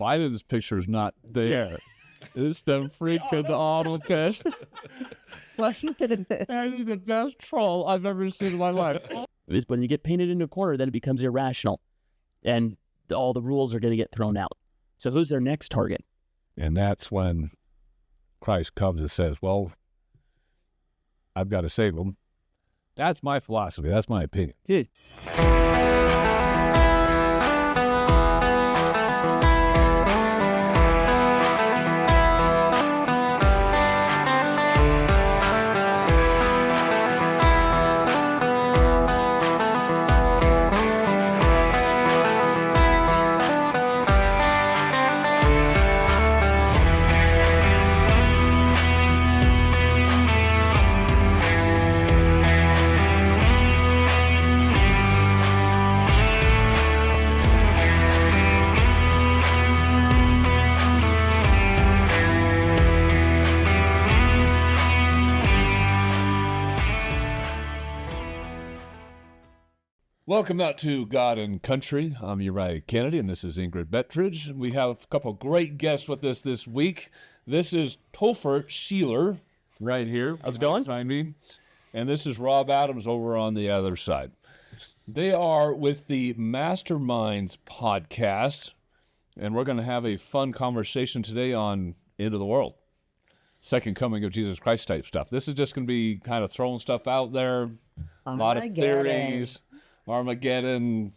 Biden's picture is not there. It's the freak in the AutoCAD. That is the best troll I've ever seen in my life. It's when you get painted into a corner, then it becomes irrational. And all the rules are going to get thrown out. So who's their next target? And that's when Christ comes and says, well, I've got to save them. That's my philosophy. That's my opinion. Welcome out to God and Country. I'm Uriah Kennedy, and this is Ingrid Bettridge. We have a couple great guests with us this week. This is Topher Sheeler right here. How's it going? Behind me. And this is Rob Adams over on the other side. They are with the Mastermind Podcast, and we're going to have a fun conversation today on end of the world, second coming of Jesus Christ type stuff. This is just going to be kind of throwing stuff out there, a lot of theories. Armageddon.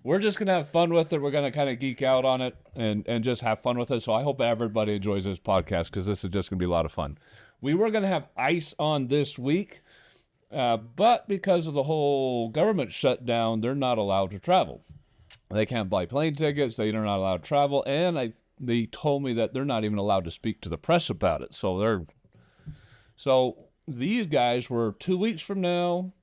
We're just going to have fun with it. We're going to kind of geek out on it and just have fun with it. So I hope everybody enjoys this podcast because this is just going to be a lot of fun. We were going to have ICE on this week, but because of the whole government shutdown, they're not allowed to travel. They can't buy plane tickets. They're not allowed to travel. And they told me that they're not even allowed to speak to the press about it. So these guys were 2 weeks from now,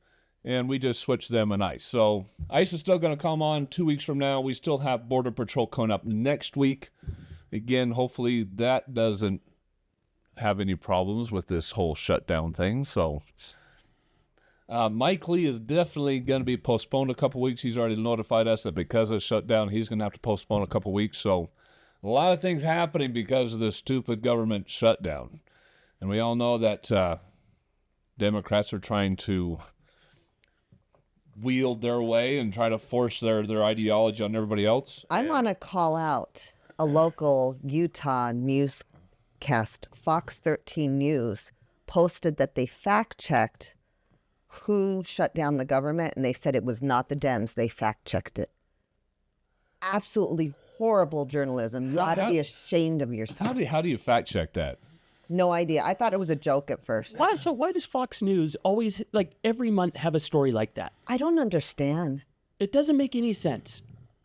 and we just switched them and ICE. So ICE is still going to come on 2 weeks from now. We still have Border Patrol coming up next week. Again, hopefully that doesn't have any problems with this whole shutdown thing. So Mike Lee is definitely going to be postponed a couple weeks. He's already notified us that because of shutdown, he's going to have to postpone a couple weeks. So a lot of things happening because of this stupid government shutdown. And we all know that Democrats are trying to wield their way and try to force their ideology on everybody else. I want to call out a local Utah newscast, Fox 13 News, posted that they fact-checked who shut down the government, and they said it was not the Dems. They fact-checked it. Absolutely horrible journalism. You ought to be ashamed of yourself. How do you fact-check that? No idea. I thought it was a joke at first. Why does Fox News always, every month have a story like that? I don't understand. It doesn't make any sense.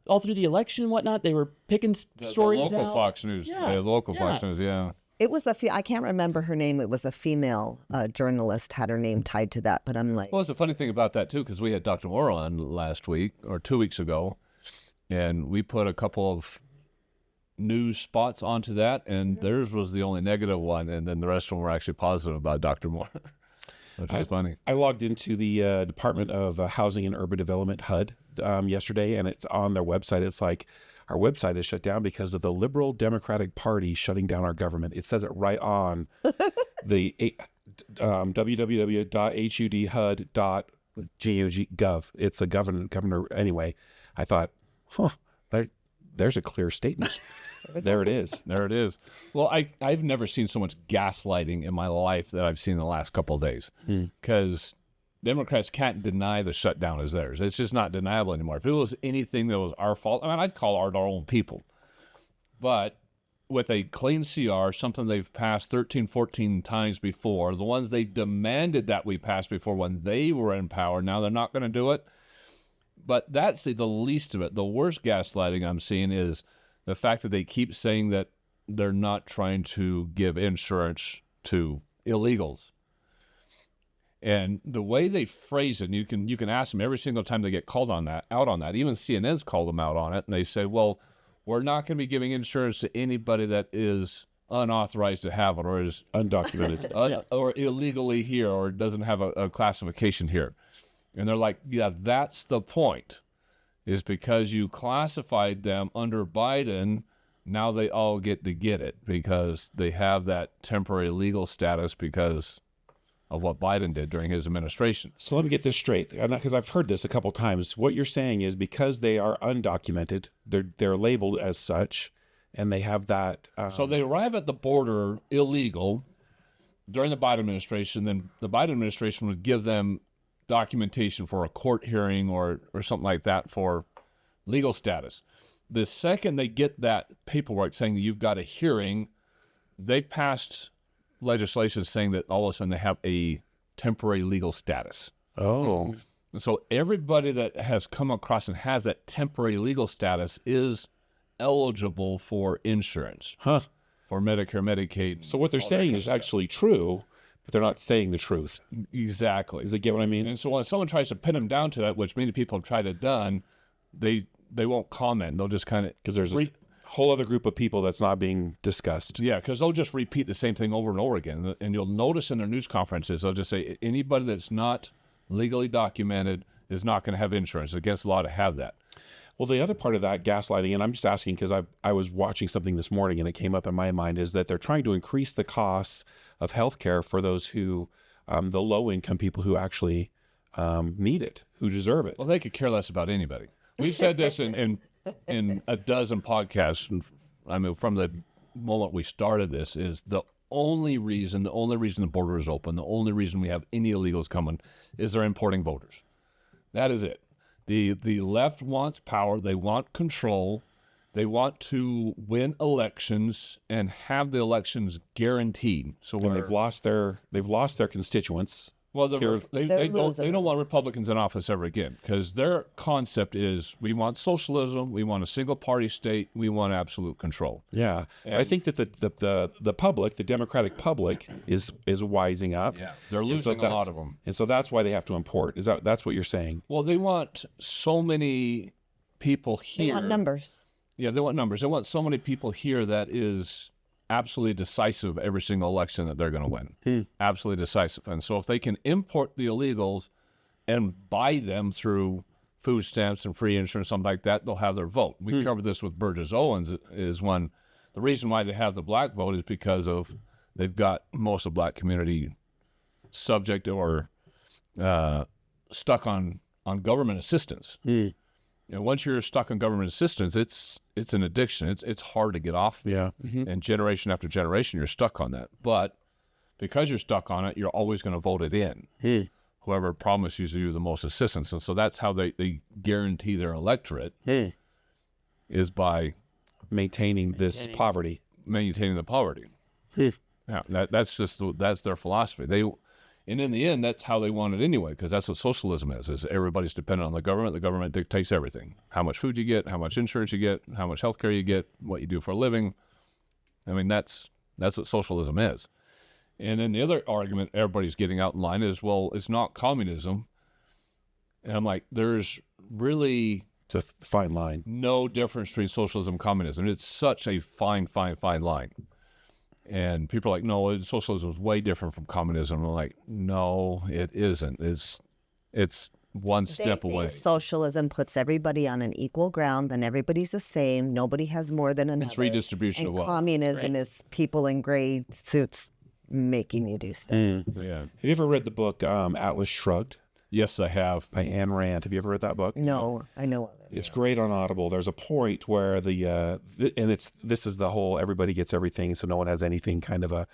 All through the election and whatnot, they were picking stories out. The local Fox News. Yeah. The local Fox News, yeah. It was I can't remember her name. It was a female journalist had her name tied to that, but I'm like... Well, it's the funny thing about that, too, because we had Dr. Moore on last week, or 2 weeks ago, and we put a couple of news spots onto that, and theirs was the only negative one, and then the rest of them were actually positive about Dr. Moore, which was funny. I logged into the Department of Housing and Urban Development, HUD, yesterday, and it's on their website. It's like, our website is shut down because of the Liberal Democratic Party shutting down our government. It says it right on the www.hudhud.gov. It's a governor. Anyway, I thought, there's a clear statement. There it is. There it is. Well, I've never seen so much gaslighting in my life that I've seen in the last couple of days, because Democrats can't deny the shutdown is theirs. It's just not deniable anymore. If it was anything that was our fault, I'd call our own people. But with a clean CR, something they've passed 13, 14 times before, the ones they demanded that we pass before when they were in power, now they're not going to do it. But that's the least of it. The worst gaslighting I'm seeing is the fact that they keep saying that they're not trying to give insurance to illegals. And the way they phrase it, and you can ask them every single time they get called out on that. Even CNN's called them out on it, and they say, well, we're not going to be giving insurance to anybody that is unauthorized to have it or is undocumented or illegally here or doesn't have a classification here. And they're like, yeah, that's the point, is because you classified them under Biden Now they all get to get it because they have that temporary legal status because of what Biden did during his administration. So let me get this straight, because I've heard this a couple times. What you're saying is because they are undocumented, they're labeled as such, and they have that. So they arrive at the border illegal during the Biden administration. Then the Biden administration would give them documentation for a court hearing or something like that for legal status. The second they get that paperwork saying that you've got a hearing, they passed legislation saying that all of a sudden they have a temporary legal status. Oh. And so everybody that has come across and has that temporary legal status is eligible for insurance, for Medicare, Medicaid. So what they're saying is actually true, but they're not saying the truth. Exactly. Does it get what I mean? And so when someone tries to pin them down to that, which many people have tried to done, they won't comment. They'll just kind of... Because there's a whole other group of people that's not being discussed. Yeah, because they'll just repeat the same thing over and over again. And you'll notice in their news conferences, they'll just say, anybody that's not legally documented is not going to have insurance. Against the law to have that. Well, the other part of that gaslighting, and I'm just asking because I was watching something this morning and it came up in my mind, is that they're trying to increase the costs of healthcare for those who, the low-income people who actually need it, who deserve it. Well, they could care less about anybody. We've said this in a dozen podcasts. I mean, from the moment we started this, is the only reason the border is open, the only reason we have any illegals coming is they're importing voters. That is it. The left wants power. They want control. They want to win elections and have the elections guaranteed. So when they've lost their constituents. Well, they don't want Republicans in office ever again because their concept is we want socialism, we want a single party state, we want absolute control. Yeah, and I think that the public, the Democratic public, is wising up. Yeah, they're losing a lot of them, and so that's why they have to import. That's what you're saying? Well, they want so many people here. They want numbers. Yeah, they want numbers. They want so many people here that is absolutely decisive every single election that they're going to win. Absolutely decisive. And so if they can import the illegals and buy them through food stamps and free insurance, something like that, they'll have their vote. We covered this with Burgess Owens. Is when the reason why they have the black vote is because of they've got most of the black community subject or stuck on government assistance. You know, once you're stuck on government assistance, it's an addiction. It's hard to get off. Yeah. And generation after generation, you're stuck on that. But because you're stuck on it, you're always going to vote it in. Whoever promises you the most assistance. And so that's how they guarantee their electorate is by maintaining this poverty. Maintaining the poverty. Yeah, that's their philosophy. And in the end, that's how they want it anyway, because that's what socialism is everybody's dependent on the government. The government dictates everything. How much food you get, how much insurance you get, how much health care you get, what you do for a living. I mean, that's what socialism is. And then the other argument everybody's getting out in line is, well, it's not communism. And I'm like, there's really... It's a fine line. No difference between socialism and communism. It's such a fine line. And people are like, no, socialism is way different from communism. I'm like, no, it isn't. It's one step away. Socialism puts everybody on an equal ground, then everybody's the same. Nobody has more than another. It's redistribution of wealth. Communism is people in gray suits making you do stuff. Yeah. Have you ever read the book Atlas Shrugged? Yes, I have. By Ayn Rand. Have you ever read that book? No, I know of it. It's great on Audible. There's a point where this is the whole everybody gets everything, so no one has anything kind of a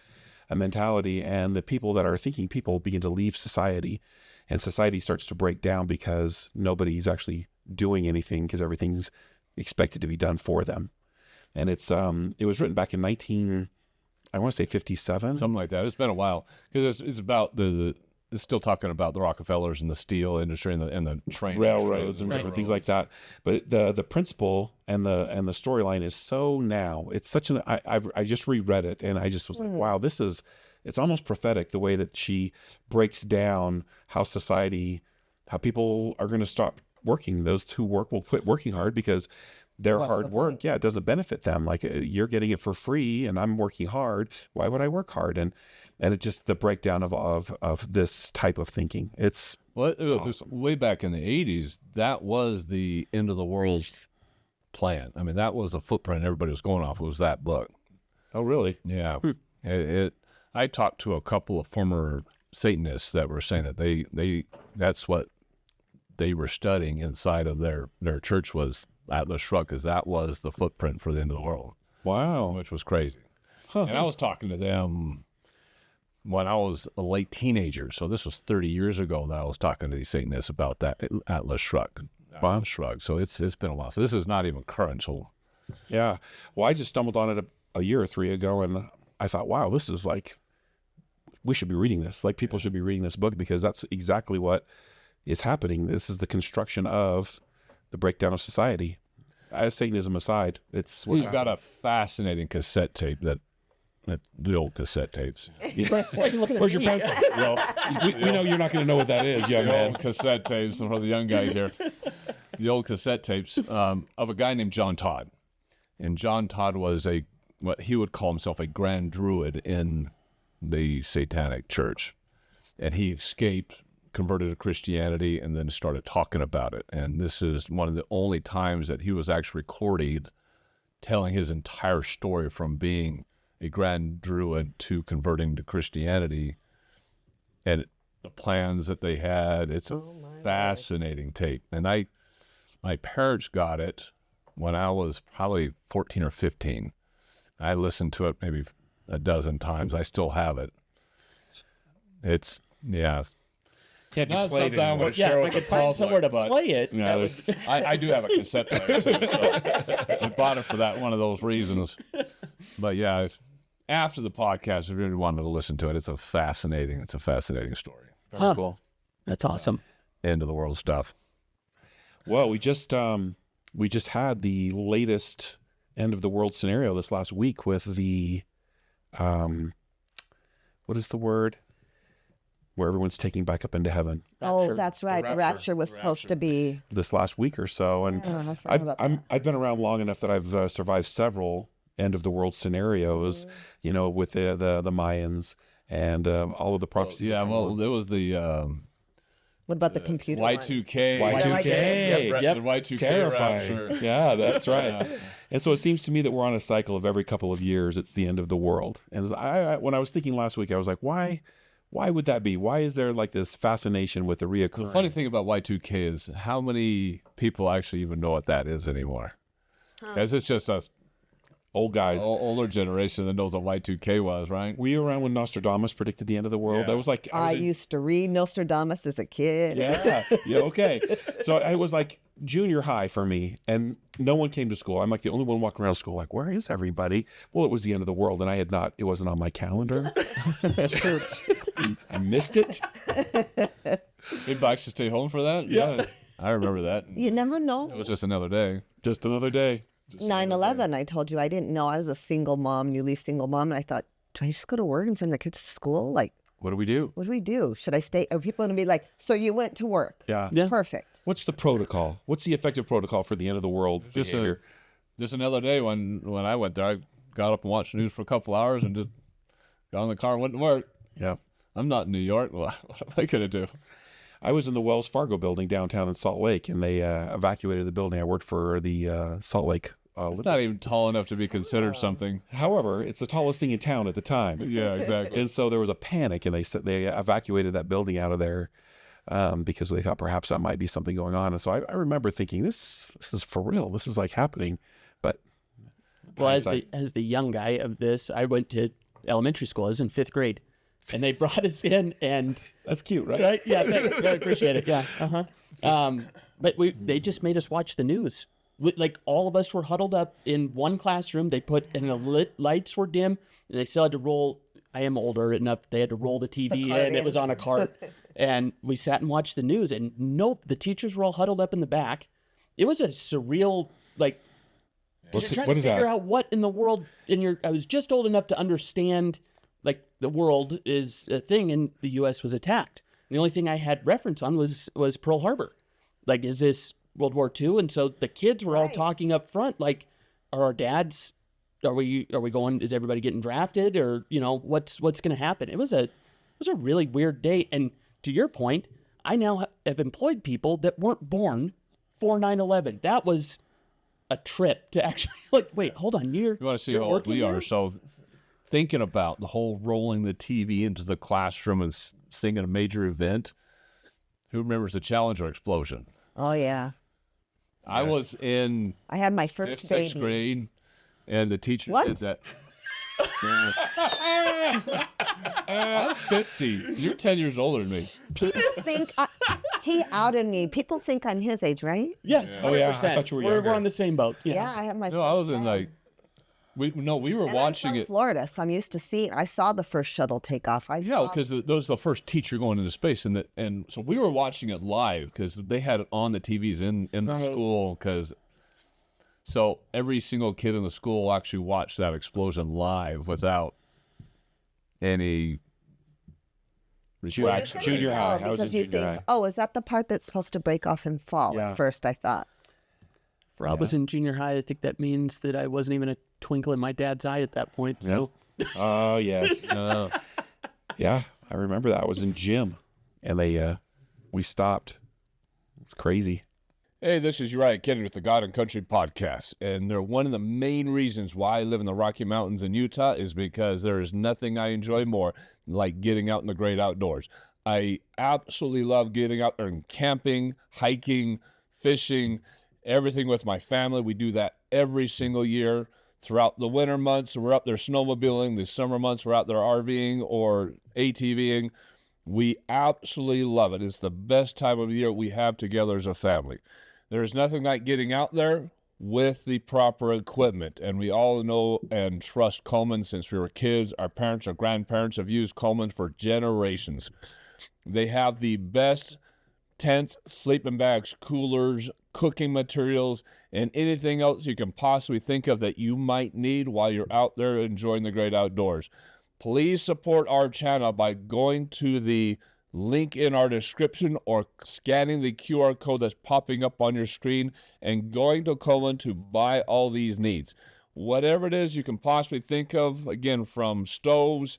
mentality. And the people that are thinking people begin to leave society, and society starts to break down because nobody's actually doing anything because everything's expected to be done for them. And it was written back in 57. Something like that. It's been a while because it's about it's still talking about the Rockefellers and the steel industry and the train railroads and different things like that. But the principle and the storyline is so now. It's such an I just reread it and I just was like, wow, it's almost prophetic the way that she breaks down how people are going to stop working. Those who work will quit working hard because their hard work, it doesn't benefit them. Like you're getting it for free and I'm working hard. Why would I work hard? And it just the breakdown of this type of thinking. It's way back in the 80s, that was the end of the world plan. I mean, that was the footprint everybody was going off. It was that book. Oh, really? Yeah. I talked to a couple of former Satanists that were saying that that's what they were studying inside of their church was Atlas Shrugged, because that was the footprint for the end of the world. Wow. Which was crazy. And I was talking to them when I was a late teenager. So this was 30 years ago that I was talking to these Satanists about that Atlas Shrugged. Wow. Shrugged. So it's been a while. So this is not even current. So Yeah. Well, I just stumbled on it a year or 3 ago, and I thought, wow, this is like, we should be reading this. Like, people should be reading this book, because that's exactly what is happening. This is the construction of the breakdown of society. As Satanism aside, it's what's we've got a fascinating cassette tape the old cassette tapes. Where's your pencil? We know you're not going to know what that is, young The man. old cassette tapes for the young guy here. The old cassette tapes of a guy named John Todd. And John Todd was what he would call himself a grand druid in the Satanic Church. And he escaped, converted to Christianity, and then started talking about it. And this is one of the only times that he was actually recorded telling his entire story from being a grand druid to converting to Christianity, and the plans that they had. It's a fascinating tape. And my parents got it when I was probably 14 or 15. I listened to it maybe a dozen times. I still have it. It's, yeah. Can't be Not played something I anymore. would share with the public, somewhere to but play it. Yeah, there's, I do have a cassette player too, so I bought it for one of those reasons. But yeah, after the podcast, if you really wanted to listen to it, it's a fascinating story. very cool. That's awesome. End of the world stuff. Well, we just had the latest end of the world scenario this last week with the, what is the word? Where everyone's taking back up into heaven Oh, Rapture. that's right. The rapture was supposed to be. this last week or so. And I forgot about that. I've been around long enough that I've survived several end of the world scenarios, you know, with the Mayans and all of the prophecies. Yeah, well, there was the What about the computer one? Y2K. Y2K. Yep. The Y2K Terrifying. rapture. Yeah, that's right. And so it seems to me that we're on a cycle of every couple of years, it's the end of the world. And when I was thinking last week, I was like, why would that be? Why is there like this fascination with the reoccurring? The funny thing about Y2K is how many people actually even know what that is anymore. Because it's just a Old guys. older generation that knows what Y2K was, right? Were you around when Nostradamus predicted the end of the world? Yeah. That was like I used to read Nostradamus as a kid. Yeah. Yeah. Okay. So it was like junior high for me, and no one came to school. I'm like the only one walking around school. Like, where is everybody? Well, it was the end of the world, and it wasn't on my calendar. I missed it. Did Baxter stay home for that? Yeah. I remember that. You never know. It was just another day. Just another day. 9/11, I told you I didn't know. I was a single mom, newly single mom, and I thought, do I just go to work and send the kids to school? Like, What do we do? what do we do? Should I stay? Are people going to be like, so you went to work? Yeah. Yeah. Perfect. What's the protocol? What's the effective protocol for the end of the world Just behavior? Just another day when I went there. I got up and watched the news for a couple hours and just got in the car and went to work. Yeah. I'm not in New York. Well, what am I going to do? I was in the Wells Fargo building downtown in Salt Lake, and they evacuated the building. I worked for the Salt Lake. It's not even tall enough to be considered something. However, it's the tallest thing in town at the time. Yeah, exactly. And so there was a panic, and they evacuated that building out of there because they thought perhaps that might be something going on. And so I remember thinking, this is for real. This is like happening. But Well, as hindsight- the young guy of this, I went to elementary school. I was in 5th grade, and they brought us in, and that's cute, right? right, yeah, thanks. I appreciate it. Yeah, but they just made us watch the news. Like all of us were huddled up in one classroom. They put and the lights were dim, and they still had to roll. I am older enough; they had to roll the TV cart in. in. It was on a cart, and we sat and watched the news. And nope, the teachers were all huddled up in the back. It was a surreal, like, trying what to is figure that? out what in the world. I was just old enough to understand, like, the world is a thing, and the U.S. was attacked. The only thing I had reference on was Pearl Harbor. Like, is this World War II? And so the kids were all Right. talking up front, like, are our dads, are we going, is everybody getting drafted, or, what's going to happen? It was a really weird day. And to your point, I now have employed people that weren't born for 9/11. That was a trip to actually like, wait, hold on, You want to see how old we are. So thinking about the whole rolling the TV into the classroom and seeing a major event. Who remembers the Challenger explosion? Oh, yeah. I was in I had my first fifth, baby. sixth grade, and the teacher What? did that. I'm 50. You're 10 years older than me. People think he outed me. People think I'm his age, right? Yes, 100%. Oh, yeah, I thought you were younger. We're on the same boat. Yeah, I had my. No, I was in like, we were And watching I'm from it. Florida, so I'm used to seeing. I saw the first shuttle take off. Yeah, because that was the first teacher going into space, and so we were watching it live because they had it on the TVs in the school. So every single kid in the school actually watched that explosion live without any retraction. Junior high. I was in Because you junior think, high. oh, is that the part that's supposed to break off and fall? Yeah. At first, I thought. I was in junior high. I think that means that I wasn't even a twinkle in my dad's eye at that point. So Oh, yes. Yeah, I remember that. I was in gym, and we stopped. It's crazy. Hey, this is Uriah Kennedy with the God and Country Podcast, and one of the main reasons why I live in the Rocky Mountains in Utah is because there is nothing I enjoy more like getting out in the great outdoors. I absolutely love getting out there and camping, hiking, fishing, everything with my family. We do that every single year. Throughout the winter months, we're up there snowmobiling. The summer months, we're out there RVing or ATVing. We absolutely love it. It's the best time of the year we have together as a family. There's nothing like getting out there with the proper equipment. And we all know and trust Coleman since we were kids. Our parents, our grandparents have used Coleman for generations. They have the best tents, sleeping bags, coolers, cooking materials, and anything else you can possibly think of that you might need while you're out there enjoying the great outdoors. Please support our channel by going to the link in our description or scanning the QR code that's popping up on your screen and going to Coleman to buy all these needs. Whatever it is you can possibly think of, again, from stoves,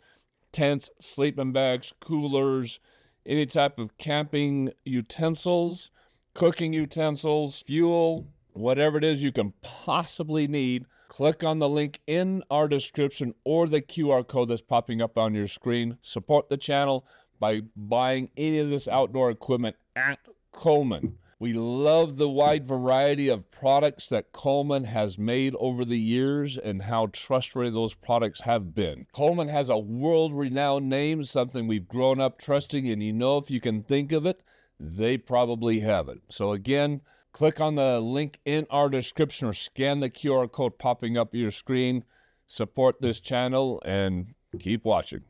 tents, sleeping bags, coolers, any type of camping utensils, cooking utensils, fuel, whatever it is you can possibly need, click on the link in our description or the QR code that's popping up on your screen. Support the channel by buying any of this outdoor equipment at Coleman. We love the wide variety of products that Coleman has made over the years and how trustworthy those products have been. Coleman has a world-renowned name, something we've grown up trusting, and if you can think of it, they probably have it. So again, click on the link in our description or scan the QR code popping up your screen. Support this channel and keep watching.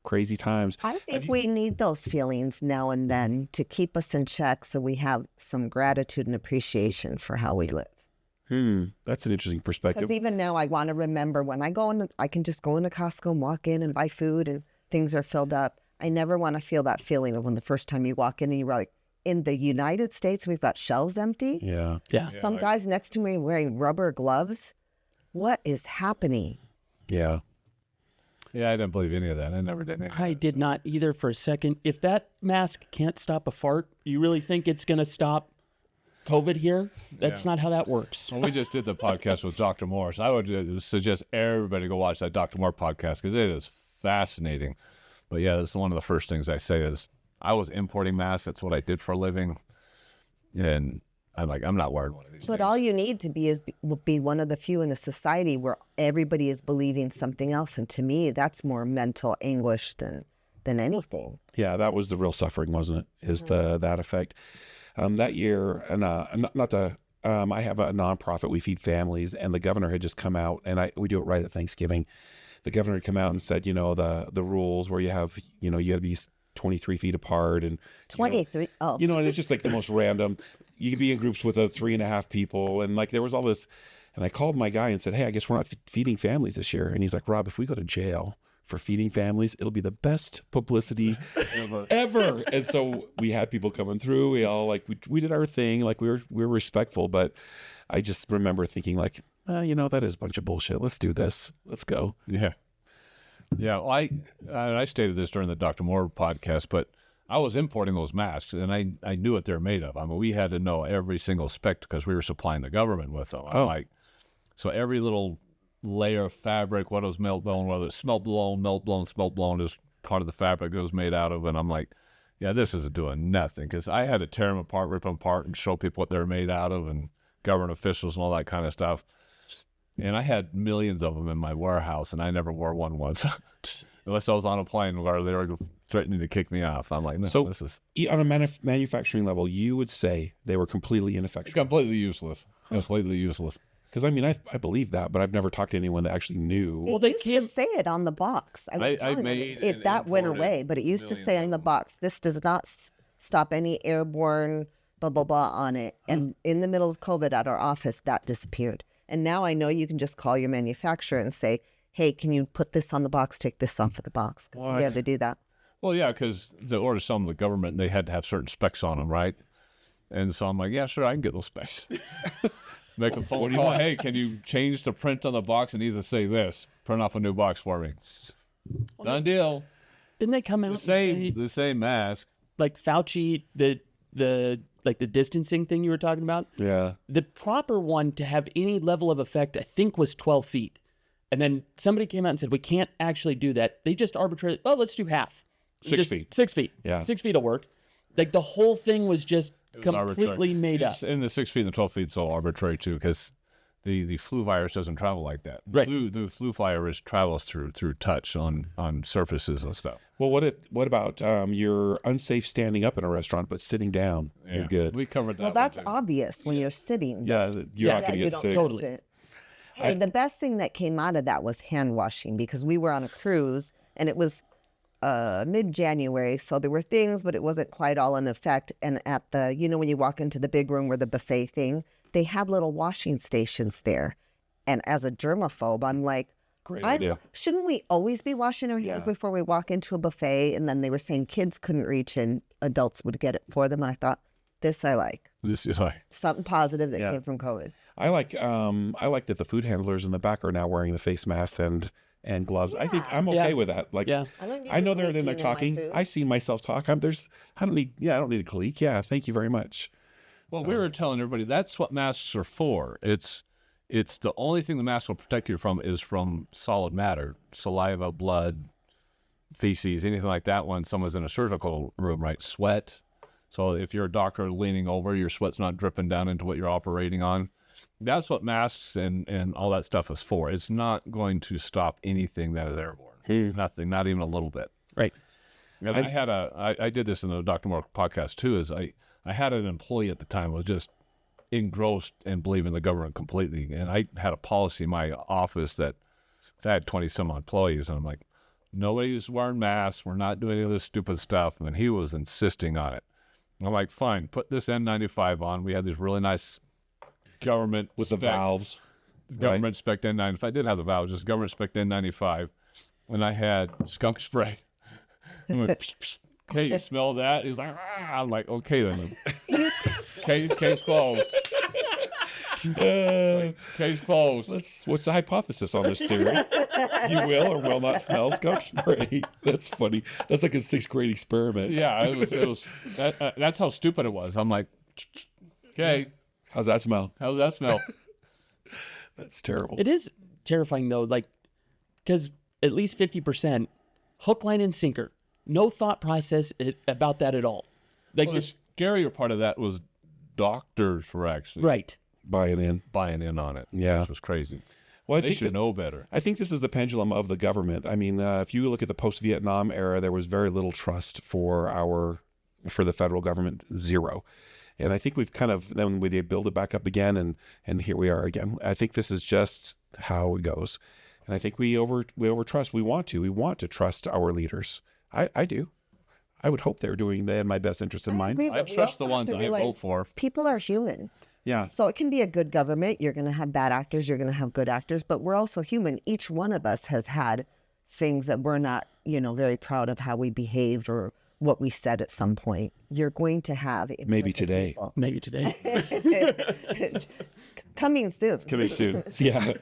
Crazy times. I think we need those feelings now and then to keep us in check so we have some gratitude and appreciation for how we live. That's an interesting perspective. Because even now, I want to remember when I go in, I can just go into Costco and walk in and buy food and things are filled up. I never want to feel that feeling of when the first time you walk in and you're like, in the United States, we've got shelves empty. Yeah. Some guys next to me wearing rubber gloves. What is happening? Yeah. Yeah, I didn't believe any of that. I never did any of that. I did not either for a second. If that mask can't stop a fart, you really think it's going to stop COVID here? That's not how that works. Well, we just did the podcast with Dr. Morris. I would suggest everybody go watch that Dr. Moore podcast because it is fascinating. But yeah, that's one of the first things I say is I was importing masks. That's what I did for a living. And I'm like, I'm not wearing one of these But things. all you need to be one of the few in a society where everybody is believing something else. And to me, that's more mental anguish than anything. Yeah, that was the real suffering, wasn't it? Is that effect? That year, and I have a nonprofit. We feed families, and the governor had just come out, and we do it right at Thanksgiving. The governor had come out and said, the rules where you have, you got to be 23 feet apart, and 23. and it's just like the most random. You can be in groups with 3.5 people, and like there was all this. And I called my guy and said, hey, I guess we're not feeding families this year. And he's like, Rob, if we go to jail for feeding families, it'll be the best publicity ever. And so we had people coming through. We all we did our thing. Like we were respectful, but I just remember thinking like, that is a bunch of bullshit. Let's do this. Let's go. Yeah. Yeah. Well, I stated this during the Dr. Moore podcast, but I was importing those masks, and I knew what they're made of. I mean, we had to know every single spec because we were supplying the government with them. I'm like, so every little layer of fabric, what was melt blown, whether it's smelt blown is part of the fabric it was made out of. And I'm like, yeah, this isn't doing nothing, because I had to tear them apart, rip them apart, and show people what they're made out of, and government officials and all that kind of stuff. And I had millions of them in my warehouse, and I never wore one once. Unless I was on a plane where they were threatening to kick me off. I'm like, no, So this is on a manufacturing level, you would say they were completely ineffectual. completely useless. Completely useless. Because I mean, I believe that, but I've never talked to anyone that actually knew. Well, they used can't- to say it on the box. I was telling them, made it and that went imported away, but it used to millions say of on the them. box, this does not stop any airborne blah blah blah on it. And in the middle of COVID at our office, that disappeared. And now I know you can just call your manufacturer and say, hey, can you put this on the box, take this off of the box? Because you have to do that. Well, yeah, because they ordered some of the government, they had to have certain specs on them, right? And so I'm like, yeah, sure, I can get those specs. Make a phone call. Hey, can you change the print on the box? It needs to say this. Print off a new box for me. Done deal. Didn't they come out and say, The same mask. like Fauci, the distancing thing you were talking about? Yeah. The proper one to have any level of effect, I think, was 12 feet. And then somebody came out and said, we can't actually do that. They just arbitrarily, let's do half. 6 feet. 6 feet. Yeah. 6 feet will work. Like the whole thing was just It was completely arbitrary. made up. And the 6 feet and the 12 feet is so arbitrary, too, because the flu virus doesn't travel like that. Right. The flu virus travels through touch on surfaces and stuff. Well, what about you're unsafe standing up in a restaurant, but sitting down, you're good. We covered that. Well, that's obvious when you're sitting. Yeah, you're not going to you get don't sick. Totally. sit. Hey, the best thing that came out of that was hand washing, because we were on a cruise and it was mid-January, so there were things, but it wasn't quite all in effect. And at the, when you walk into the big room where the buffet thing, they had little washing stations there. And as a germaphobe, I'm like, Great idea. shouldn't we always be washing our hands before we walk into a buffet? And then they were saying kids couldn't reach and adults would get it for them. And I thought, this I like. This is like, Something positive that Yeah. came from COVID. I like that the food handlers in the back are now wearing the face masks and gloves. I think I'm okay Yeah. with that. Like, Yeah. I know they're in there colleague talking. in my food. I see myself talk. I don't need a colleague. Yeah, thank you very much. well, we were telling everybody that's what masks are for. It's the only thing the mask will protect you from is from solid matter, saliva, blood, feces, anything like that when someone's in a surgical room, right? Sweat. So if you're a doctor leaning over, your sweat's not dripping down into what you're operating on. That's what masks and all that stuff is for. It's not going to stop anything that is airborne. Nothing, not even a little bit. Right. And I did this in the Dr. Mark podcast too, is I had an employee at the time who was just engrossed and believed in the government completely. And I had a policy in my office that I had 20 some odd employees, and I'm like, nobody's wearing masks. We're not doing any of this stupid stuff. And he was insisting on it. I'm like, fine, put this N95 on. We had these really nice government With the valves. government spec N95. I did have the valves, just government spec N95. And I had skunk spray. I'm like, psh, psh. Hey, you smell that? He's like, ah. I'm like, okay then. Case closed. Case closed. What's the hypothesis on this theory? You will or will not smell skunk spray. That's funny. That's like a 6th grade experiment. Yeah, it was that's how stupid it was. I'm like, okay, How's that smell? how's that smell? That's terrible. It is terrifying though, like, because at least 50%, hook, line, and sinker. No thought process about that at all. Like Well, the scarier part of that was doctors were actually right. Buying in. buying in on it. Yeah. Which was crazy. Well, I They think should know better. I think this is the pendulum of the government. I mean, if you look at the post-Vietnam era, there was very little trust for the federal government, zero. And I think we've kind of, then they build it back up again, and here we are again. I think this is just how it goes. And I think we overtrust. We want to trust our leaders. I do. I would hope they're doing that in my best interest in mind. agree, I but we trust also the have ones to I realize vote for. People are human. Yeah. So it can be a good government. You're going to have bad actors. You're going to have good actors. But we're also human. Each one of us has had things that we're not, very proud of how we behaved or what we said at some point. You're going to have Maybe imperfect today. people. Maybe today. Coming soon. Coming soon. Yeah.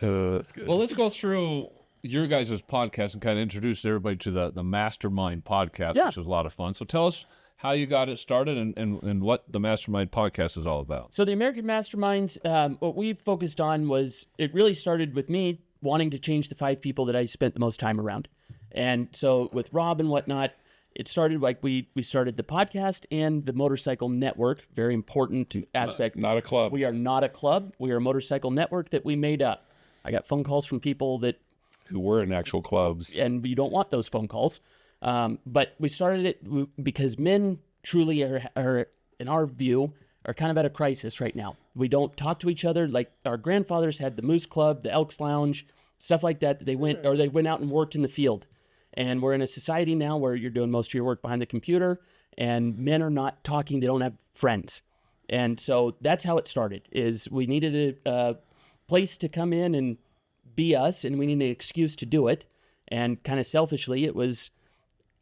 That's good. Well, let's go through your guys' podcast and kind of introduced everybody to the Mastermind Podcast, Yeah. which was a lot of fun. So tell us how you got it started and what the Mastermind Podcast is all about. So the American Masterminds, what we focused on was, it really started with me wanting to change the 5 people that I spent the most time around. And so with Rob and whatnot, it started like we started the podcast and the motorcycle network, very important aspect. Not a club. We are not a club. We are a motorcycle network that we made up. I got phone calls from people Who were in actual clubs. and you don't want those phone calls. But we started it because men truly are, in our view, are kind of at a crisis right now. We don't talk to each other. Like our grandfathers had the Moose Club, the Elks Lounge, stuff like that. They went out and worked in the field. And we're in a society now where you're doing most of your work behind the computer, and men are not talking. They don't have friends. And so that's how it started, is we needed a place to come in and be us, and we needed an excuse to do it. And kind of selfishly, it was,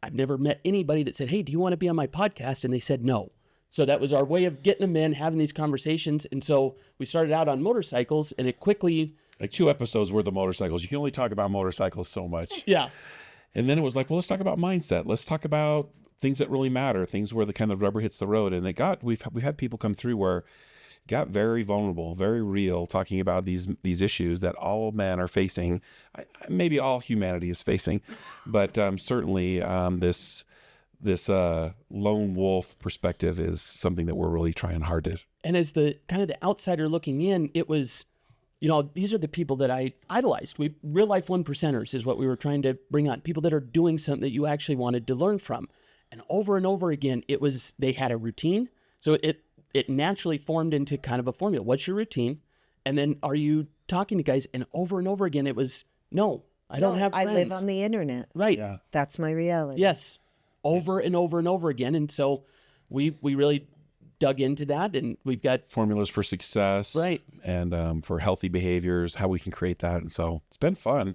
I've never met anybody that said, hey, do you want to be on my podcast? And they said no. So that was our way of getting them in, having these conversations. And so we started out on motorcycles, and it quickly... Like 2 episodes worth of motorcycles. You can only talk about motorcycles so much. Yeah. And then it was like, well, let's talk about mindset. Let's talk about things that really matter, things where the kind of rubber hits the road. And we had people come through where it got very vulnerable, very real, talking about these issues that all men are facing. Maybe all humanity is facing, but certainly this lone wolf perspective is something that we're really trying hard to. And as the kind of the outsider looking in, it was, these are the people that I idolized. Real life 1%ers is what we were trying to bring on. People that are doing something that you actually wanted to learn from. And over again, it was, they had a routine. So it naturally formed into kind of a formula. What's your routine? And then are you talking to guys? And over again, it was, no, I don't have friends. I live on the internet. Right. Yeah. That's my reality. Yes. Over and over again. And so we really dug into that, and we've got Formulas for success, right, and for healthy behaviors, how we can create that. And so it's been fun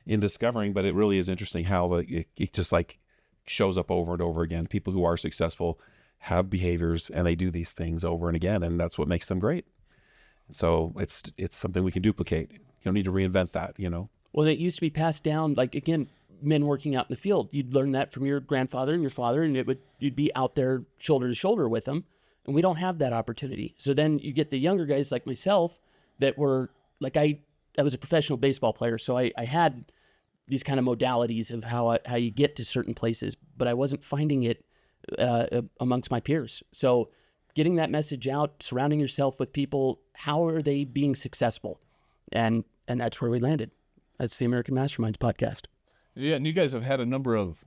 in discovering, but it really is interesting how it just like shows up over and over again. People who are successful have behaviors, and they do these things over and again, and that's what makes them great. So it's something we can duplicate. You don't need to reinvent that, Well, it used to be passed down, like, again, men working out in the field. You'd learn that from your grandfather and your father, and you'd be out there shoulder to shoulder with them. And we don't have that opportunity. So then you get the younger guys like myself that were, like, I was a professional baseball player, so I had these kind of modalities of how you get to certain places, but I wasn't finding it amongst my peers. So getting that message out, surrounding yourself with people, how are they being successful? And that's where we landed. That's the American Masterminds Podcast. Yeah, and you guys have had a number of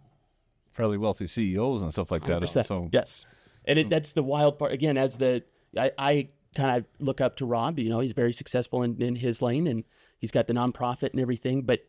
fairly wealthy CEOs and stuff like that. 100%. So Yes. And that's the wild part. Again, I kind of look up to Rob. He's very successful in his lane, and he's got the nonprofit and everything. But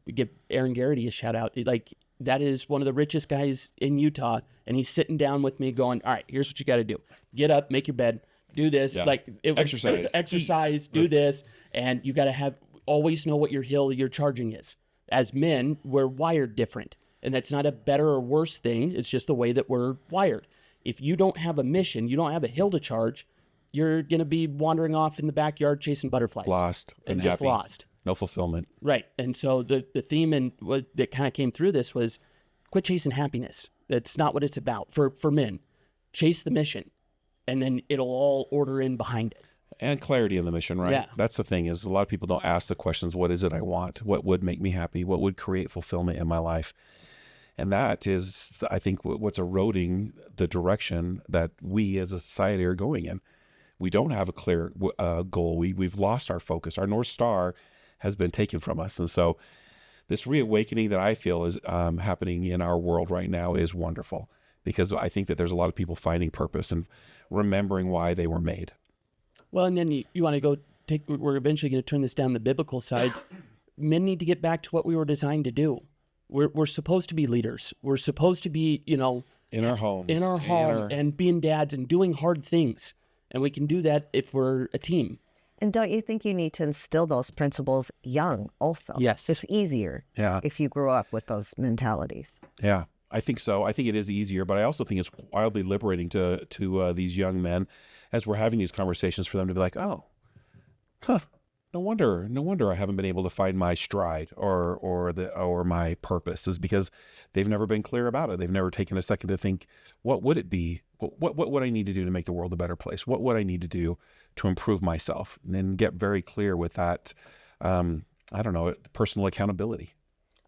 we give Aaron Garrity a shout out. Like, that is one of the richest guys in Utah, and he's sitting down with me going, all right, here's what you got to do. Get up, make your bed, do this. Yeah. Like, Exercise, do this. And you got to always know what your hill you're charging is. As men, we're wired different. And that's not a better or worse thing. It's just the way that we're wired. If you don't have a mission, you don't have a hill to charge, you're going to be wandering off in the backyard chasing butterflies. Lost. And just unhappy. lost. No fulfillment. Right. And so the theme and what that kind of came through this was quit chasing happiness. That's not what it's about for men. Chase the mission, and then it'll all order in behind it. And clarity in the mission, right? Yeah. That's the thing, is a lot of people don't ask the questions, what is it I want? What would make me happy? What would create fulfillment in my life? And that is, I think, what's eroding the direction that we as a society are going in. We don't have a clear goal. We've lost our focus. Our North Star has been taken from us. And so this reawakening that I feel is happening in our world right now is wonderful, because I think that there's a lot of people finding purpose and remembering why they were made. Well, and then you want to go we're eventually going to turn this down the biblical side. Men need to get back to what we were designed to do. We're supposed to be leaders. We're supposed to be, in our homes, and being dads and doing hard things. And we can do that if we're a team. And don't you think you need to instill those principles young also? Yes. It's easier if you grow up with those mentalities. Yeah, I think so. I think it is easier, but I also think it's wildly liberating to these young men as we're having these conversations, for them to be like, oh, No wonder I haven't been able to find my stride or my purpose, is because they've never been clear about it. They've never taken a second to think, what would it be? What would I need to do to make the world a better place? What would I need to do to improve myself? And then get very clear with that, personal accountability.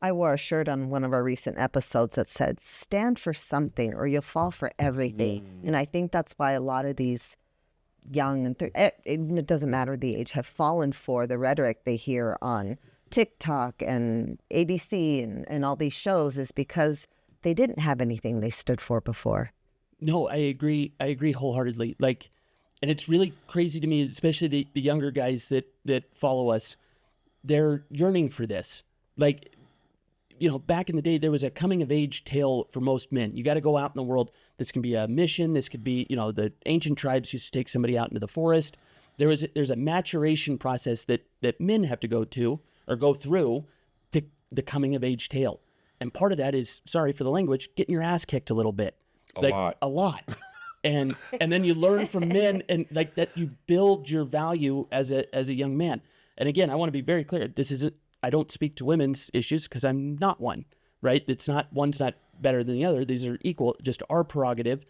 I wore a shirt on one of our recent episodes that said, stand for something or you'll fall for everything. And I think that's why a lot of these young, and it doesn't matter the age, have fallen for the rhetoric they hear on TikTok and ABC and all these shows, is because they didn't have anything they stood for before. No, I agree wholeheartedly. Like, and it's really crazy to me, especially the younger guys that follow us. They're yearning for this. Like, back in the day, there was a coming of age tale for most men. You got to go out in the world. This can be a mission. This could be, the ancient tribes used to take somebody out into the forest. There's a maturation process that men have to go through to the coming of age tale. And part of that is, sorry for the language, getting your ass kicked a little bit. A lot. And then you learn from men, and like that, you build your value as a young man. And again, I want to be very clear. I don't speak to women's issues because I'm not one, right? One's not better than the other. These are equal, just our prerogative.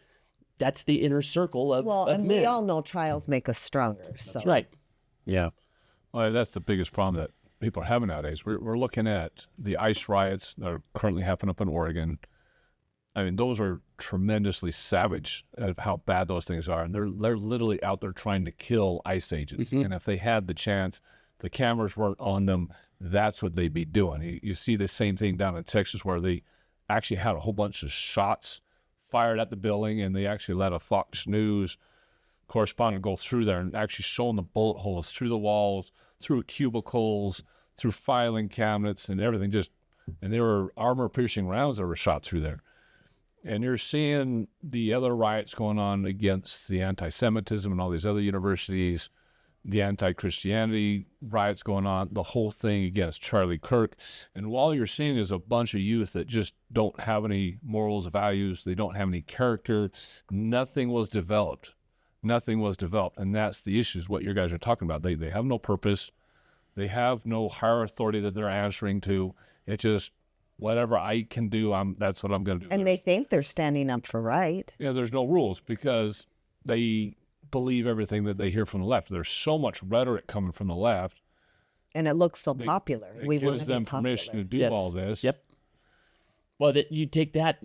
That's the inner circle of men. We all know trials make us stronger. So. That's right. Yeah. Well, that's the biggest problem that people are having nowadays. We're looking at the ICE riots that are currently happening up in Oregon. I mean, those are tremendously savage at how bad those things are. And they're literally out there trying to kill ICE agents. Mm-hmm. And if they had the chance, the cameras weren't on them, that's what they'd be doing. You see the same thing down in Texas, where they actually had a whole bunch of shots fired at the building, and they actually let a Fox News correspondent go through there and actually showing the bullet holes through the walls, through cubicles, through filing cabinets and everything. And there were armor-piercing rounds that were shot through there. And you're seeing the other riots going on against the anti-Semitism and all these other universities, the anti-Christianity riots going on, the whole thing against Charlie Kirk. And all you're seeing is a bunch of youth that just don't have any morals, values. They don't have any character. Nothing was developed. And that's the issue, is what you guys are talking about. They have no purpose. They have no higher authority that they're answering to. It's just, whatever I can do, that's what I'm going to do. And they think they're standing up for right. Yeah, there's no rules because they believe everything that they hear from the left. There's so much rhetoric coming from the left. And it looks so popular. It gives them permission to do all this. Yep. Well, you take that,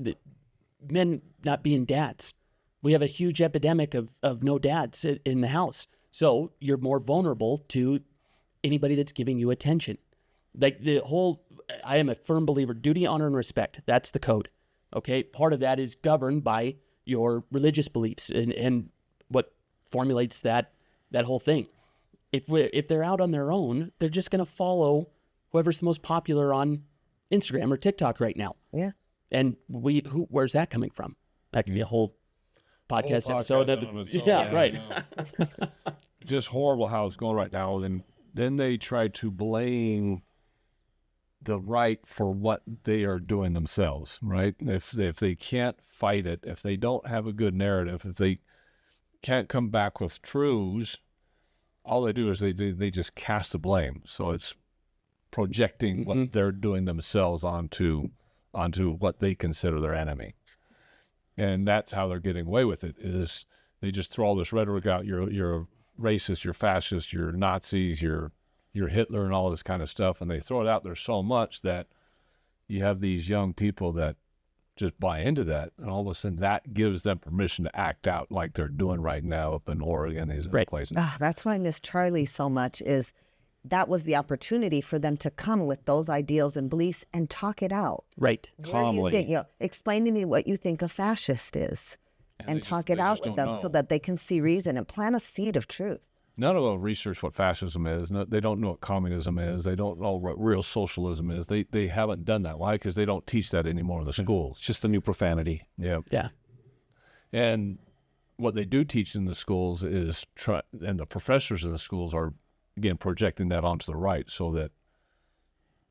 men not being dads. We have a huge epidemic of no dads in the house. So you're more vulnerable to anybody that's giving you attention. Like I am a firm believer, duty, honor, and respect. That's the code. Okay. Part of that is governed by your religious beliefs and what formulates that whole thing. If they're out on their own, they're just going to follow whoever's the most popular on Instagram or TikTok right now. Yeah. And where's that coming from? That could be a whole podcast episode. Right. Just horrible how it's going right now. And then they try to blame the right for what they are doing themselves, right? If they can't fight it, if they don't have a good narrative, if they can't come back with truths, all they do is they just cast the blame. So it's projecting what they're doing themselves onto what they consider their enemy. And that's how they're getting away with it, is they just throw all this rhetoric out. You're racist, you're fascist, you're Nazis, you're Hitler and all this kind of stuff. And they throw it out there so much that you have these young people that just buy into that. And all of a sudden that gives them permission to act out like they're doing right now up in Oregon, these other places. That's why I miss Charlie so much, is that was the opportunity for them to come with those ideals and beliefs and talk it out. Right. Calmly. Explain to me what you think a fascist is and talk it out with them so that they can see reason and plant a seed of truth. None of them research what fascism is. No, they don't know what communism is. They don't know what real socialism is. They haven't done that. Why? Because they don't teach that anymore in the schools. It's just the new profanity. Yeah. And what they do teach in the schools is, and the professors in the schools are, again, projecting that onto the right, so that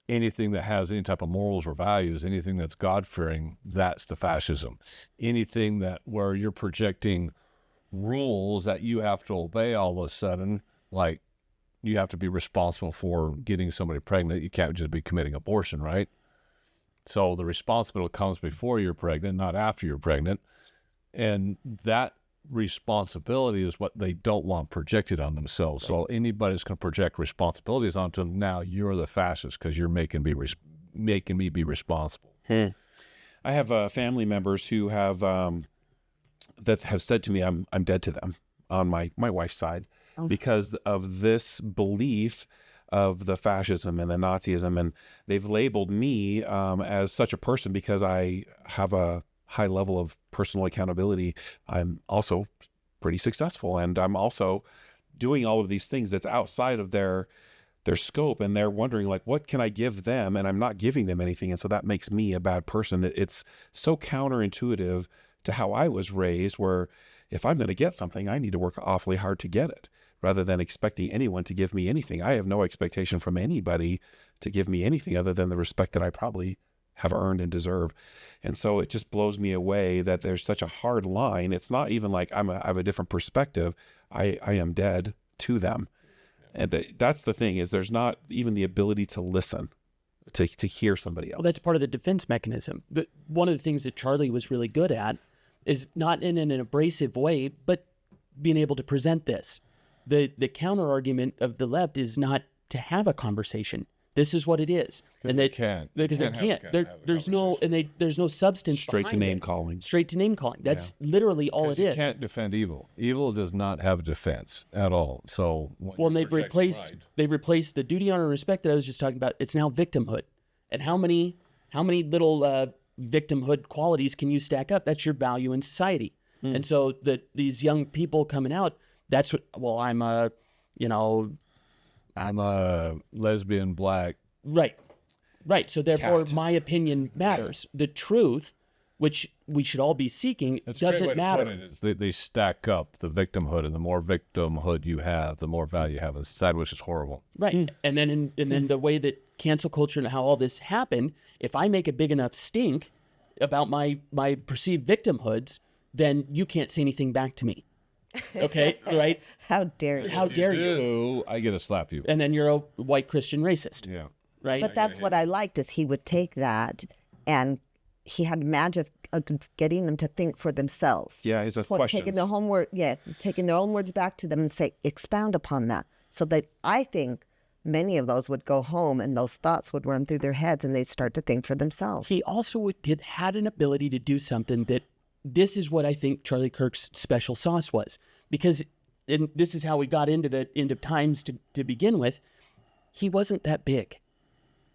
anything that has any type of morals or values, anything that's God-fearing, that's the fascism. Anything where you're projecting rules that you have to obey all of a sudden, like you have to be responsible for getting somebody pregnant. You can't just be committing abortion, right? So the responsibility comes before you're pregnant, not after you're pregnant. And that responsibility is what they don't want projected on themselves. So anybody's going to project responsibilities onto them. Now you're the fascist because you're making me be responsible. I have family members who have that have said to me, I'm dead to them on my wife's side because of this belief of the fascism and the Nazism, and they've labeled me as such a person because I have a high level of personal accountability. I'm also pretty successful, and I'm also doing all of these things that's outside of their scope, and they're wondering, like, what can I give them? And I'm not giving them anything, and so that makes me a bad person. It's so counterintuitive to how I was raised, where if I'm going to get something, I need to work awfully hard to get it, rather than expecting anyone to give me anything. I have no expectation from anybody to give me anything other than the respect that I probably have earned and deserve. And so it just blows me away that there's such a hard line. It's not even like I have a different perspective. I am dead to them. And that's the thing, is there's not even the ability to listen, to hear somebody else. Well, that's part of the defense mechanism. But one of the things that Charlie was really good at is not in an abrasive way, but being able to present this. The counter argument of the left is not to have a conversation. This is what it is, and they can't. Because they can't. There's no substance. Straight to name calling. Straight to name calling. That's literally all it is. You can't defend evil. Evil does not have a defense at all. So and they've replaced the duty, honor, and respect that I was just talking about. It's now victimhood, and how many little victimhood qualities can you stack up? That's your value in society. And so these young people coming out, that's what. Well, I'm a lesbian, black. Right. So therefore, my opinion matters. The truth, which we should all be seeking, doesn't matter. They stack up the victimhood, and the more victimhood you have, the more value you have in society, which is horrible. Right. And then the way that cancel culture and how all this happened, if I make a big enough stink about my perceived victimhoods, then you can't say anything back to me. Okay, right? How dare you? How dare you? I get to slap you. And then you're a white Christian racist. Yeah. Right? But that's what I liked, is he would take that, and he had magic of getting them to think for themselves. Yeah, he's a question. Taking their own words back to them and say, expound upon that. So that I think many of those would go home and those thoughts would run through their heads and they'd start to think for themselves. He also had an ability to do something that, this is what I think Charlie Kirk's special sauce was. Because, and this is how we got into the end of times to begin with, he wasn't that big.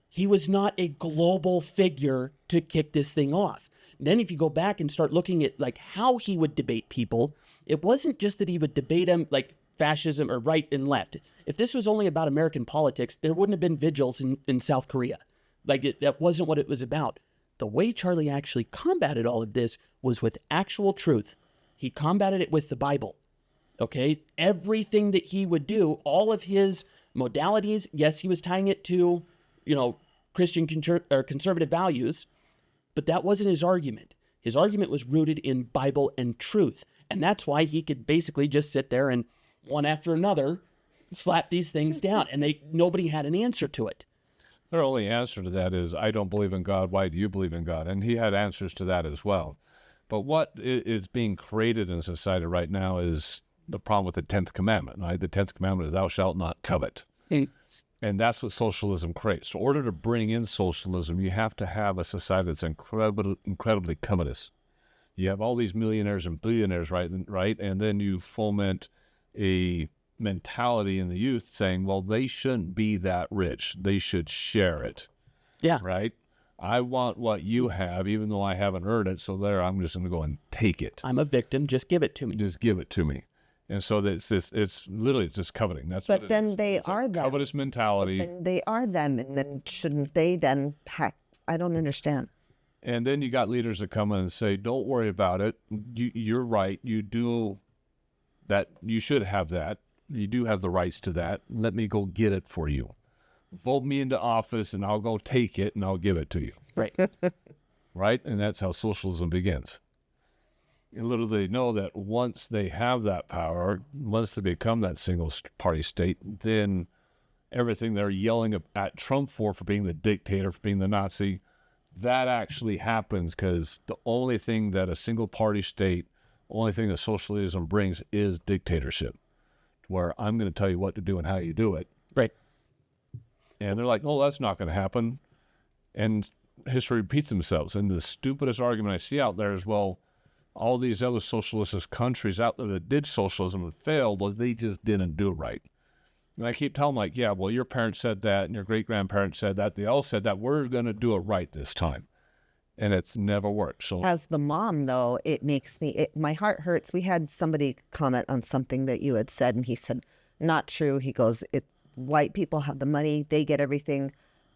He was not a global figure to kick this thing off. Then if you go back and start looking at like how he would debate people, it wasn't just that he would debate them like fascism or right and left. If this was only about American politics, there wouldn't have been vigils in South Korea. That wasn't what it was about. The way Charlie actually combated all of this was with actual truth. He combated it with the Bible. Okay? Everything that he would do, all of his modalities, yes, he was tying it to, Christian or conservative values, but that wasn't his argument. His argument was rooted in Bible and truth. And that's why he could basically just sit there and one after another slap these things down. And nobody had an answer to it. Their only answer to that is, I don't believe in God. Why do you believe in God? And he had answers to that as well. But what is being created in society right now is the problem with the 10th commandment. Right? The 10th commandment is, thou shalt not covet. And that's what socialism creates. So in order to bring in socialism, you have to have a society that's incredibly covetous. You have all these millionaires and billionaires, right? And then you foment a mentality in the youth saying, well, they shouldn't be that rich. They should share it. Yeah. Right? I want what you have, even though I haven't earned it. So I'm just going to go and take it. I'm a victim. Just give it to me. Just give it to me. And so it's just coveting. That's but what then is. they It's are a them. covetous mentality. Then they are them, and then shouldn't they then pack? I don't understand. And then you got leaders that come in and say, don't worry about it. You're right. You do that. You should have that. You do have the rights to that. Let me go get it for you. Vote me into office and I'll go take it and I'll give it to you. Right. Right? And that's how socialism begins. And little they know that once they have that power, once they become that single party state, then everything they're yelling at Trump for being the dictator, for being the Nazi, that actually happens because the only thing that a single party state, only thing that socialism brings is dictatorship, where I'm going to tell you what to do and how you do it. Right. And they're like, oh, that's not going to happen. And history repeats themselves. And the stupidest argument I see out there is, well, all these other socialist countries out there that did socialism and failed, well, they just didn't do it right. And I keep telling them, like, yeah, well, your parents said that and your great-grandparents said that. They all said that. We're going to do it right this time. And it's never worked. So As the mom, though, it makes me, my heart hurts. We had somebody comment on something that you had said, and he said, not true. He goes, white people have the money. They get everything.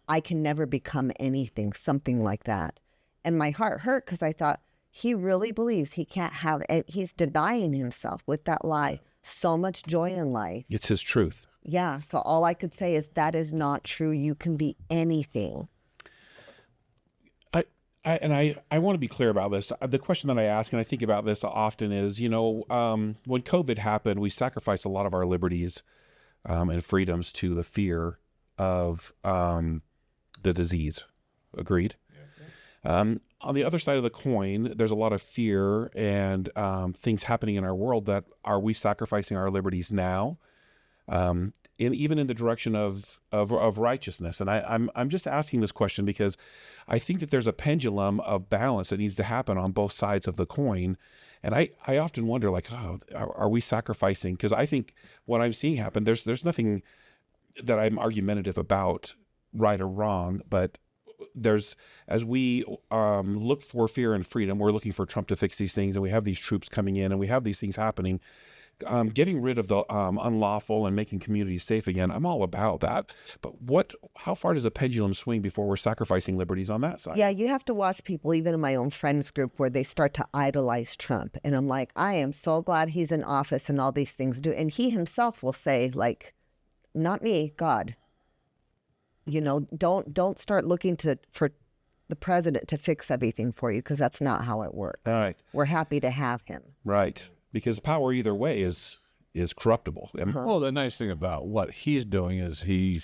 I can never become anything, something like that. And my heart hurt because I thought, he really believes he can't have it. He's denying himself with that lie. So much joy in life. It's his truth. Yeah. So all I could say is that is not true. You can be anything. I want to be clear about this. The question that I ask, and I think about this often, is, when COVID happened, we sacrificed a lot of our liberties and freedoms to the fear of the disease. Agreed? Yeah. On the other side of the coin, there's a lot of fear and things happening in our world that are we sacrificing our liberties now? Even in the direction of righteousness. And I'm just asking this question because I think that there's a pendulum of balance that needs to happen on both sides of the coin. And I often wonder, like, are we sacrificing? Because I think what I'm seeing happen, there's nothing that I'm argumentative about, right or wrong, but as we look for fear and freedom, we're looking for Trump to fix these things, and we have these troops coming in, and we have these things happening. Getting rid of the unlawful and making communities safe again, I'm all about that. But how far does a pendulum swing before we're sacrificing liberties on that side? Yeah, you have to watch people, even in my own friends group, where they start to idolize Trump. And I'm like, I am so glad he's in office and all these things do. And he himself will say, like, not me, God. Don't start looking for the president to fix everything for you, because that's not how it works. All right. We're happy to have him. Right. Because power either way is corruptible. Well, the nice thing about what he's doing is he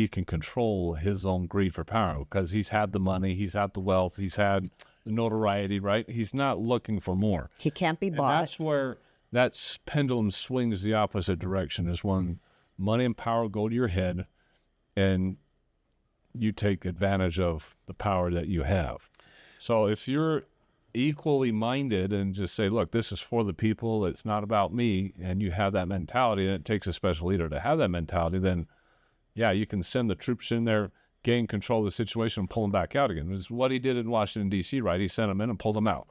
can control his own greed for power, because he's had the money, he's had the wealth, he's had the notoriety, right? He's not looking for more. He can't be And bought. that's where that pendulum swings the opposite direction, is when money and power go to your head and you take advantage of the power that you have. So if you're equally minded and just say, look, this is for the people, it's not about me, and you have that mentality, and it takes a special leader to have that mentality, then yeah, you can send the troops in there, gain control of the situation, and pull them back out again. This is what he did in Washington, D.C., right? He sent them in and pulled them out.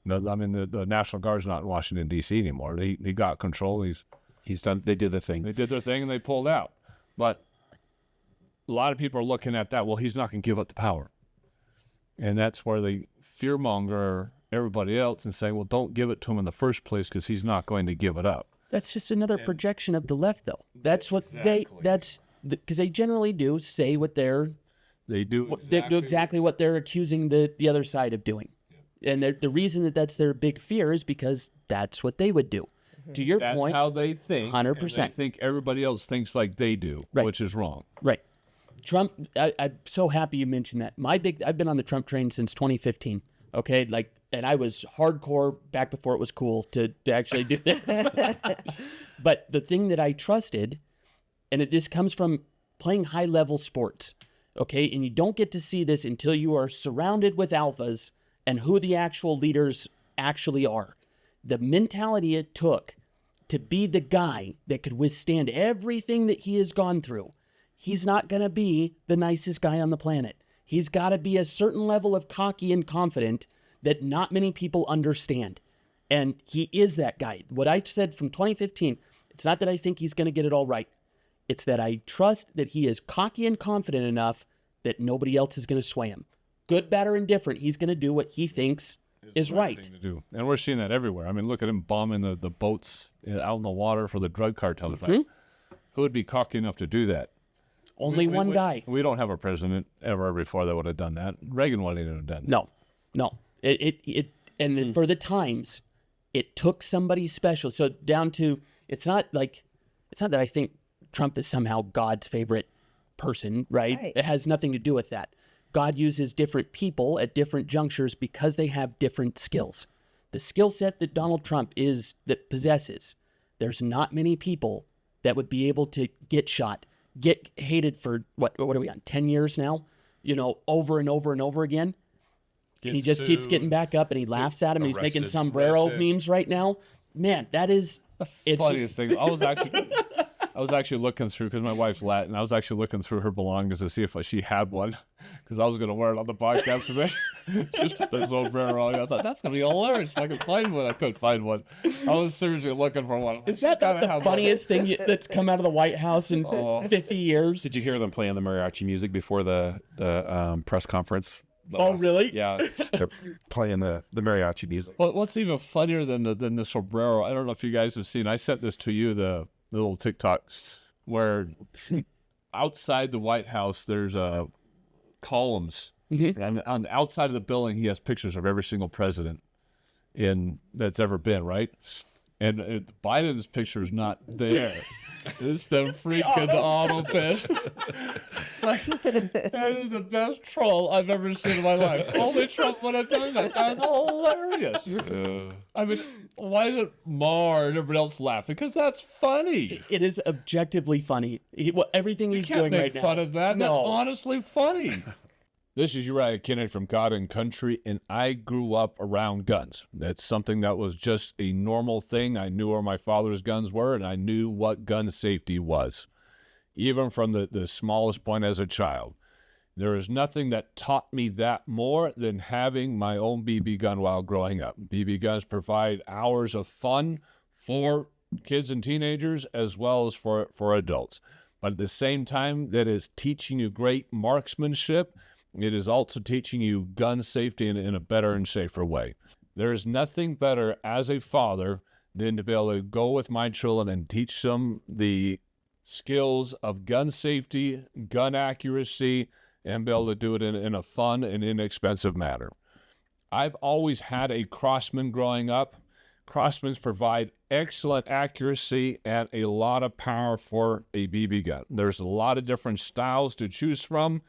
The National Guard's not in Washington, D.C. anymore. He got control. He's done. They did the thing. They did their thing, and they pulled out. But a lot of people are looking at that, well, he's not going to give up the power. And that's where they fearmonger everybody else and say, well, don't give it to him in the first place, because he's not going to give it up. That's just another projection of the left, though. That's what because they generally do say what they do exactly what they're accusing the other side of doing. Yeah. And the reason that's their big fear is because that's what they would do. Mm-hmm. To your point, that's how they think. 100%. They think everybody else thinks like they do, right, which is wrong. Right. Trump, I'm so happy you mentioned that. I've been on the Trump train since 2015. Okay, and I was hardcore back before it was cool to actually do this. But the thing that I trusted, and this comes from playing high-level sports, okay? And you don't get to see this until you are surrounded with alphas and who the actual leaders actually are. The mentality it took to be the guy that could withstand everything that he has gone through. He's not going to be the nicest guy on the planet. He's got to be a certain level of cocky and confident that not many people understand. And he is that guy. What I said from 2015, it's not that I think he's going to get it all right. It's that I trust that he is cocky and confident enough that nobody else is going to sway him. Good, bad, or indifferent, he's going to do what he thinks is right. Thing to do. And we're seeing that everywhere. I mean, look at him bombing the boats out in the water for the drug cartel. Mm-hmm. Who would be cocky enough to do that? Only one guy. We don't have a president ever before that would have done that. Reagan wouldn't have done that. No. And then for the times, it took somebody special. So down to, it's not that I think Trump is somehow God's favorite person, right? Right. It has nothing to do with that. God uses different people at different junctures because they have different skills. The skill set that Donald Trump possesses, there's not many people that would be able to get shot, get hated for what are we on, 10 years now? Over and over and over again. And he just keeps getting back up, and he laughs at him, and he's making sombrero memes right now. Man, that is the funniest thing. I was actually looking through, because my wife's Latin. I was actually looking through her belongings to see if she had one, because I was going to wear it on the podcast today. Just the sombrero. I thought that's going to be hilarious if I could find one. I couldn't find one. I was seriously looking for one. Is that the funniest thing that's come out of the White House in 50 years? Did you hear them playing the mariachi music before the press conference? Oh, really? Yeah, they're playing the mariachi music. Well, what's even funnier than the sombrero? I don't know if you guys have seen. I sent this to you, the little TikToks where outside the White House there's columns, and on the outside of the building he has pictures of every single president that's ever been, right? And Biden's picture is not there. It's the freaking auto pit. That is the best troll I've ever seen in my life. Only Trump would have done that. That's hilarious. I mean, why is it Mar and everybody else laughing? Because that's funny. It is objectively funny. Everything he's doing right now. You can't make fun of that. No. That's honestly funny. This is Uriah Kennedy from God and Country, and I grew up around guns. That's something that was just a normal thing. I knew where my father's guns were, and I knew what gun safety was, even from the smallest point as a child. There is nothing that taught me that more than having my own BB gun while growing up. BB guns provide hours of fun for kids and teenagers as well as for adults. But at the same time, that is teaching you great marksmanship. It is also teaching you gun safety in a better and safer way. There is nothing better as a father than to be able to go with my children and teach them the skills of gun safety, gun accuracy, and be able to do it in a fun and inexpensive manner. I've always had a Crossman growing up. Crossmans provide excellent accuracy and a lot of power for a BB gun. There's a lot of different styles to choose from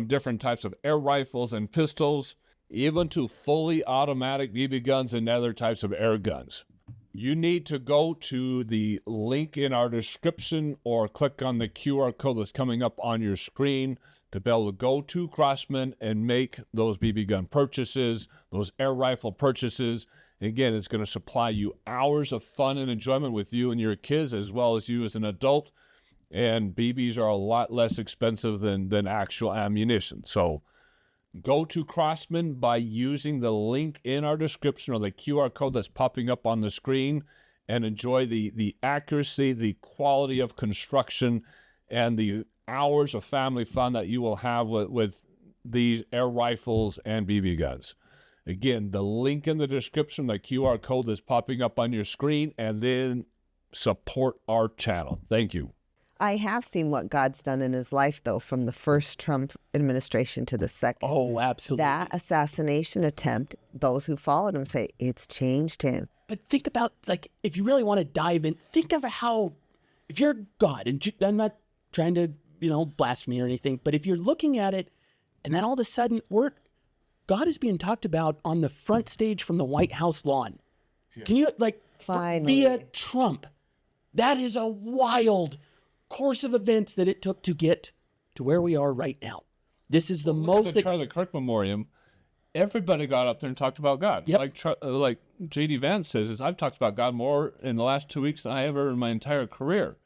different types of air rifles and pistols, even to fully automatic BB guns and other types of air guns. You need to go to the link in our description or click on the QR code that's coming up on your screen to be able to go to Crossman and make those BB gun purchases, those air rifle purchases. And again, it's going to supply you hours of fun and enjoyment with you and your kids as well as you as an adult. And BBs are a lot less expensive than actual ammunition. So go to Crossman by using the link in our description or the QR code that's popping up on the screen and enjoy the accuracy, the quality of construction, and the hours of family fun that you will have with these air rifles and BB guns. Again, the link in the description, the QR code that's popping up on your screen, and then support our channel. Thank you. I have seen what God's done in his life, though, from the first Trump administration to the second. Oh, absolutely. That assassination attempt, those who followed him say it's changed him. But think about, if you really want to dive in, think of how, if you're God, and I'm not trying to, blasphemy or anything, but if you're looking at it, and then all of a sudden, God is being talked about on the front stage from the White House lawn. Yeah. Can you, via Trump? That is a wild course of events that it took to get to where we are right now. This is the most. The Charlie Kirk Memoriam, everybody got up there and talked about God. Yep. Like J.D. Vance says, I've talked about God more in the last 2 weeks than I ever in my entire career.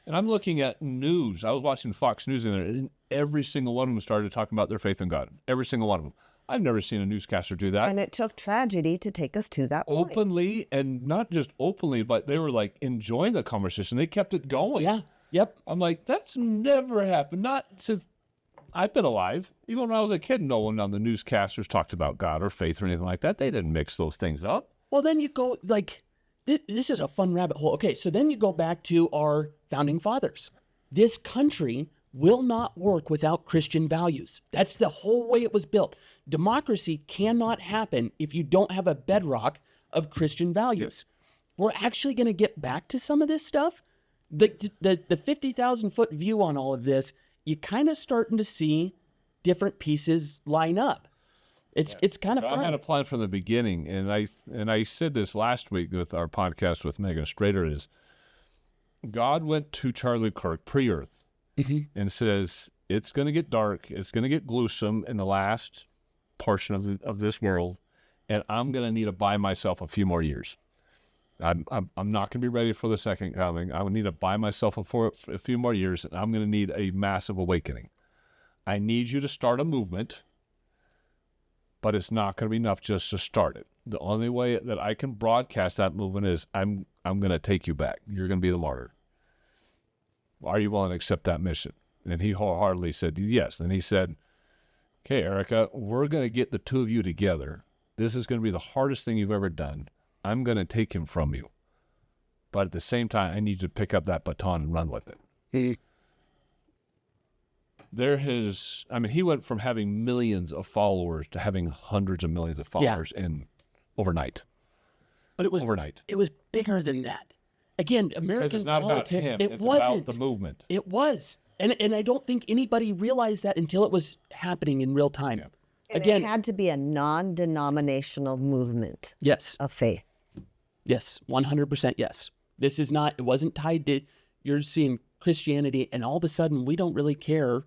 And I'm looking at news. I was watching Fox News and every single one of them started talking about their faith in God. Every single one of them. I've never seen a newscaster do that. And it took tragedy to take us to that point. Openly, and not just openly, but they were enjoying the conversation. They kept it going. Yeah. Yep. I'm like, that's never happened. Not since I've been alive. Even when I was a kid, no one on the newscasters talked about God or faith or anything like that. They didn't mix those things up. Well, then you go, this is a fun rabbit hole. Okay, so then you go back to our founding fathers. This country will not work without Christian values. That's the whole way it was built. Democracy cannot happen if you don't have a bedrock of Christian values. We're actually going to get back to some of this stuff the 50,000-foot view on all of this, you kind of starting to see different pieces line up. It's kind of fun. I had a plan from the beginning, and I said this last week with our podcast with Megan Strader, is God went to Charlie Kirk pre-Earth and says, it's going to get dark, it's going to get gruesome in the last portion of this world, and I'm going to need to buy myself a few more years. I'm not going to be ready for the second coming. I would need to buy myself a few more years, and I'm going to need a massive awakening. I need you to start a movement, but it's not going to be enough just to start it. The only way that I can broadcast that movement is I'm going to take you back. You're going to be the martyr. Are you willing to accept that mission? And he wholeheartedly said yes. And he said, okay, Erica, we're going to get the two of you together. This is going to be the hardest thing you've ever done. I'm going to take him from you. But at the same time, I need you to pick up that baton and run with it. He went from having millions of followers to having hundreds of millions of followers in overnight. But it was overnight. It was bigger than that. Again, American it's not politics, about him. it wasn't. About the movement. It was. And I don't think anybody realized that until it was happening in real time. Yeah. And Again, it had to be a non-denominational movement yes. of faith. Yes, 100% yes. This is not, it wasn't tied to, you're seeing Christianity, and all of a sudden we don't really care,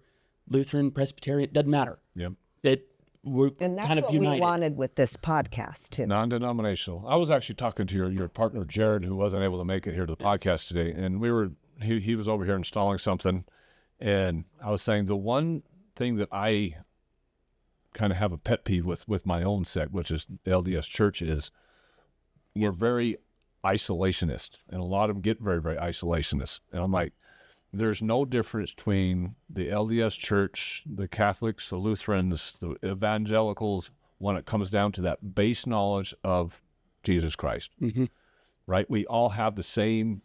Lutheran, Presbyterian, doesn't matter. Yep. That we're And that's kind of what united. we wanted with this podcast, too. Non-denominational. I was actually talking to your partner, Jared, who wasn't able to make it here to the podcast today, and he was over here installing something, and I was saying the one thing that I kind of have a pet peeve with my own sect, which is the LDS Church, is we're very isolationist, and a lot of them get very, very isolationist. And I'm like, there's no difference between the LDS Church, the Catholics, the Lutherans, the evangelicals, when it comes down to that base knowledge of Jesus Christ, right? We all have the same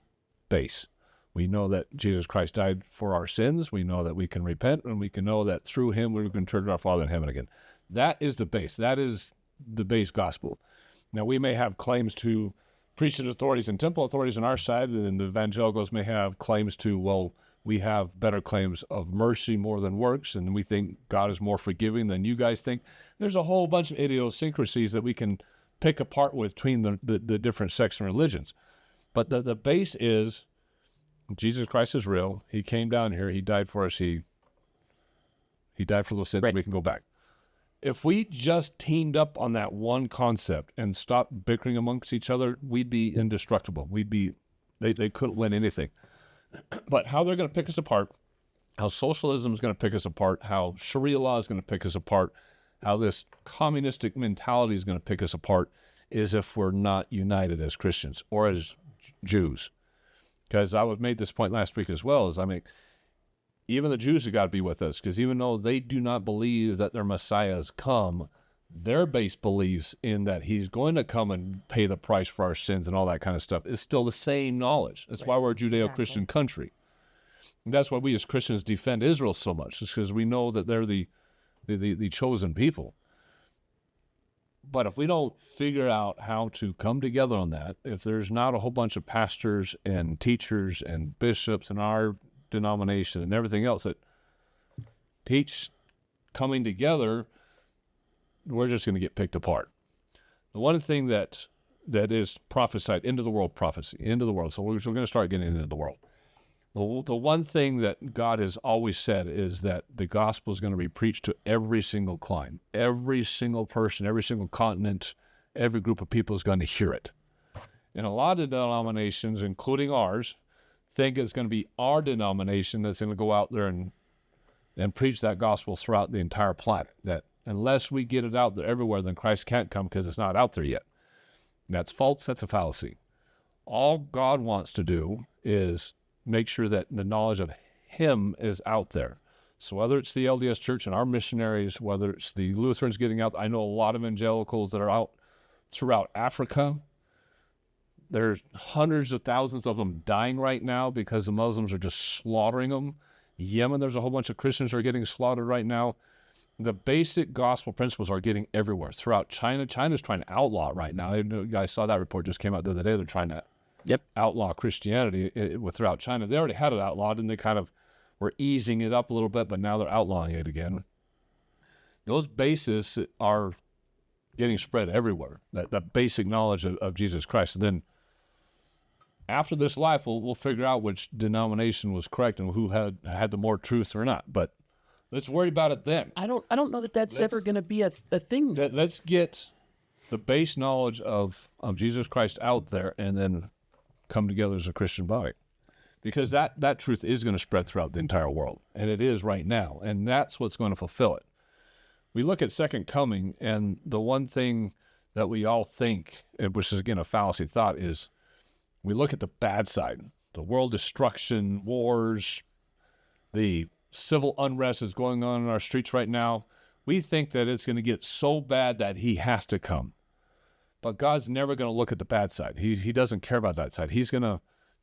base. We know that Jesus Christ died for our sins. We know that we can repent, and we can know that through him we can turn to our Father in heaven again. That is the base. That is the base gospel. Now, we may have claims to priesthood authorities and temple authorities on our side, and the evangelicals may have claims to, well, we have better claims of mercy more than works, and we think God is more forgiving than you guys think. There's a whole bunch of idiosyncrasies that we can pick apart between the different sects and religions. But the base is Jesus Christ is real. He came down here. He died for us. He died for those sins, and we can go back. If we just teamed up on that one concept and stopped bickering amongst each other, we'd be indestructible. They couldn't win anything. But how they're going to pick us apart, how socialism is going to pick us apart, how Sharia Law is going to pick us apart, how this communistic mentality is going to pick us apart, is if we're not united as Christians or as Jews. Because I made this point last week as well, even the Jews have got to be with us, because even though they do not believe that their Messiah has come, their base beliefs in that he's going to come and pay the price for our sins and all that kind of stuff is still the same knowledge. That's why we're a Judeo-Christian country. And that's why we as Christians defend Israel so much, is because we know that they're the chosen people. But if we don't figure out how to come together on that, if there's not a whole bunch of pastors and teachers and bishops in our denomination and everything else that teach coming together, we're just going to get picked apart. The one thing that is prophesied, into the world prophecy, into the world. So we're going to start getting into the world. The one thing that God has always said is that the gospel is going to be preached to every single clime, every single person, every single continent, every group of people is going to hear it. And a lot of denominations, including ours, think it's going to be our denomination that's going to go out there and preach that gospel throughout the entire planet. That unless we get it out there everywhere, then Christ can't come because it's not out there yet. And that's false. That's a fallacy. All God wants to do is make sure that the knowledge of him is out there. So whether it's the LDS Church and our missionaries, whether it's the Lutherans getting out, I know a lot of evangelicals that are out throughout Africa. There's hundreds of thousands of them dying right now because the Muslims are just slaughtering them. Yemen, there's a whole bunch of Christians who are getting slaughtered right now. The basic gospel principles are getting everywhere. Throughout China, China's trying to outlaw it right now. You guys saw that report just came out the other day. They're trying to outlaw Christianity throughout China. They already had it outlawed, and they kind of were easing it up a little bit, but now they're outlawing it again. Those bases are getting spread everywhere, that basic knowledge of Jesus Christ. And then after this life, we'll figure out which denomination was correct and who had the more truth or not. But let's worry about it then. I don't know that that's ever going to be a thing. Let's get the base knowledge of Jesus Christ out there, and then come together as a Christian body. Because that truth is going to spread throughout the entire world, and it is right now, and that's what's going to fulfill it. We look at second coming, and the one thing that we all think, which is again a fallacy thought, is we look at the bad side, the world destruction, wars, the civil unrest is going on in our streets right now. We think that it's going to get so bad that he has to come. But God's never going to look at the bad side. He doesn't care about that side. He's going to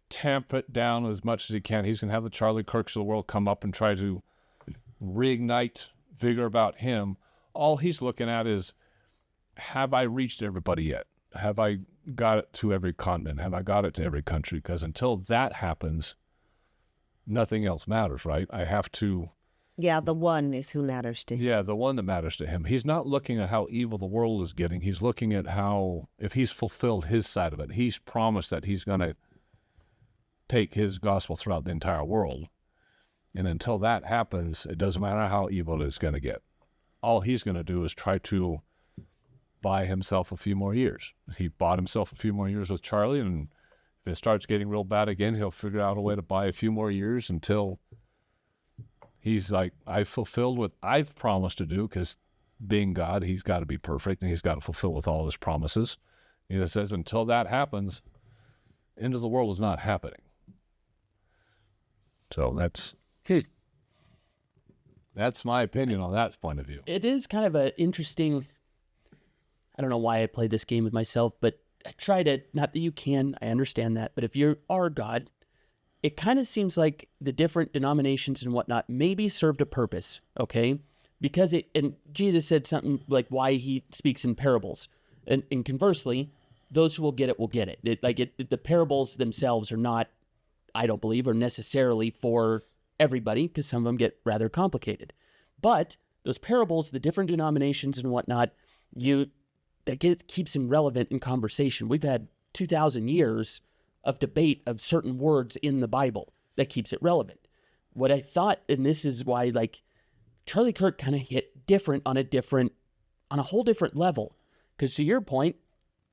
tamp it down as much as he can. He's going to have the Charlie Kirks of the world come up and try to reignite vigor about him. All he's looking at is, have I reached everybody yet? Have I got it to every continent? Have I got it to every country? Because until that happens, nothing else matters, right? I have to... Yeah, the one is who matters to him. Yeah, the one that matters to him. He's not looking at how evil the world is getting. He's looking at how, if he's fulfilled his side of it, he's promised that he's going to take his gospel throughout the entire world. And until that happens, it doesn't matter how evil it is going to get. All he's going to do is try to buy himself a few more years. He bought himself a few more years with Charlie, and if it starts getting real bad again, he'll figure out a way to buy a few more years until he's like, I've fulfilled what I've promised to do, because being God, he's got to be perfect, and he's got to fulfill with all his promises. He says until that happens, end of the world is not happening. So that's my opinion on that point of view. It is kind of an interesting, I don't know why I play this game with myself, but I try to, not that you can, I understand that, but if you are God, it kind of seems like the different denominations and whatnot maybe served a purpose, okay? Because and Jesus said something like why he speaks in parables. And conversely, those who will get it. The parables themselves are not, I don't believe, are necessarily for everybody, because some of them get rather complicated. But those parables, the different denominations and whatnot, keeps them relevant in conversation. We've had 2,000 years of debate of certain words in the Bible that keeps it relevant. What I thought, and this is why, like, Charlie Kirk kind of hit different on a whole different level. Because to your point,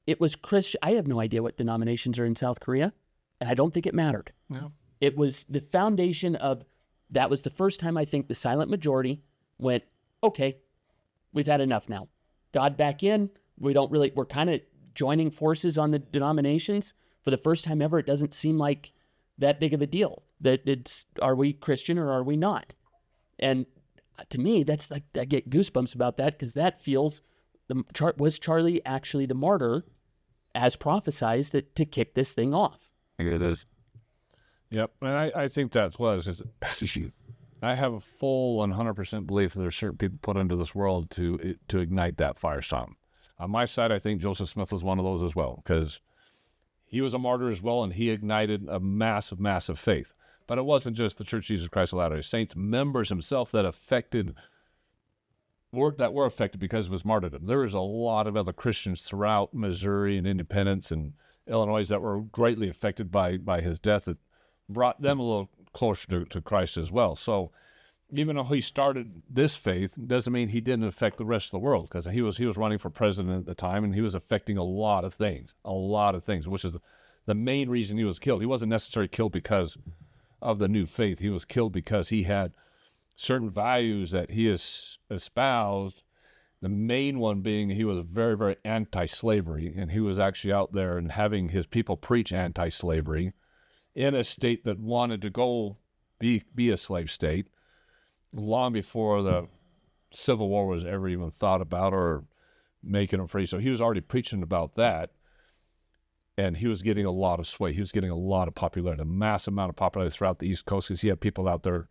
it was Christian. I have no idea what denominations are in South Korea, and I don't think it mattered. No. It was the foundation of, that was the first time I think the silent majority went, okay, we've had enough now. God back in. We're kind of joining forces on the denominations. For the first time ever, it doesn't seem like that big of a deal. That are we Christian or are we not? And to me, that's like, I get goosebumps about that, because that feels, was Charlie actually the martyr as prophesized to kick this thing off? It is. Yep, and I think that was. I have a full 100% belief that there's certain people put into this world to ignite that fire some. On my side, I think Joseph Smith was one of those as well, because he was a martyr as well, and he ignited a massive, massive faith. But it wasn't just the Church of Jesus Christ of Latter-day Saints members himself that were affected because of his martyrdom. There was a lot of other Christians throughout Missouri and Independence and Illinois that were greatly affected by his death, that brought them a little closer to Christ as well. So even though he started this faith, doesn't mean he didn't affect the rest of the world, because he was running for president at the time, and he was affecting a lot of things, which is the main reason he was killed. He wasn't necessarily killed because of the new faith. He was killed because he had certain values that he espoused, the main one being he was very, very anti-slavery, and he was actually out there and having his people preach anti-slavery in a state that wanted to go be a slave state, long before the Civil War was ever even thought about or making them free. So he was already preaching about that, and he was getting a lot of sway. He was getting a lot of popularity, a massive amount of popularity throughout the East Coast, because he had people out there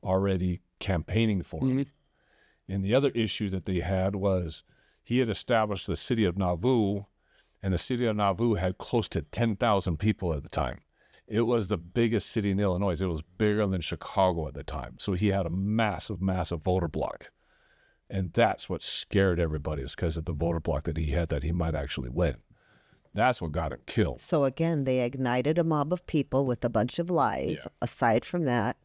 already campaigning for him. Mm-hmm. And the other issue that they had was he had established the city of Nauvoo And the city of Nauvoo had close to 10,000 people at the time. It was the biggest city in Illinois. It was bigger than Chicago at the time. So he had a massive, massive voter block. And that's what scared everybody, is because of the voter block that he had, that he might actually win. That's what got him killed. So again, they ignited a mob of people with a bunch of lies. Yeah. Aside from that,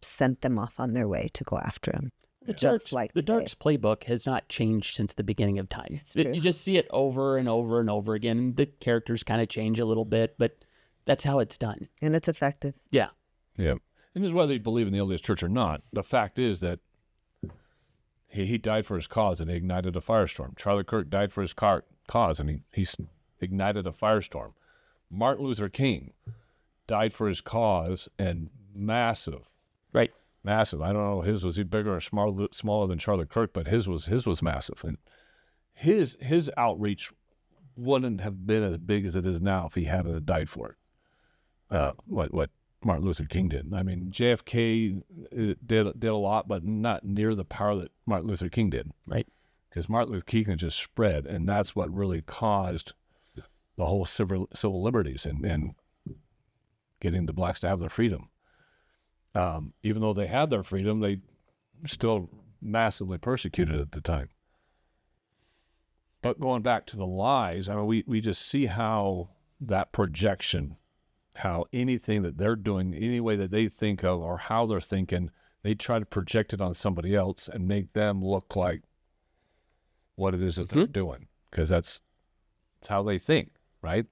sent them off on their way to go after him. The today. Dark's playbook has not changed since the beginning of time. true. You just see it over and over and over again. The characters kind of change a little bit, but that's how it's done. And it's effective. Yeah. Yeah. And just whether you believe in the LDS Church or not, the fact is that he died for his cause, and he ignited a firestorm. Charlie Kirk died for his cause, and he ignited a firestorm. Martin Luther King died for his cause, and massive. Right. Massive. I don't know, was he bigger or smaller than Charlie Kirk, but his was massive. And his outreach wouldn't have been as big as it is now if he hadn't died for it. What Martin Luther King did. I mean, JFK did a lot, but not near the power that Martin Luther King did. Right. Because Martin Luther King just spread, and that's what really caused the whole civil liberties and getting the blacks to have their freedom. Even though they had their freedom, they still massively persecuted at the time. But going back to the lies, I mean, we just see how that projection, how anything that they're doing, any way that they think of or how they're thinking, they try to project it on somebody else and make them look like what it is that they're doing, because that's how they think, right?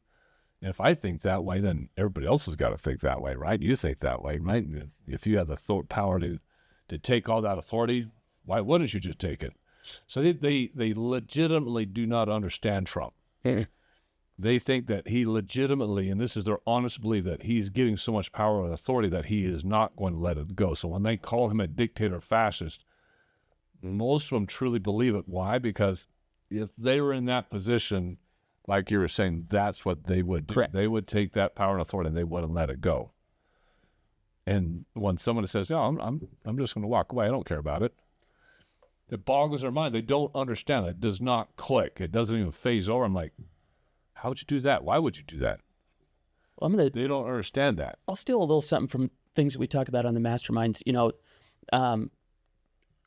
And if I think that way, then everybody else has got to think that way, right? You think that way, right? If you have the power to take all that authority, why wouldn't you just take it? So they legitimately do not understand Trump. They think that he legitimately, and this is their honest belief, that he's giving so much power and authority that he is not going to let it go. So when they call him a dictator fascist, most of them truly believe it. Why? Because if they were in that position, like you were saying, that's what they would do. Correct. They would take that power and authority and they wouldn't let it go. And when someone says, "No, I'm just going to walk away. I don't care about it," it boggles their mind. They don't understand. It does not click. It doesn't even phase over. I'm like, how would you do that? Why would you do that? Well, They don't understand that. I'll steal a little something from things that we talk about on the masterminds. You know,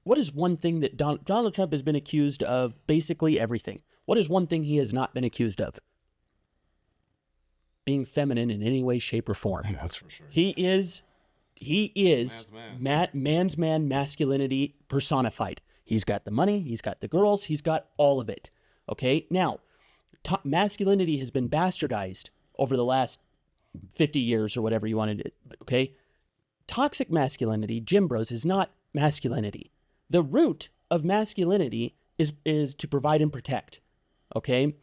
what is one thing that Donald Trump has been accused of? Basically everything. What is one thing he has not been accused of? Being feminine in any way, shape, or form. Yeah, that's for sure. He is man's man masculinity personified. He's got the money, he's got the girls, he's got all of it. Okay, now, masculinity has been bastardized over the last 50 years or whatever you wanted. Okay, toxic masculinity, Jim Bros, is not masculinity. The root of masculinity is to provide and protect. Okay,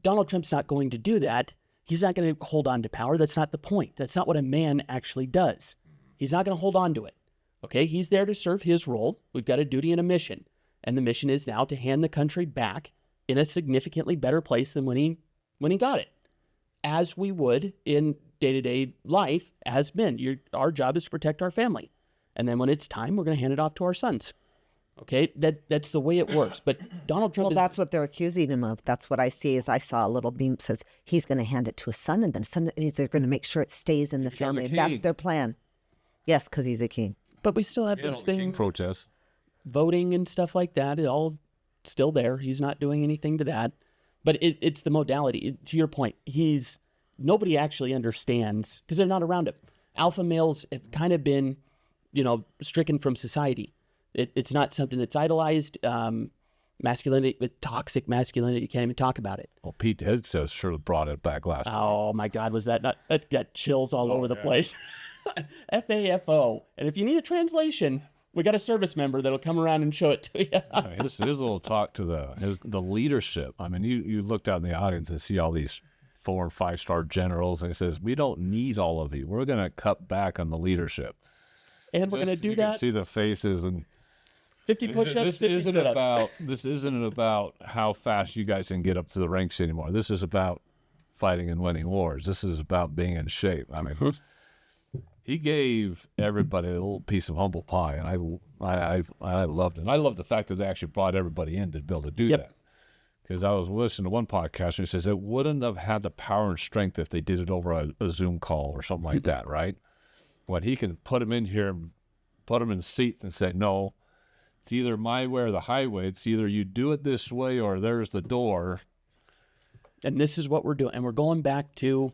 Donald Trump's not going to do that. He's not going to hold on to power. That's not the point. That's not what a man actually does. He's not going to hold on to it. Okay, he's there to serve his role. We've got a duty and a mission. And the mission is now to hand the country back in a significantly better place than when he got it. As we would in day-to-day life as men. Our job is to protect our family. And then when it's time, we're going to hand it off to our sons. Okay, that's the way it works. But Donald Trump that's what they're accusing him of. That's what I see. Is I saw a little meme that says he's going to hand it to his son, and then they're going to make sure it stays in the family. That's their plan. Yes, because he's a king. But we still have this thing, protests, voting and stuff like that. It's all still there. He's not doing anything to that. But it's the modality. To your point, nobody actually understands because they're not around him. Alpha males have kind of been, stricken from society. It's not something that's idolized. Masculinity, with toxic masculinity, you can't even talk about it. Well, Pete Hegseth sure brought it back last time. Oh my God, was that not? That got chills all over the place. FAFO. And if you need a translation, we got a service member that'll come around and show it to you. I mean, this is a little talk to the leadership. I mean, you looked out in the audience and see all these 4- and 5-star generals, and he says, we don't need all of you. We're going to cut back on the leadership. And we're going to do you that. Can see the faces and 50 push-ups, 50 sit-ups. This isn't about how fast you guys can get up to the ranks anymore. This is about fighting and winning wars. This is about being in shape. I mean, he gave everybody a little piece of humble pie, and I loved it. And I love the fact that they actually brought everybody in to be able to do that. Because I was listening to one podcast, and he says it wouldn't have had the power and strength if they did it over a Zoom call or something like that, right? When he can put them in here, put them in seats and say, no, it's either my way or the highway. It's either you do it this way or there's the door. And this is what we're doing. And we're going back to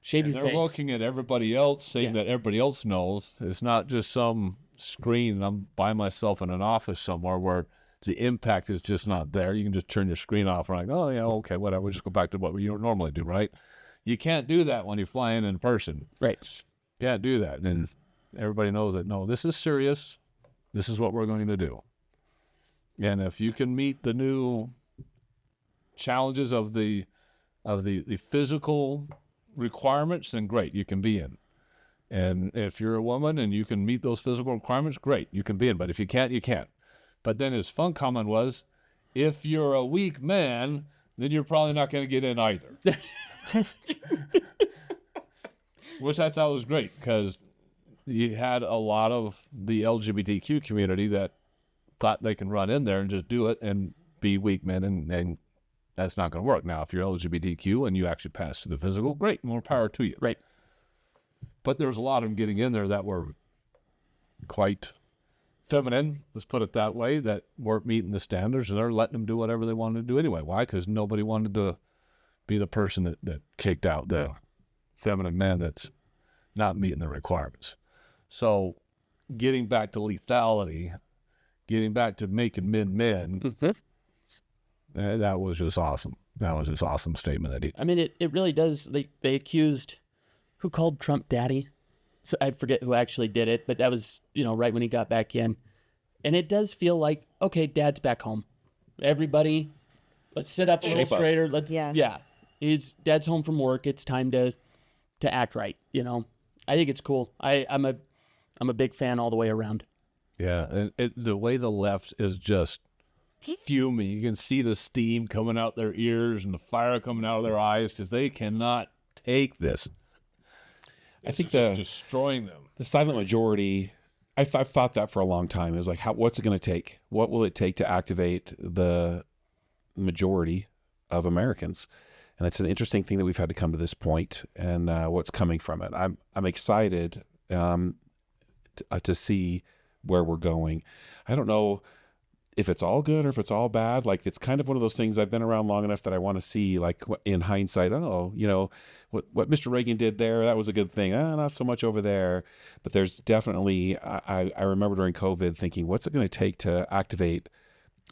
shave And your they're face. looking at everybody else, saying that everybody else knows. It's not just some screen and I'm by myself in an office somewhere where the impact is just not there. You can just turn your screen off and like, oh, yeah, okay, whatever. We'll just go back to what you normally do, right? You can't do that when you fly in person. Right. Can't do that. And everybody knows that, no, this is serious. This is what we're going to do. And if you can meet the new challenges of the physical requirements, then great, you can be in. And if you're a woman and you can meet those physical requirements, great, you can be in. But if you can't, you can't. But then his fun comment was, if you're a weak man, then you're probably not going to get in either. Which I thought was great, because you had a lot of the LGBTQ community that thought they can run in there and just do it and be weak men, and that's not going to work. Now, if you're LGBTQ and you actually pass to the physical, great, more power to you. Right. But there's a lot of them getting in there that were quite feminine, let's put it that way, that weren't meeting the standards, and they're letting them do whatever they wanted to do anyway. Why? Because nobody wanted to be the person that kicked out the feminine man that's not meeting the requirements. So getting back to lethality, getting back to making men, that was just awesome. That was just awesome statement that he... I mean, it really does. They accused, who called Trump daddy? So I forget who actually did it, but that was, right when he got back in. And it does feel like, okay, dad's back home. Everybody, let's sit up a little straighter. Dad's home from work. It's time to act right. I think it's cool. I'm a big fan all the way around. Yeah, and the way the left is just fuming. You can see the steam coming out their ears and the fire coming out of their eyes because they cannot take this. I think just destroying them. The silent majority, I've thought that for a long time. It was like, what's it going to take? What will it take to activate the majority of Americans? And it's an interesting thing that we've had to come to this point and what's coming from it. I'm excited to see where we're going. I don't know if it's all good or if it's all bad. Like, it's kind of one of those things. I've been around long enough that I want to see, like, in hindsight, what Mr. Reagan did there, that was a good thing. Not so much over there. But there's definitely, I remember during COVID thinking, what's it going to take to activate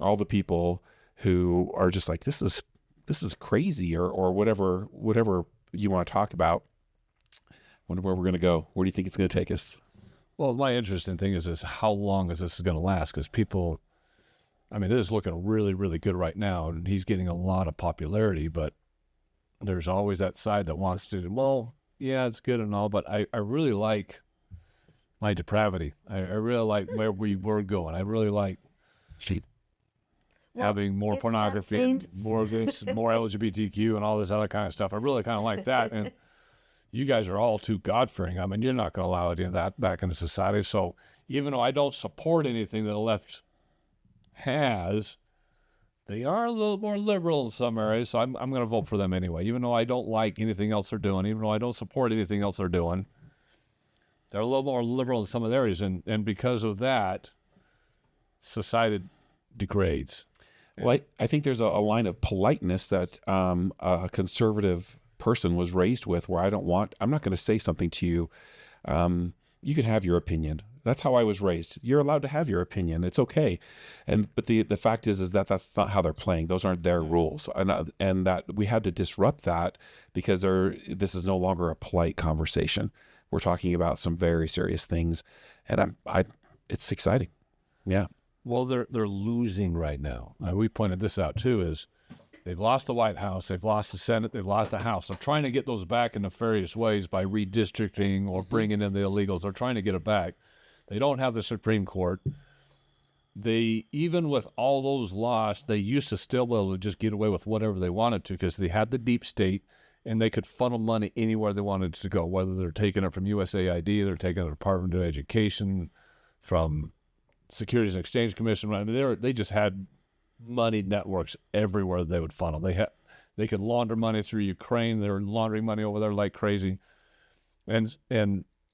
all the people who are just like, this is crazy, or whatever you want to talk about. Wonder where we're going to go. Where do you think it's going to take us? Well, my interesting thing is how long is this going to last? Because people, it is looking really, really good right now, and he's getting a lot of popularity, but there's always that side that wants to, well, yeah, it's good and all, but I really like my depravity. I really like where we were going. I really like having more pornography, more this, more LGBTQ and all this other kind of stuff. I really kind of like that. And you guys are all too God-fearing. You're not going to allow any of that back into society. So even though I don't support anything that the left has, they are a little more liberal in some areas. So I'm going to vote for them anyway. Even though I don't like anything else they're doing, even though I don't support anything else they're doing, they're a little more liberal in some of the areas. And because of that, society degrades. Well, I think there's a line of politeness that a conservative person was raised with, where I'm not going to say something to you. You can have your opinion. That's how I was raised. You're allowed to have your opinion. It's okay. But the fact is that that's not how they're playing. Those aren't their rules. And that we had to disrupt that, because this is no longer a polite conversation. We're talking about some very serious things, and it's exciting. Yeah. Well, they're losing right now. We pointed this out too, is they've lost the White House, they've lost the Senate, they've lost the House. They're trying to get those back in nefarious ways by redistricting or bringing in the illegals. They're trying to get it back. They don't have the Supreme Court. Even with all those lost, they used to still be able to just get away with whatever they wanted to, because they had the deep state and they could funnel money anywhere they wanted to go, whether they're taking it from USAID, they're taking it from the Department of Education, from Securities and Exchange Commission. They just had money networks everywhere they would funnel. They could launder money through Ukraine. They were laundering money over there like crazy. And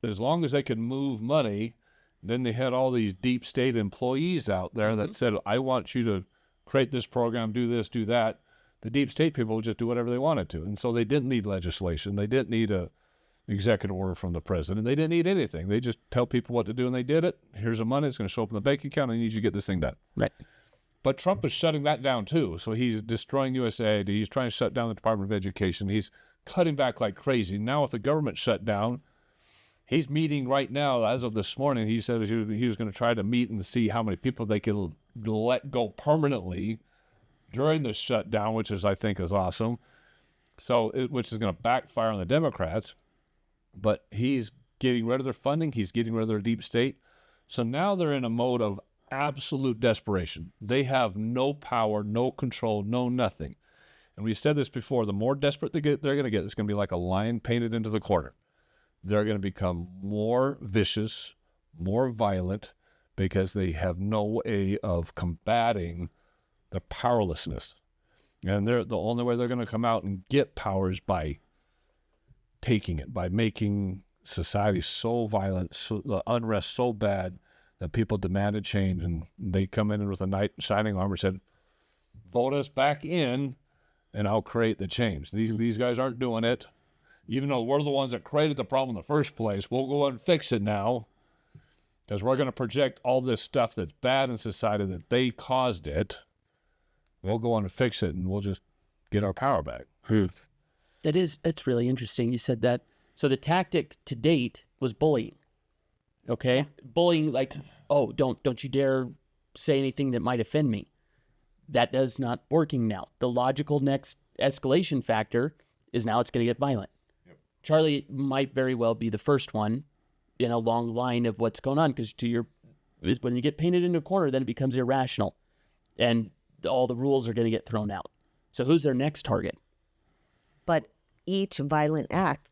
as long as they could move money, then they had all these deep state employees out there that said, I want you to create this program, do this, do that. The deep state people would just do whatever they wanted to. And so they didn't need legislation. They didn't need a executive order from the president. They didn't need anything. They just tell people what to do, and they did it. Here's the money. It's going to show up in the bank account. I need you to get this thing done. Right. But Trump is shutting that down, too. So he's destroying USAID. He's trying to shut down the Department of Education. He's cutting back like crazy. Now with the government shut down, he's meeting right now. As of this morning, he said he was going to try to meet and see how many people they could let go permanently during the shutdown, which I think is awesome. So, which is going to backfire on the Democrats. But he's getting rid of their funding. He's getting rid of their deep state. So now they're in a mode of absolute desperation. They have no power, no control, no nothing. And we said this before, the more desperate they're going to get, it's going to be like a lion painted into the corner. They're going to become more vicious, more violent, because they have no way of combating the powerlessness. And the only way they're going to come out and get power is by taking it, by making society so violent, the unrest so bad that people demanded change, and they come in with a knight in shining armor and said, vote us back in and I'll create the change. These guys aren't doing it. Even though we're the ones that created the problem in the first place, we'll go and fix it now, because we're going to project all this stuff that's bad in society that they caused it. We'll go on and fix it, and we'll just get our power back. It's really interesting you said that. So the tactic to date was bullying. Okay? Bullying, like, oh, don't you dare say anything that might offend me. That is not working now. The logical next escalation factor is now it's going to get violent. Yep. Charlie might very well be the first one in a long line of what's going on, because when you get painted into a corner, then it becomes irrational, and all the rules are going to get thrown out. So who's their next target? But each violent act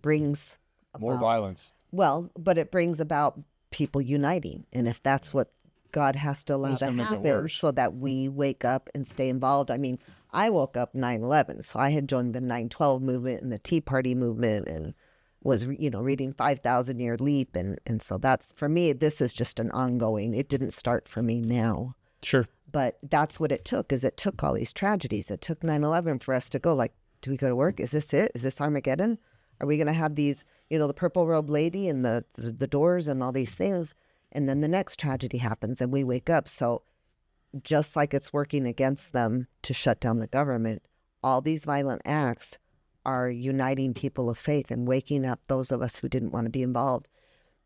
brings More violence. Well, but it brings about people uniting. And if that's what God has to allow to happen so that we wake up and stay involved. I mean, I woke up 9/11, so I had joined the 9/12 movement and the Tea Party movement and was, reading 5,000 Year Leap. And so that's, for me, this is just an ongoing, it didn't start for me now. Sure. But that's what it took, is it took all these tragedies. It took 9/11 for us to go, like, do we go to work? Is this it? Is this Armageddon? Are we going to have these, the purple robe lady and the doors and all these things? And then the next tragedy happens and we wake up. So just like it's working against them to shut down the government, all these violent acts are uniting people of faith and waking up those of us who didn't want to be involved.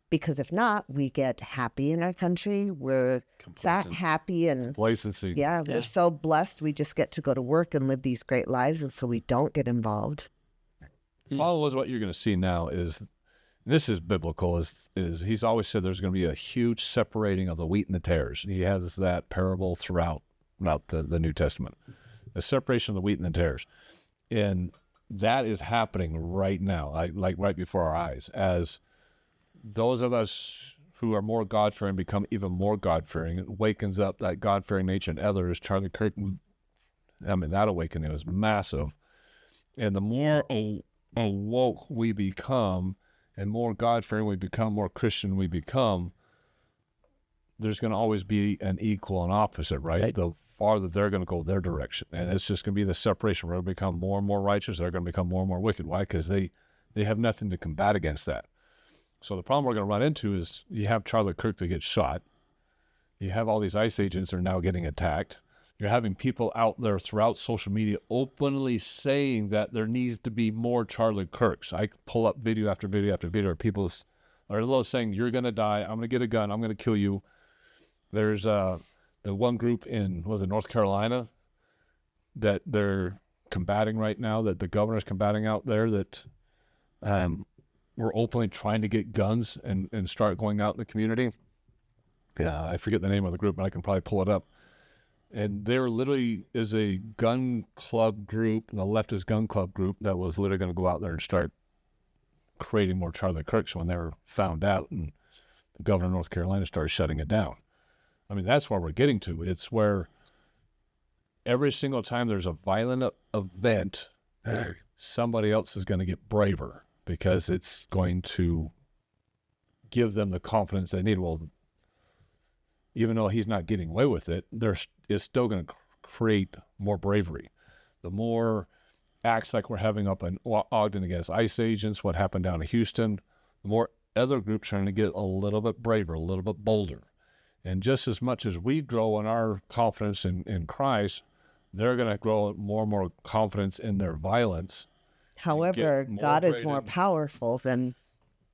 Because if not, we get happy in our country. We're fat, happy, and complacency. Yeah, we're so blessed. We just get to go to work and live these great lives, and so we don't get involved. Follow what you're going to see now is, this is biblical, is he's always said there's going to be a huge separating of the wheat and the tares. He has that parable throughout the New Testament, the separation of the wheat and the tares. And that is happening right now, like right before our eyes, as those of us who are more God-fearing become even more God-fearing. It wakens up that God-fearing nature in others. Charlie Kirk, that awakening was massive. And the more awoke we become, and more God-fearing we become, more Christian we become, there's going to always be an equal and opposite, right? The farther they're going to go their direction. And it's just going to be the separation. We're going to become more and more righteous. They're going to become more and more wicked. Why? Because they have nothing to combat against that. So the problem we're going to run into is you have Charlie Kirk that gets shot. You have all these ICE agents that are now getting attacked. You're having people out there throughout social media openly saying that there needs to be more Charlie Kirks. I pull up video after video after video of people are saying, you're going to die. I'm going to get a gun. I'm going to kill you. There's the one group in, North Carolina that they're combating right now, that the governor's combating out there, that we're openly trying to get guns and start going out in the community. Yeah, I forget the name of the group, but I can probably pull it up. And there literally is a gun club group, the leftist gun club group, that was literally going to go out there and start creating more Charlie Kirks when they were found out, and the governor of North Carolina started shutting it down. I mean, that's where we're getting to. It's where every single time there's a violent event, somebody else is going to get braver because it's going to give them the confidence they need. Well, even though he's not getting away with it, it's still going to create more bravery. The more acts like we're having up in Ogden against ICE agents, what happened down in Houston, the more other groups are going to get a little bit braver, a little bit bolder. And just as much as we grow in our confidence in Christ, they're going to grow more and more confidence in their violence. However, God is more powerful than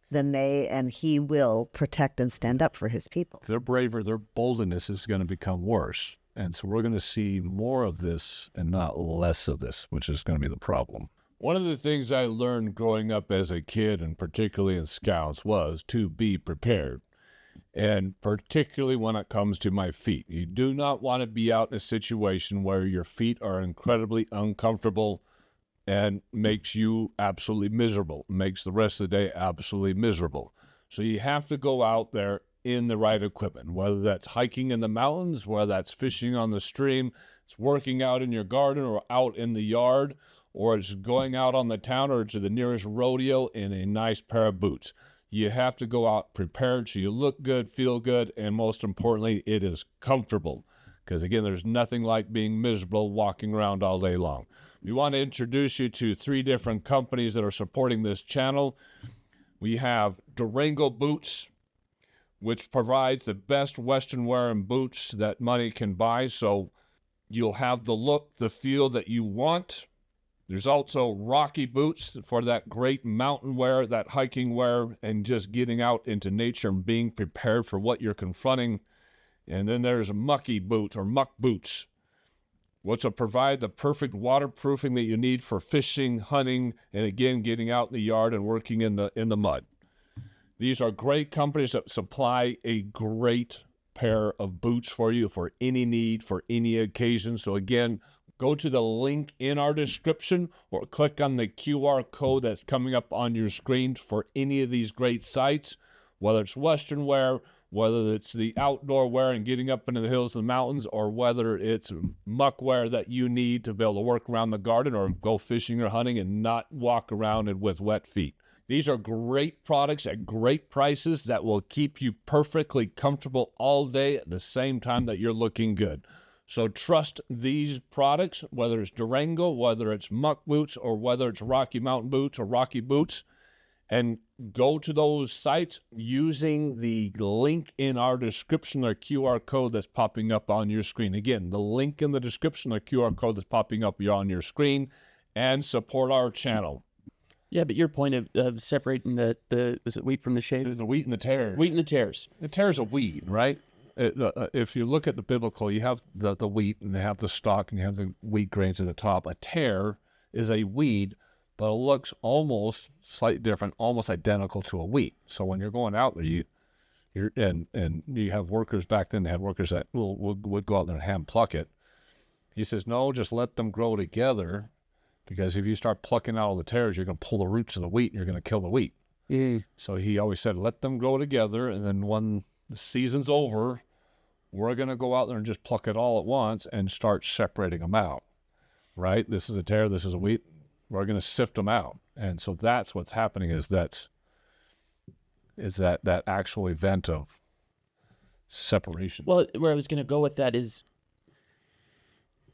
they, and he will protect and stand up for his people. They're braver, their boldness is going to become worse. And so we're going to see more of this and not less of this, which is going to be the problem. One of the things I learned growing up as a kid, and particularly in Scouts, was to be prepared. And particularly when it comes to my feet. You do not want to be out in a situation where your feet are incredibly uncomfortable and makes you absolutely miserable, makes the rest of the day absolutely miserable. So you have to go out there in the right equipment, whether that's hiking in the mountains, whether that's fishing on the stream, it's working out in your garden or out in the yard, or it's going out on the town or to the nearest rodeo in a nice pair of boots. You have to go out prepared so you look good, feel good, and most importantly, it is comfortable. Because again, there's nothing like being miserable walking around all day long. We want to introduce you to 3 different companies that are supporting this channel. We have Durango Boots, which provides the best Western wear and boots that money can buy. So you'll have the look, the feel that you want. There's also Rocky Boots for that great mountain wear, that hiking wear, and just getting out into nature and being prepared for what you're confronting. And then there's Mucky Boots or Muck Boots, which will provide the perfect waterproofing that you need for fishing, hunting, and again, getting out in the yard and working in the mud. These are great companies that supply a great pair of boots for you for any need, for any occasion. So again, go to the link in our description or click on the QR code that's coming up on your screen for any of these great sites, whether it's Western wear, whether it's the outdoor wear and getting up into the hills and the mountains, or whether it's muck wear that you need to be able to work around the garden or go fishing or hunting and not walk around with wet feet. These are great products at great prices that will keep you perfectly comfortable all day at the same time that you're looking good. So trust these products, whether it's Durango, whether it's Muck Boots, or whether it's Rocky Mountain Boots or Rocky Boots, and go to those sites using the link in our description or QR code that's popping up on your screen. Again, the link in the description or QR code that's popping up on your screen, and support our channel. Yeah, but your point of separating the is it wheat from the shade? The wheat and the tares. Wheat and the tares. The tares are weed, right? If you look at the biblical, you have the wheat and they have the stalk and you have the wheat grains at the top. A tare is a weed, but it looks almost slightly different, almost identical to a wheat. So when you're going out there, you have workers back then. They had workers that would go out there and hand pluck it. He says, no, just let them grow together, because if you start plucking out all the tares, you're going to pull the roots of the wheat and you're going to kill the wheat. So he always said, let them grow together, and then when the season's over, we're going to go out there and just pluck it all at once and start separating them out, right? This is a tare, this is a wheat. We're going to sift them out. And so that's what's happening is that actual event of separation. Well, where I was going to go with that is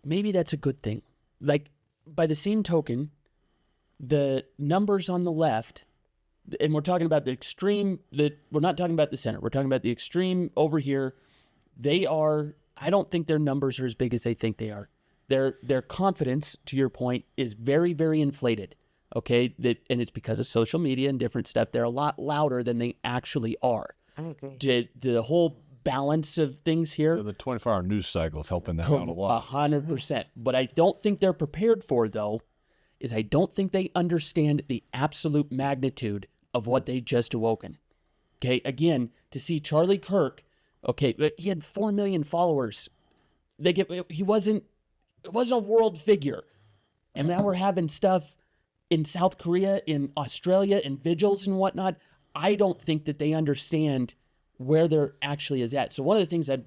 maybe that's a good thing. Like, by the same token, the numbers on the left, and we're talking about the extreme, we're not talking about the center, we're talking about the extreme over here. I don't think their numbers are as big as they think they are. Their confidence, to your point, is very, very inflated. Okay, and it's because of social media and different stuff. They're a lot louder than they actually are. I agree. The whole balance of things here. The 24-hour news cycle is helping that out a lot. 100%. What I don't think they're prepared for, though, is I don't think they understand the absolute magnitude of what they just awoken. Okay, again, to see Charlie Kirk, okay, he had 4 million followers. It wasn't a world figure. And now we're having stuff in South Korea, in Australia, in vigils and whatnot. I don't think that they understand where they're actually is at. So one of the things I'm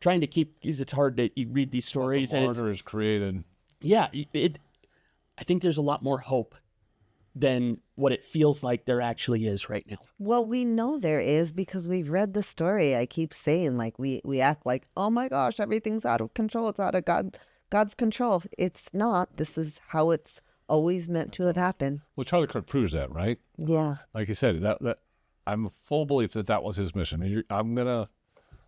trying to keep, because it's hard to you read these stories The and it's, martyr is created. yeah, I think there's a lot more hope than what it feels like there actually is right now. Well, we know there is because we've read the story. I keep saying, like, we act like, oh my gosh, everything's out of control. It's out of God's control. It's not. This is how it's always meant to have happened. Well, Charlie Kirk proves that, right? Yeah. Like you said, that I'm a full belief that was his mission. I'm gonna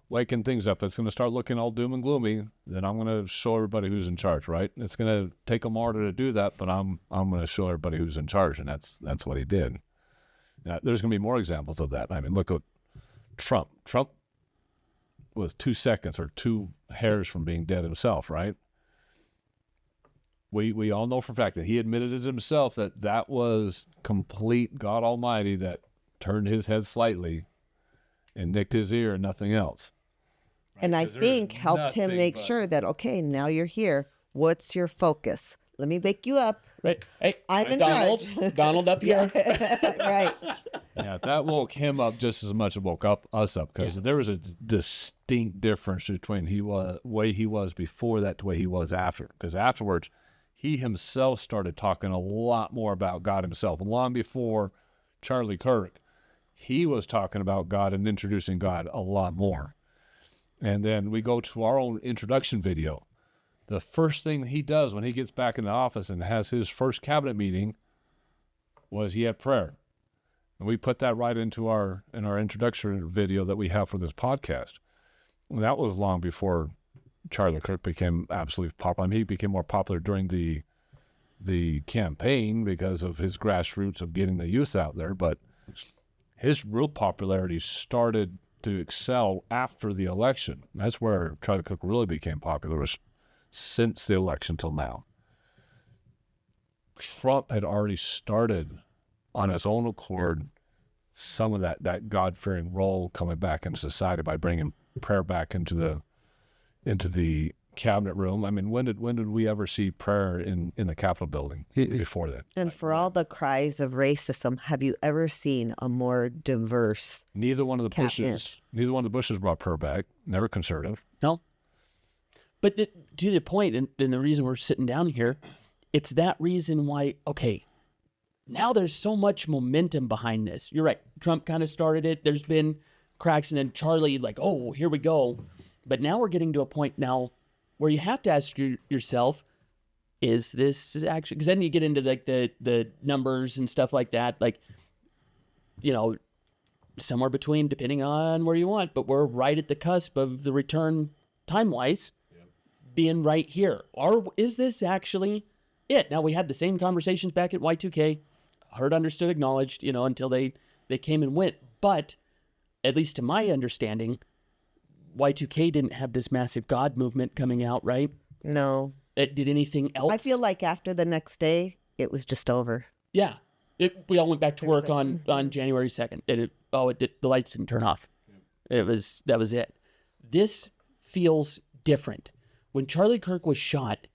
waken things up. It's gonna start looking all doom and gloomy. Then I'm gonna show everybody who's in charge, right? It's gonna take a martyr to do that, but I'm gonna show everybody who's in charge, and that's what he did. Now, there's gonna be more examples of that. I mean, look at Trump. Trump was 2 seconds or 2 hairs from being dead himself, right? We all know for a fact that he admitted it himself that was complete God Almighty that turned his head slightly and nicked his ear and nothing else. And I 'Cause there think is helped him nothing make but- sure that, okay, now you're here. What's your focus? Let me wake you up. Right? Hey, I'm in Donald, charge. Donald up here. Right. Yeah, that woke him up just as much as it woke us up because there was a distinct difference between way he was before that to the way he was after. Because afterwards, he himself started talking a lot more about God himself. Long before Charlie Kirk, he was talking about God and introducing God a lot more. And then we go to our own introduction video. The first thing he does when he gets back in the office and has his first cabinet meeting was he had prayer. And we put that right into our introduction video that we have for this podcast. And that was long before Charlie Kirk became absolutely popular. I mean, he became more popular during the campaign because of his grassroots of getting the youth out there. But his real popularity started to excel after the election. That's where Charlie Kirk really became popular, was since the election till now. Trump had already started on his own accord some of that God-fearing role coming back into society by bringing prayer back into the cabinet room. I mean, when did we ever see prayer in the Capitol building before that? And for all the cries of racism, have you ever seen a more diverse? Neither one of the Cabinet. Bushes brought prayer back. Never conservative. No. But to the point, and the reason we're sitting down here, it's that reason why, okay, now there's so much momentum behind this. You're right. Trump kind of started it. There's been cracks, and then Charlie, like, oh, here we go. But now we're getting to a point now where you have to ask yourself, is this actually, because then you get into like the numbers and stuff like that, like, you know, somewhere between, depending on where you want, but we're right at the cusp of the return time-wise being right here. Or is this actually it? Now, we had the same conversations back at Y2K, heard, understood, acknowledged, you know, until they came and went. But at least to my understanding, Y2K didn't have this massive God movement coming out, right? No. Did anything else? I feel like after the next day, it was just over. Yeah. We all went back to work on January 2nd. And the lights didn't turn off. That was it. This feels different. When Charlie Kirk was shot,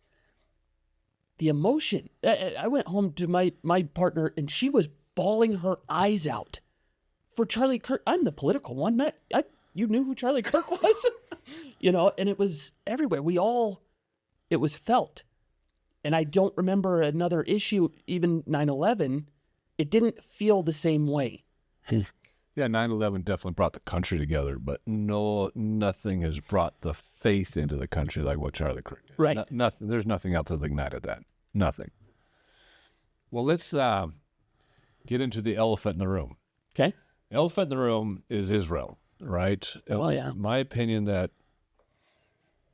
the emotion, I went home to my partner and she was bawling her eyes out for Charlie Kirk. I'm the political one. You knew who Charlie Kirk was, you know, and it was everywhere. It was felt. And I don't remember another issue, even 9/11, it didn't feel the same way. Yeah, 9/11 definitely brought the country together, but nothing has brought the faith into the country like what Charlie Kirk did. Right. Nothing. There's nothing else that ignited that. Nothing. Well, let's get into the elephant in the room. Okay. The elephant in the room is Israel, right? Well, yeah. My opinion that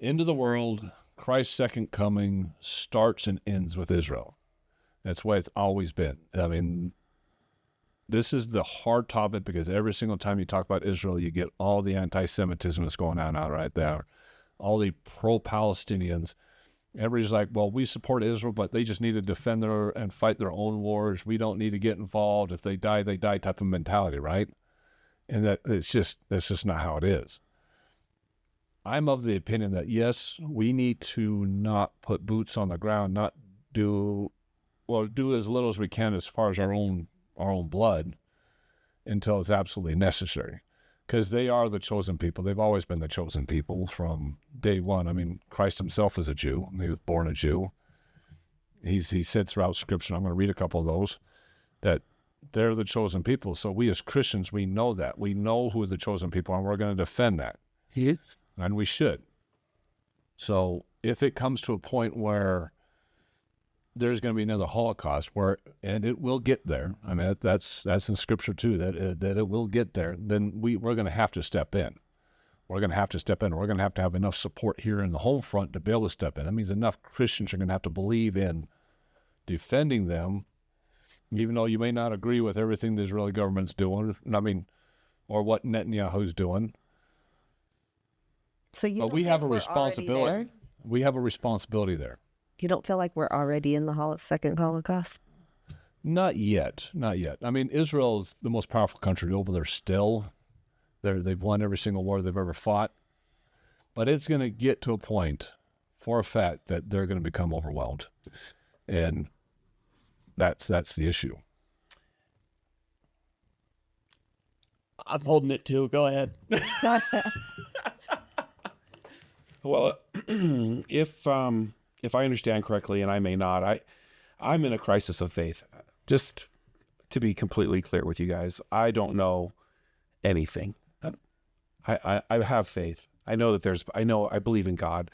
end of the world, Christ's second coming starts and ends with Israel. That's the way it's always been. I mean, this is the hard topic because every single time you talk about Israel, you get all the anti-Semitism that's going on out right there. All the pro-Palestinians. Everybody's like, well, we support Israel, but they just need to defend and fight their own wars. We don't need to get involved. If they die, they die type of mentality, right? And that's just not how it is. I'm of the opinion that, yes, we need to not put boots on the ground, not do as little as we can as far as our own blood until it's absolutely necessary. because they are the chosen people. They've always been the chosen people from day one. I mean, Christ himself is a Jew. He was born a Jew. He said throughout Scripture, I'm going to read a couple of those, that they're the chosen people. So we as Christians, we know that. We know who the chosen people are, and we're going to defend that. And we should. So if it comes to a point where there's going to be another Holocaust, and it will get there. I mean, that's in Scripture too, that it will get there. Then we're going to have to step in. We're going to have to step in. We're going to have enough support here in the home front to be able to step in. That means enough Christians are going to have to believe in defending them, even though you may not agree with everything the Israeli government's doing. I mean, or what Netanyahu's doing. So but we have a responsibility. We have a responsibility there. You don't feel like we're already in the second Holocaust? Not yet. I mean, Israel's the most powerful country over there still. They've won every single war they've ever fought. But it's going to get to a point, for a fact, that they're going to become overwhelmed. And that's the issue. I'm holding it too. Go ahead. Well, if I understand correctly, and I may not, I'm in a crisis of faith. Just to be completely clear with you guys, I don't know anything. I have faith. I believe in God.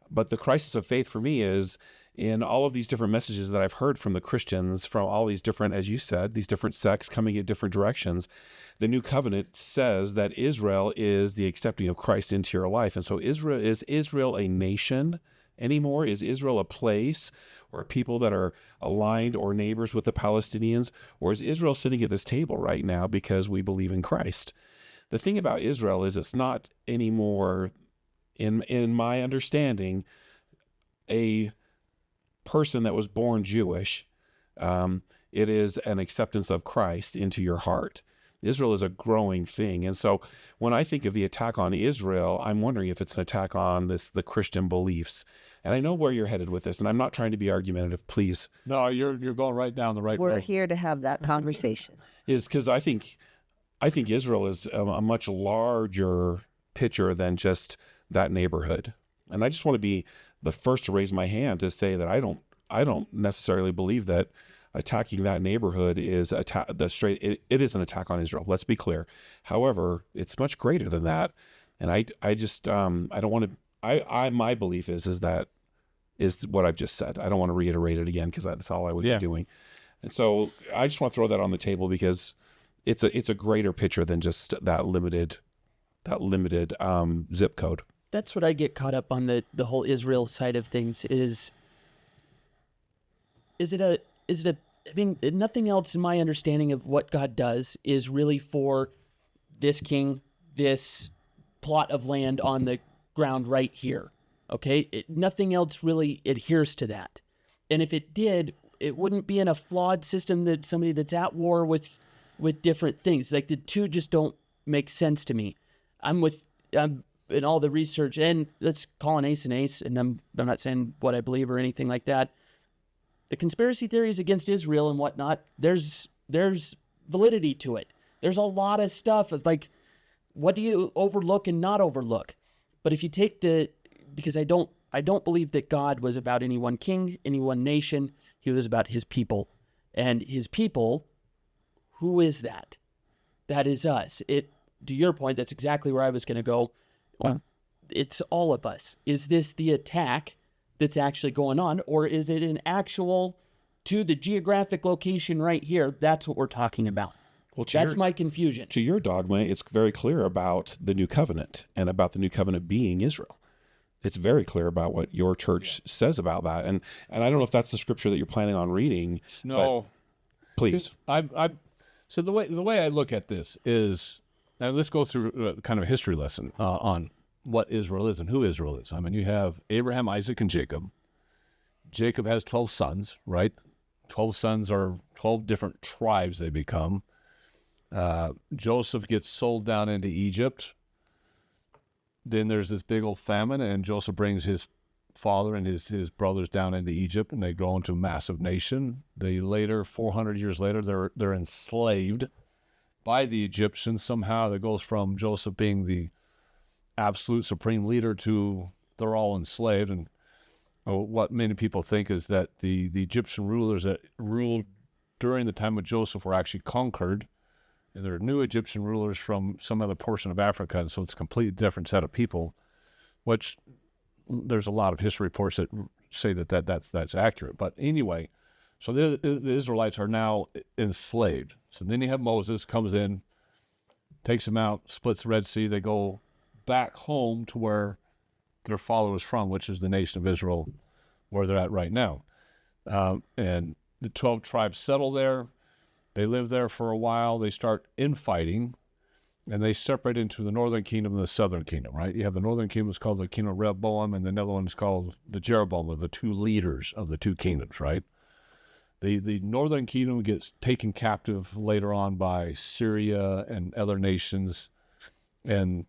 But the crisis of faith for me is in all of these different messages that I've heard from the Christians, from all these different, as you said, these different sects coming in different directions. The new covenant says that Israel is the accepting of Christ into your life. And so is Israel a nation anymore? Is Israel a place or people that are aligned or neighbors with the Palestinians? Or is Israel sitting at this table right now because we believe in Christ? The thing about Israel is it's not anymore, in my understanding, a person that was born Jewish. It is an acceptance of Christ into your heart. Israel is a growing thing. And so when I think of the attack on Israel, I'm wondering if it's an attack on the Christian beliefs. And I know where you're headed with this, and I'm not trying to be argumentative, please. No, you're going right down the right road. We're here to have that conversation. Is because I think Israel is a much larger picture than just that neighborhood. And I just want to be the first to raise my hand to say that I don't necessarily believe that attacking that neighborhood is it is an attack on Israel. Let's be clear. However, it's much greater than that. And I don't want to. My belief is what I've just said. I don't want to reiterate it again because that's all I would be doing. And so I just want to throw that on the table because it's a greater picture than just that limited zip code. That's what I get caught up on the whole Israel side of things is it a I mean, nothing else in my understanding of what God does is really for this king, this plot of land on the ground right here. Okay? Nothing else really adheres to that. And if it did, it wouldn't be in a flawed system that somebody that's at war with different things. Like the two just don't make sense to me. I'm in all the research, and let's call an ace, and I'm not saying what I believe or anything like that. The conspiracy theories against Israel and whatnot, there's validity to it. There's a lot of stuff of like, what do you overlook and not overlook? But if you take because I don't believe that God was about any one king, any one nation. He was about his people. And his people, who is that? That is us. To your point, that's exactly where I was going to go. Well, it's all of us. Is this the attack that's actually going on, or is it an actual to the geographic location right here? That's what we're talking about. Well, that's my confusion. To your dogma, it's very clear about the new covenant and about the new covenant being Israel. It's very clear about what your church says about that. And I don't know if that's the scripture that you're planning on reading. No. Please. So the way I look at this is, now let's go through kind of a history lesson on what Israel is and who Israel is. I mean, you have Abraham, Isaac, and Jacob. Jacob has 12 sons, right? 12 sons are 12 different tribes they become. Joseph gets sold down into Egypt. Then there's this big old famine, and Joseph brings his father and his brothers down into Egypt, and they grow into a massive nation. 400 years later, they're enslaved by the Egyptians somehow. That goes from Joseph being the absolute supreme leader to they're all enslaved. And what many people think is that the Egyptian rulers that ruled during the time of Joseph were actually conquered, and there are new Egyptian rulers from some other portion of Africa, and so it's a completely different set of people, which there's a lot of history reports that say that's accurate. But anyway, so the Israelites are now enslaved. So then you have Moses comes in, takes them out, splits the Red Sea. They go back home to where their followers from, which is the nation of Israel, where they're at right now. And the 12 tribes settle there. They live there for a while. They start infighting, and they separate into the northern kingdom and the southern kingdom, right? You have the northern kingdom is called the kingdom of Rehoboam, and the other one is called the Jeroboam, or the two leaders of the two kingdoms, right? The northern kingdom gets taken captive later on by Syria and other nations, and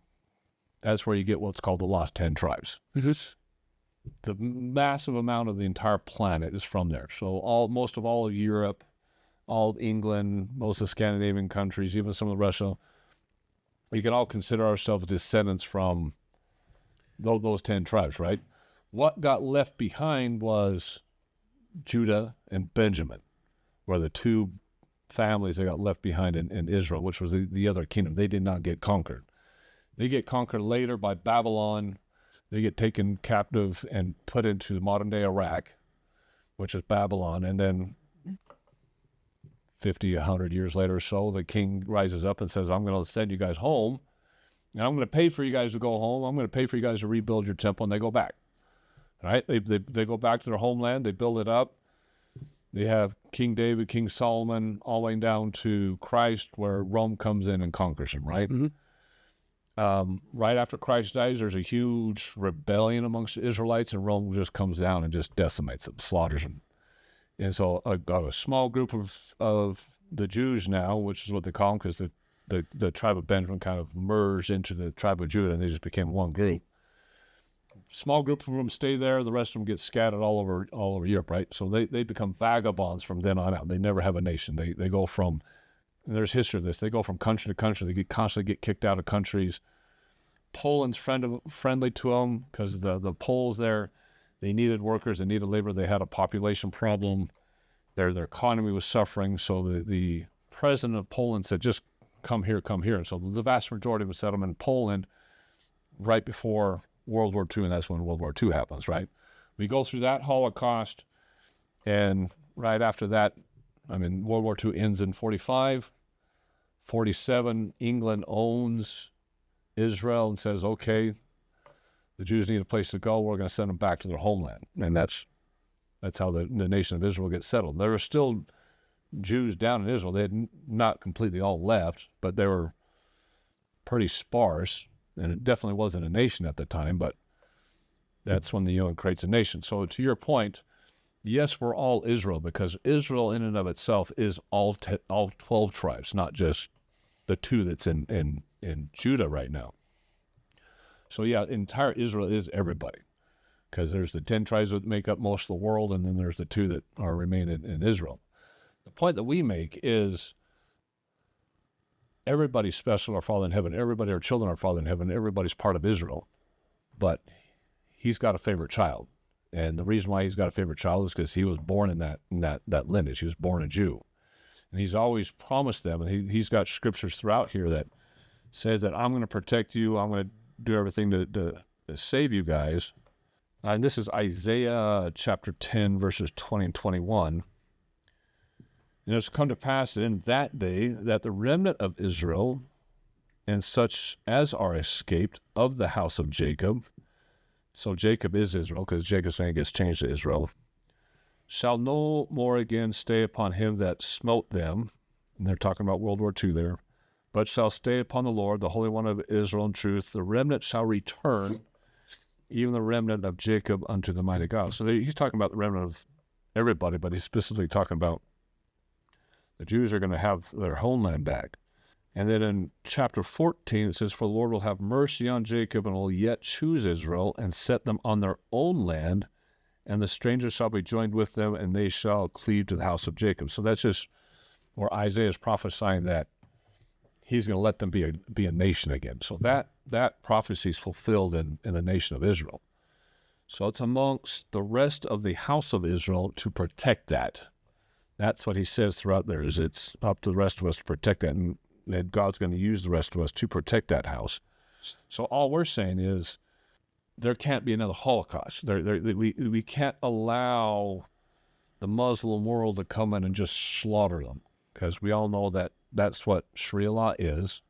that's where you get what's called the lost 10 tribes. The massive amount of the entire planet is from there. So most of all of Europe, all of England, most of the Scandinavian countries, even some of Russia, we can all consider ourselves descendants from those 10 tribes, right? What got left behind was Judah and Benjamin, were the two families that got left behind in Israel, which was the other kingdom. They did not get conquered. They get conquered later by Babylon. They get taken captive and put into the modern-day Iraq, which is Babylon. And then 50, 100 years later or so, the king rises up and says, I'm going to send you guys home, and I'm going to pay for you guys to go home. I'm going to pay for you guys to rebuild your temple, and they go back. All right? They go back to their homeland. They build it up. They have King David, King Solomon, all the way down to Christ, where Rome comes in and conquers him, right? Mm-hmm. Right after Christ dies, there's a huge rebellion amongst the Israelites, and Rome just comes down and just decimates them, slaughters them. And so a small group of the Jews now, which is what they call them, because the tribe of Benjamin kind of merged into the tribe of Judah, and they just became one group. Small group of them stay there. The rest of them get scattered all over Europe, right? So they become vagabonds from then on out. They never have a nation. They go from, and there's history of this, they go from country to country. They constantly get kicked out of countries. Poland's friendly to them because the Poles there, they needed workers, they needed labor. They had a population problem. Their economy was suffering. So the president of Poland said, just come here. And so the vast majority was settled in Poland right before World War II, and that's when World War II happens, right? We go through that Holocaust, and right after that, World War II ends in 45. 47, England owns Israel and says, okay, the Jews need a place to go. We're going to send them back to their homeland. And that's how the nation of Israel gets settled. There were still Jews down in Israel. They had not completely all left, but they were pretty sparse. And it definitely wasn't a nation at the time, but that's when the UN creates a nation. So to your point, yes, we're all Israel, because Israel in and of itself is all 12 tribes, not just the two that's in Judah right now. So yeah, entire Israel is everybody, because there's the 10 tribes that make up most of the world, and then there's the two that are remain in Israel. The point that we make is everybody's special, our Father in heaven. Everybody, our children, our Father in heaven. Everybody's part of Israel, but he's got a favorite child. And the reason why he's got a favorite child is because he was born in that lineage. He was born a Jew. And he's always promised them, and he's got scriptures throughout here that says that I'm going to protect you. I'm going to do everything to save you guys. And this is Isaiah chapter 10, verses 20 and 21. And it's come to pass in that day that the remnant of Israel and such as are escaped of the house of Jacob, so Jacob is Israel, because Jacob's name gets changed to Israel, shall no more again stay upon him that smote them, and they're talking about World War II there, but shall stay upon the Lord, the Holy One of Israel in truth. The remnant shall return, even the remnant of Jacob unto the mighty God. So he's talking about the remnant of everybody, but he's specifically talking about the Jews are going to have their homeland back. And then in chapter 14, it says, for the Lord will have mercy on Jacob and will yet choose Israel and set them on their own land, and the strangers shall be joined with them, and they shall cleave to the house of Jacob. So that's just where Isaiah is prophesying that he's going to let them be a nation again. So that prophecy is fulfilled in the nation of Israel. So it's amongst the rest of the house of Israel to protect that. That's what he says throughout there, is it's up to the rest of us to protect that, and that God's going to use the rest of us to protect that house. So all we're saying is there can't be another Holocaust. We can't allow the Muslim world to come in and just slaughter them, because we all know that that's what Sharia Law is.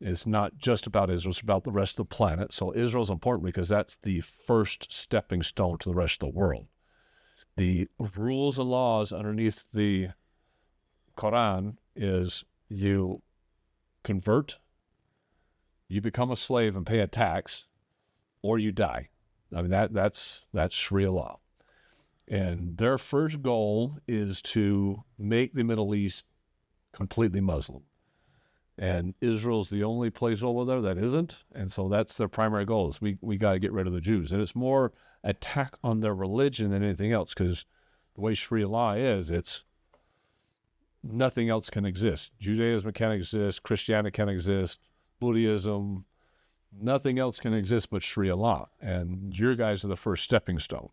It's not just about Israel, it's about the rest of the planet. So Israel's important because that's the first stepping stone to the rest of the world. The rules and laws underneath the Quran is you convert, you become a slave and pay a tax, or you die. I mean, that's Sharia law. And their first goal is to make the Middle East completely Muslim. And Israel's the only place over there that isn't. And so that's their primary goal, is we got to get rid of the Jews. And it's more attack on their religion than anything else, because the way Sharia law is, it's nothing else can exist. Judaism can't exist, Christianity can't exist, Buddhism, nothing else can exist but Sharia law. And your guys are the first stepping stone.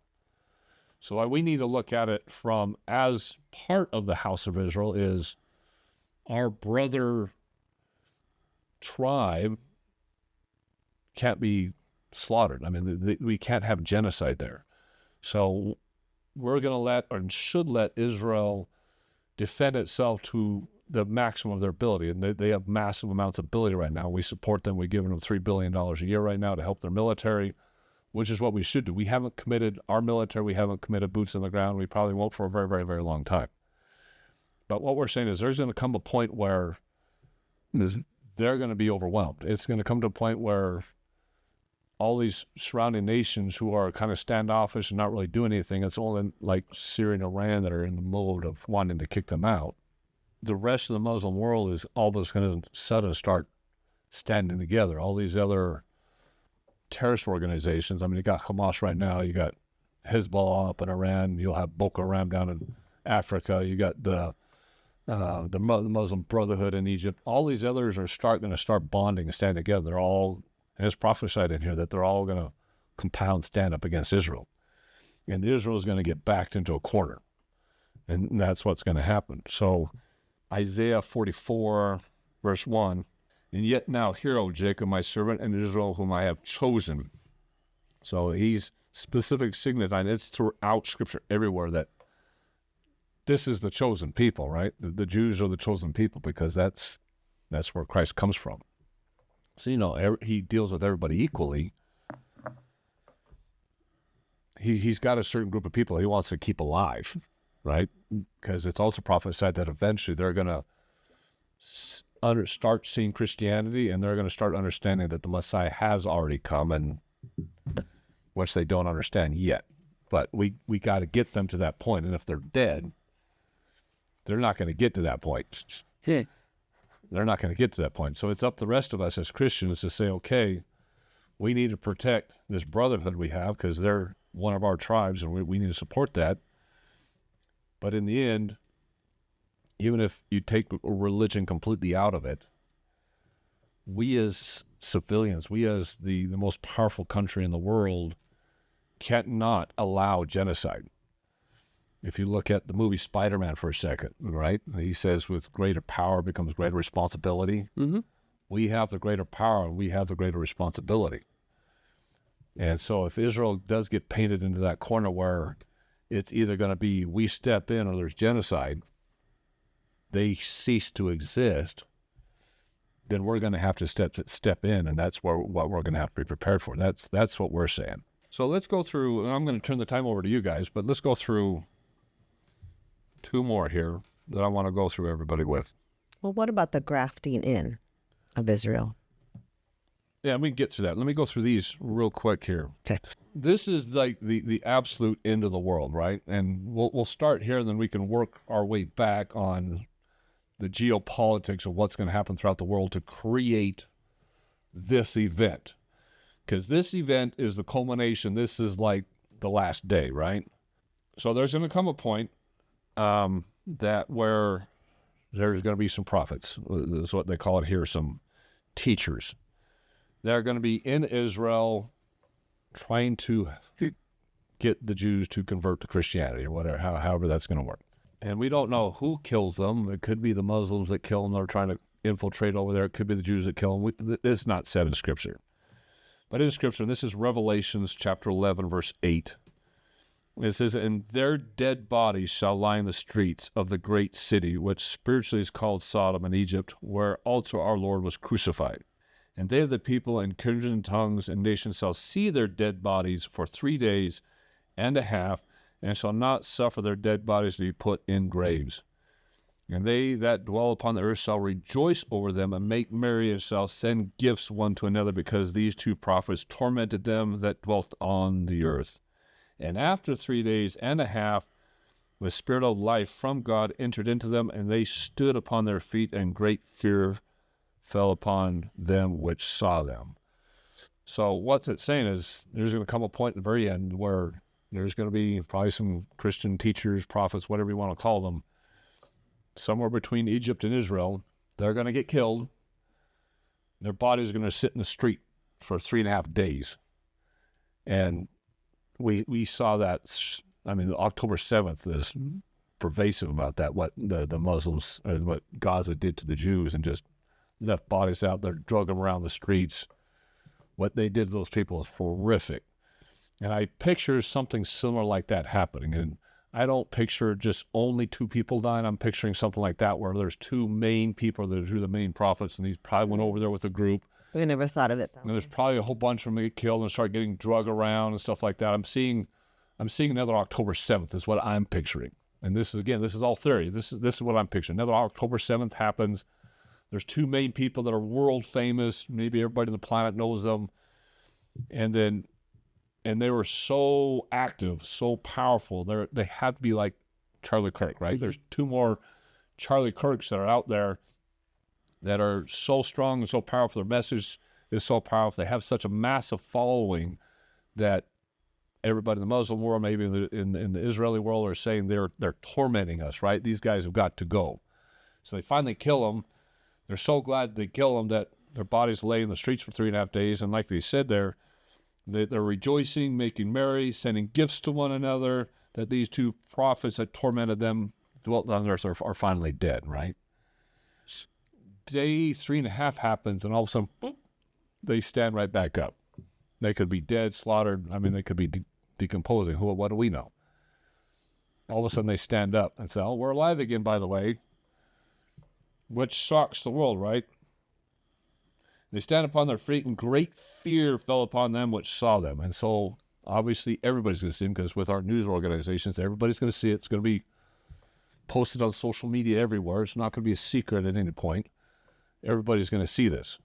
So we need to look at it from, as part of the house of Israel, is our brother tribe can't be slaughtered. I mean, we can't have genocide there. So we're going to let, or should let, Israel defend itself to the maximum of their ability. And they have massive amounts of ability right now. We support them. We're giving them $3 billion a year right now to help their military, which is what we should do. We haven't committed our military. We haven't committed boots on the ground. We probably won't for a very, very, very long time. But what we're saying is there's going to come a point where they're going to be overwhelmed. It's going to come to a point where all these surrounding nations who are kind of standoffish and not really doing anything, it's only like Syria and Iran that are in the mode of wanting to kick them out. The rest of the Muslim world is all of us going to suddenly start standing together. All these other terrorist organizations, I mean, you got Hamas right now, you got Hezbollah up in Iran, you'll have Boko Haram down in Africa, you got the Muslim Brotherhood in Egypt. All these others are going to start bonding and stand together. They're all, and it's prophesied in here that they're all going to compound stand up against Israel. And Israel is going to get backed into a corner. And that's what's going to happen. So Isaiah 44, verse 1, and yet now hear, O Jacob, my servant, and Israel, whom I have chosen. So he's specific signifying, it's throughout Scripture everywhere, that this is the chosen people, right? The Jews are the chosen people, because that's where Christ comes from. So, he deals with everybody equally. He's got a certain group of people he wants to keep alive, right? Because it's also prophesied that eventually they're going to start seeing Christianity, and they're going to start understanding that the Messiah has already come, and which they don't understand yet. But we got to get them to that point, and if they're dead, they're not going to get to that point. They're not going to get to that point. So it's up to the rest of us as Christians to say, okay, we need to protect this brotherhood we have, because they're one of our tribes, and we need to support that. But in the end, even if you take religion completely out of it, we as civilians, we as the most powerful country in the world, cannot allow genocide. If you look at the movie Spider-Man for a second, right? He says with greater power becomes greater responsibility. Mm-hmm. We have the greater power, and we have the greater responsibility. And so if Israel does get painted into that corner where it's either going to be we step in or there's genocide, they cease to exist, then we're going to have to step in, and that's what we're going to have to be prepared for. That's what we're saying. So let's go through, and I'm going to turn the time over to you guys, but let's go through two more here that I want to go through everybody with. Well, what about the grafting in of Israel? Yeah, we can get through that. Let me go through these real quick here. Okay. This is like the absolute end of the world, right? And we'll start here, and then we can work our way back on the geopolitics of what's going to happen throughout the world to create this event. Because this event is the culmination. This is like the last day, right? So there's going to come a point that where there's going to be some prophets. That's what they call it here, some teachers. They're going to be in Israel trying to get the Jews to convert to Christianity or whatever, however that's going to work. And we don't know who kills them. It could be the Muslims that kill them. They're trying to infiltrate over there. It could be the Jews that kill them. It's not said in Scripture. But in Scripture, and this is Revelations chapter 11, verse 8. It says, "And their dead bodies shall lie in the streets of the great city, which spiritually is called Sodom and Egypt, where also our Lord was crucified. And they of the people and kindred and tongues and nations shall see their dead bodies for 3 days and a half, and shall not suffer their dead bodies to be put in graves. And they that dwell upon the earth shall rejoice over them, and make merry, and shall send gifts one to another, because these two prophets tormented them that dwelt on the earth. And after 3 days and a half, the Spirit of life from God entered into them, and they stood upon their feet, and great fear fell upon them which saw them." So what's it saying is there's going to come a point at the very end where there's going to be probably some Christian teachers, prophets, whatever you want to call them, somewhere between Egypt and Israel. They're going to get killed. Their bodies are going to sit in the street for 3.5 days. And we saw that. I mean, October 7th is pervasive about that, what the Muslims, what Gaza did to the Jews, and just left bodies out there, drug them around the streets. What they did to those people is horrific. And I picture something similar like that happening. And I don't picture just only 2 people dying. I'm picturing something like that where there's 2 main people that are the main prophets, and these probably went over there with a group. We never thought of it that And way. there's probably a whole bunch of them get killed and start getting drug around and stuff like that. I'm seeing another October 7th is what I'm picturing. And this is all theory. This is what I'm picturing. Another October 7th happens. There's 2 main people that are world famous. Maybe everybody on the planet knows them. And they were so active, so powerful. They had to be like Charlie Kirk, right? There's 2 more Charlie Kirks that are out there that are so strong and so powerful. Their message is so powerful. They have such a massive following that everybody in the Muslim world, maybe in the Israeli world, are saying they're tormenting us, right? These guys have got to go. So they finally kill them. They're so glad they kill them that their bodies lay in the streets for 3.5 days. And like they said there, they're rejoicing, making merry, sending gifts to one another, that these 2 prophets that tormented them, dwelt on earth, are finally dead, right? Day 3.5 happens, and all of a sudden, boop, they stand right back up. They could be dead, slaughtered. I mean, they could be decomposing. What do we know? All of a sudden, they stand up and say, "Oh, we're alive again, by the way," which shocks the world, right? They stand upon their feet, and great fear fell upon them which saw them. And so, obviously, everybody's going to see them, because with our news organizations, everybody's going to see it. It's going to be posted on social media everywhere. It's not going to be a secret at any point. Everybody's going to see this,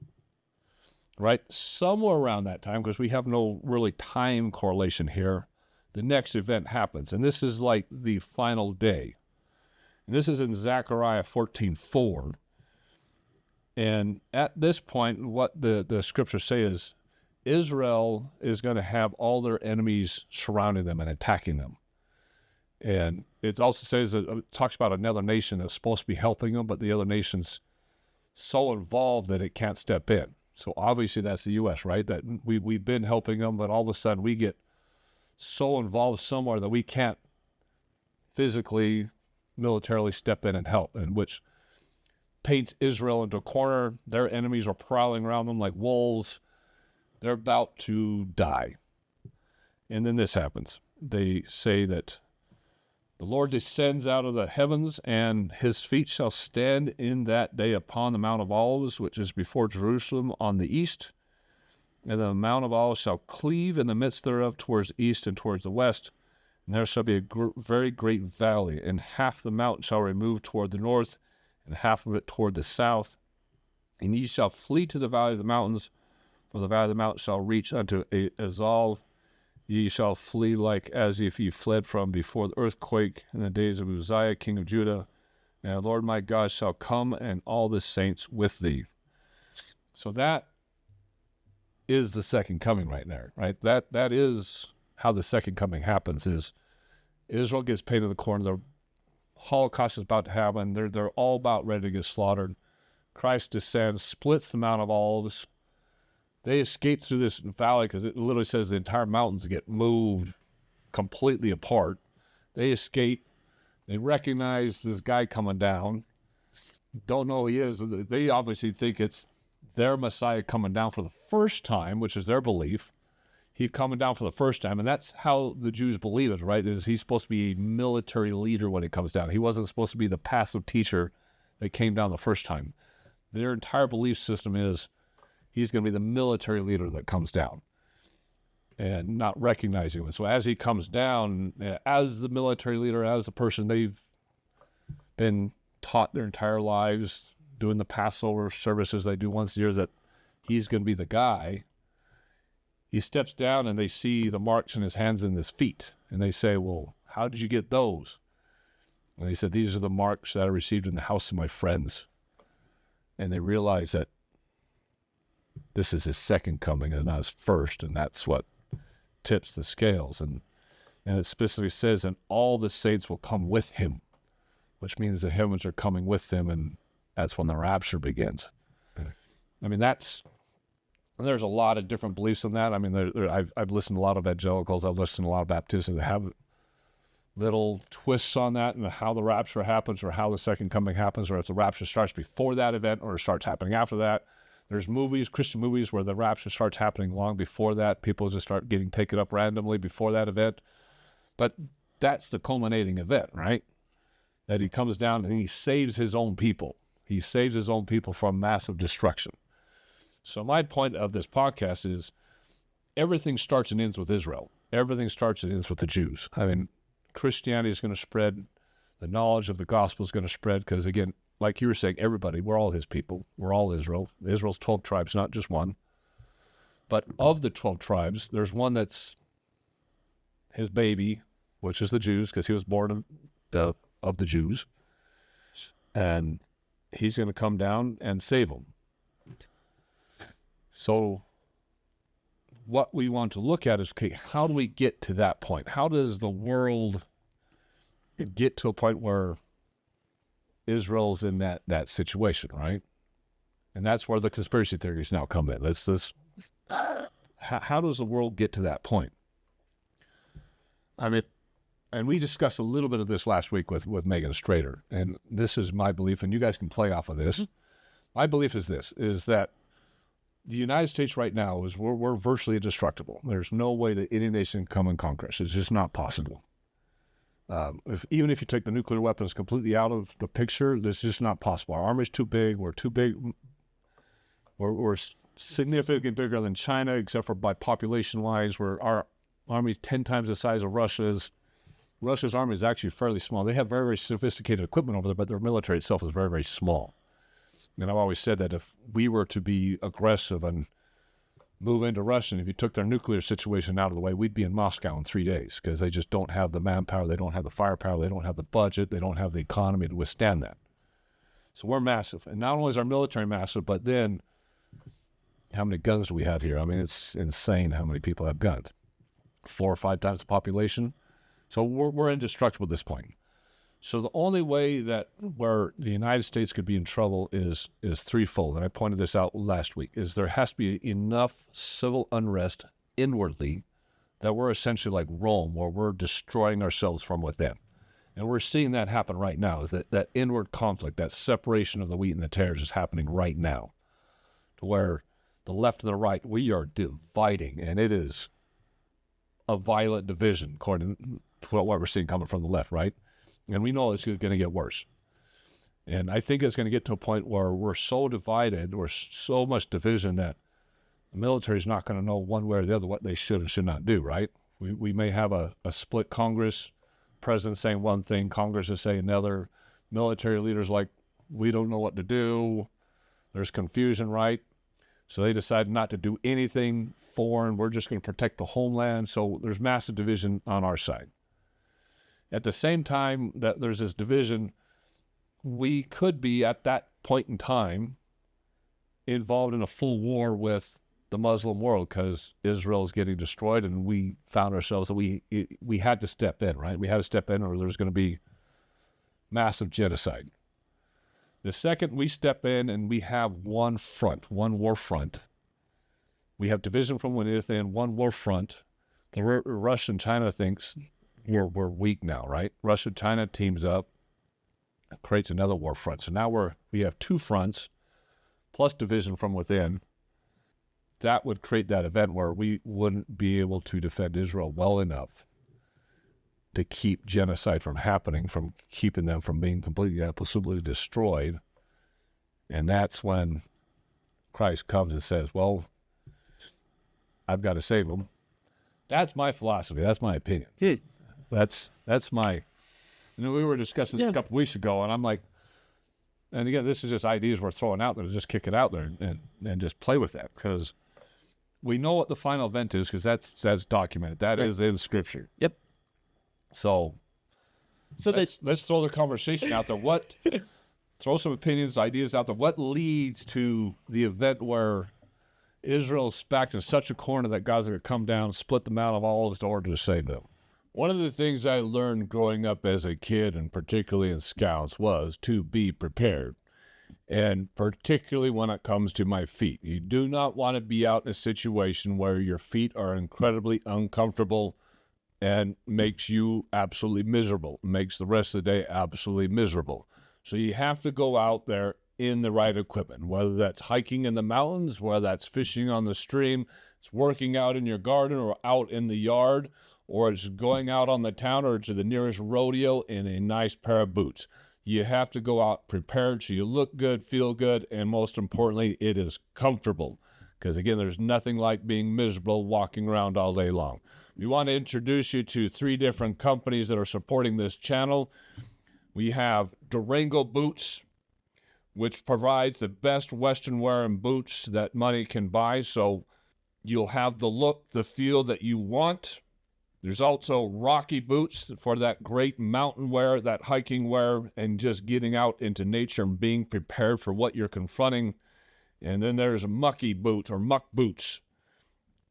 right? Somewhere around that time, because we have no really time correlation here, the next event happens. And this is like the final day. And this is in Zechariah 14:4. And at this point, what the scriptures say is Israel is going to have all their enemies surrounding them and attacking them. And it also says that it talks about another nation that's supposed to be helping them, but the other nation's so involved that it can't step in. So obviously that's the U.S., right? That we've been helping them, but all of a sudden we get so involved somewhere that we can't physically, militarily step in and help, and which paints Israel into a corner. Their enemies are prowling around them like wolves. They're about to die. And then this happens. They say that the Lord descends out of the heavens, and his feet shall stand in that day upon the Mount of Olives, which is before Jerusalem on the east. And the Mount of Olives shall cleave in the midst thereof towards the east and towards the west. And there shall be a very great valley, and half the mountain shall remove toward the north, and half of it toward the south. And ye shall flee to the valley of the mountains, for the valley of the mountains shall reach unto Azal. Ye shall flee like as if ye fled from before the earthquake in the days of Uzziah, king of Judah. And the Lord my God shall come, and all the saints with thee. So that is the second coming right there, right? That is how the second coming happens, is Israel gets painted in the corner. Their Holocaust is about to happen. They're all about ready to get slaughtered. Christ descends, splits them out of olives. They escape through this valley because it literally says the entire mountains get moved completely apart. They escape. They recognize this guy coming down. Don't know who he is. They obviously think it's their Messiah coming down for the first time, which is their belief. He's coming down for the first time, and that's how the Jews believe it, right? Is he's supposed to be a military leader when he comes down. He wasn't supposed to be the passive teacher that came down the first time. Their entire belief system is he's going to be the military leader that comes down, and not recognizing him. So as he comes down, as the military leader, as the person they've been taught their entire lives, doing the Passover services they do once a year, that he's going to be the guy, he steps down and they see the marks in his hands and his feet. And they say, well, how did you get those? And he said, these are the marks that I received in the house of my friends. And they realize that this is his second coming and not his first. And that's what tips the scales. And it specifically says, and all the saints will come with him, which means the heavens are coming with them. And that's when the rapture begins. I mean, there's a lot of different beliefs in that. I mean, I've listened to a lot of evangelicals. I've listened to a lot of Baptists that have little twists on that and how the rapture happens or how the second coming happens, or if the rapture starts before that event or it starts happening after that. There's movies, Christian movies, where the rapture starts happening long before that. People just start getting taken up randomly before that event. But that's the culminating event, right? That he comes down and he saves his own people. He saves his own people from massive destruction. So my point of this podcast is everything starts and ends with Israel. Everything starts and ends with the Jews. I mean, Christianity is going to spread. The knowledge of the gospel is going to spread because, again, like you were saying, everybody, we're all his people. We're all Israel. Israel's 12 tribes, not just one. But of the 12 tribes, there's one that's his baby, which is the Jews, because he was born of the Jews. And he's going to come down and save them. So what we want to look at is, okay, how do we get to that point? How does the world get to a point where Israel's in that situation, right? And that's where the conspiracy theories now come in. How does the world get to that point? I mean, and we discussed a little bit of this last week with Megan Strader, and this is my belief, and you guys can play off of this. My belief is this, is that the United States right now is we're virtually indestructible. There's no way that any nation can come and conquer us. It's just not possible. Even if you take the nuclear weapons completely out of the picture, this is just not possible. Our army's too big. We're too big. We're significantly bigger than China, except for by population-wise, where our army's 10 times the size of Russia's. Russia's army is actually fairly small. They have very, very sophisticated equipment over there, but their military itself is very, very small. And I've always said that if we were to be aggressive and move into Russia, and if you took their nuclear situation out of the way, we'd be in Moscow in 3 days because they just don't have the manpower, they don't have the firepower, they don't have the budget, they don't have the economy to withstand that. So we're massive. And not only is our military massive, but then how many guns do we have here? I mean, it's insane how many people have guns. 4 or 5 times the population. So we're indestructible at this point. So the only way that where the United States could be in trouble is threefold, and I pointed this out last week, is there has to be enough civil unrest inwardly that we're essentially like Rome, where we're destroying ourselves from within. And we're seeing that happen right now, is that inward conflict, that separation of the wheat and the tares is happening right now, to where the left and the right, we are dividing, and it is a violent division, according to what we're seeing coming from the left, right? And we know it's going to get worse. And I think it's going to get to a point where we're so divided, or so much division, that the military is not going to know one way or the other what they should and should not do, right? We may have a split Congress, president saying one thing, Congress is saying another, military leaders like, we don't know what to do, there's confusion, right? So they decide not to do anything foreign, we're just going to protect the homeland, so there's massive division on our side. At the same time that there's this division, we could be at that point in time involved in a full war with the Muslim world because Israel is getting destroyed, and we found ourselves that we had to step in, right? We had to step in, or there's going to be massive genocide. The second we step in and we have one front, one war front, we have division from within, one war front. The Russia and China thinks we're weak now, right? Russia and China teams up, creates another war front. So now we have two fronts plus division from within. That would create that event where we wouldn't be able to defend Israel well enough to keep genocide from happening, from keeping them from being completely, absolutely destroyed. And that's when Christ comes and says, well, I've got to save them. That's my philosophy. That's my opinion. That's my, we were discussing this a couple weeks ago, and I'm like, and again, this is just ideas we're throwing out there. Just kick it out there and just play with that, because we know what the final event is, because that's documented. That is in Scripture. Yep. So let's throw the conversation out there. Throw some opinions, ideas out there. What leads to the event where Israel's backed in such a corner that God's going to come down, split them out of all in order to save them? One of the things I learned growing up as a kid, and particularly in Scouts, was to be prepared. And particularly when it comes to my feet. You do not want to be out in a situation where your feet are incredibly uncomfortable and makes you absolutely miserable, makes the rest of the day absolutely miserable. So you have to go out there in the right equipment, whether that's hiking in the mountains, whether that's fishing on the stream, it's working out in your garden or out in the yard, or it's going out on the town or to the nearest rodeo in a nice pair of boots. You have to go out prepared so you look good, feel good, and most importantly, it is comfortable. Because again, there's nothing like being miserable walking around all day long. We want to introduce you to 3 different companies that are supporting this channel. We have Durango Boots, which provides the best Western wear and boots that money can buy. So you'll have the look, the feel that you want. There's also Rocky Boots for that great mountain wear, that hiking wear, and just getting out into nature and being prepared for what you're confronting. And then there's Mucky Boots or Muck Boots,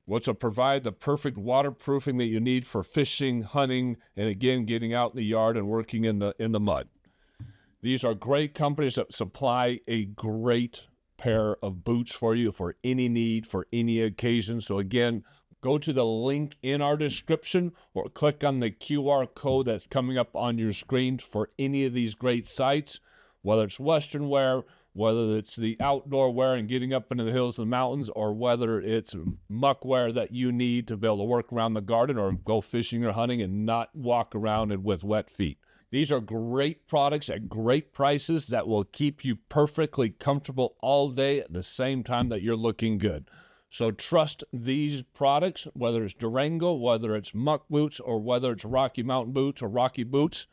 which will provide the perfect waterproofing that you need for fishing, hunting, and again, getting out in the yard and working in the mud. These are great companies that supply a great pair of boots for you for any need, for any occasion. So again, go to the link in our description or click on the QR code that's coming up on your screen for any of these great sites, whether it's Western wear, whether it's the outdoor wear and getting up into the hills and the mountains, or whether it's muck wear that you need to be able to work around the garden or go fishing or hunting and not walk around and with wet feet. These are great products at great prices that will keep you perfectly comfortable all day at the same time that you're looking good. So trust these products, whether it's Durango, whether it's Muck Boots, or whether it's Rocky Mountain Boots or Rocky Boots,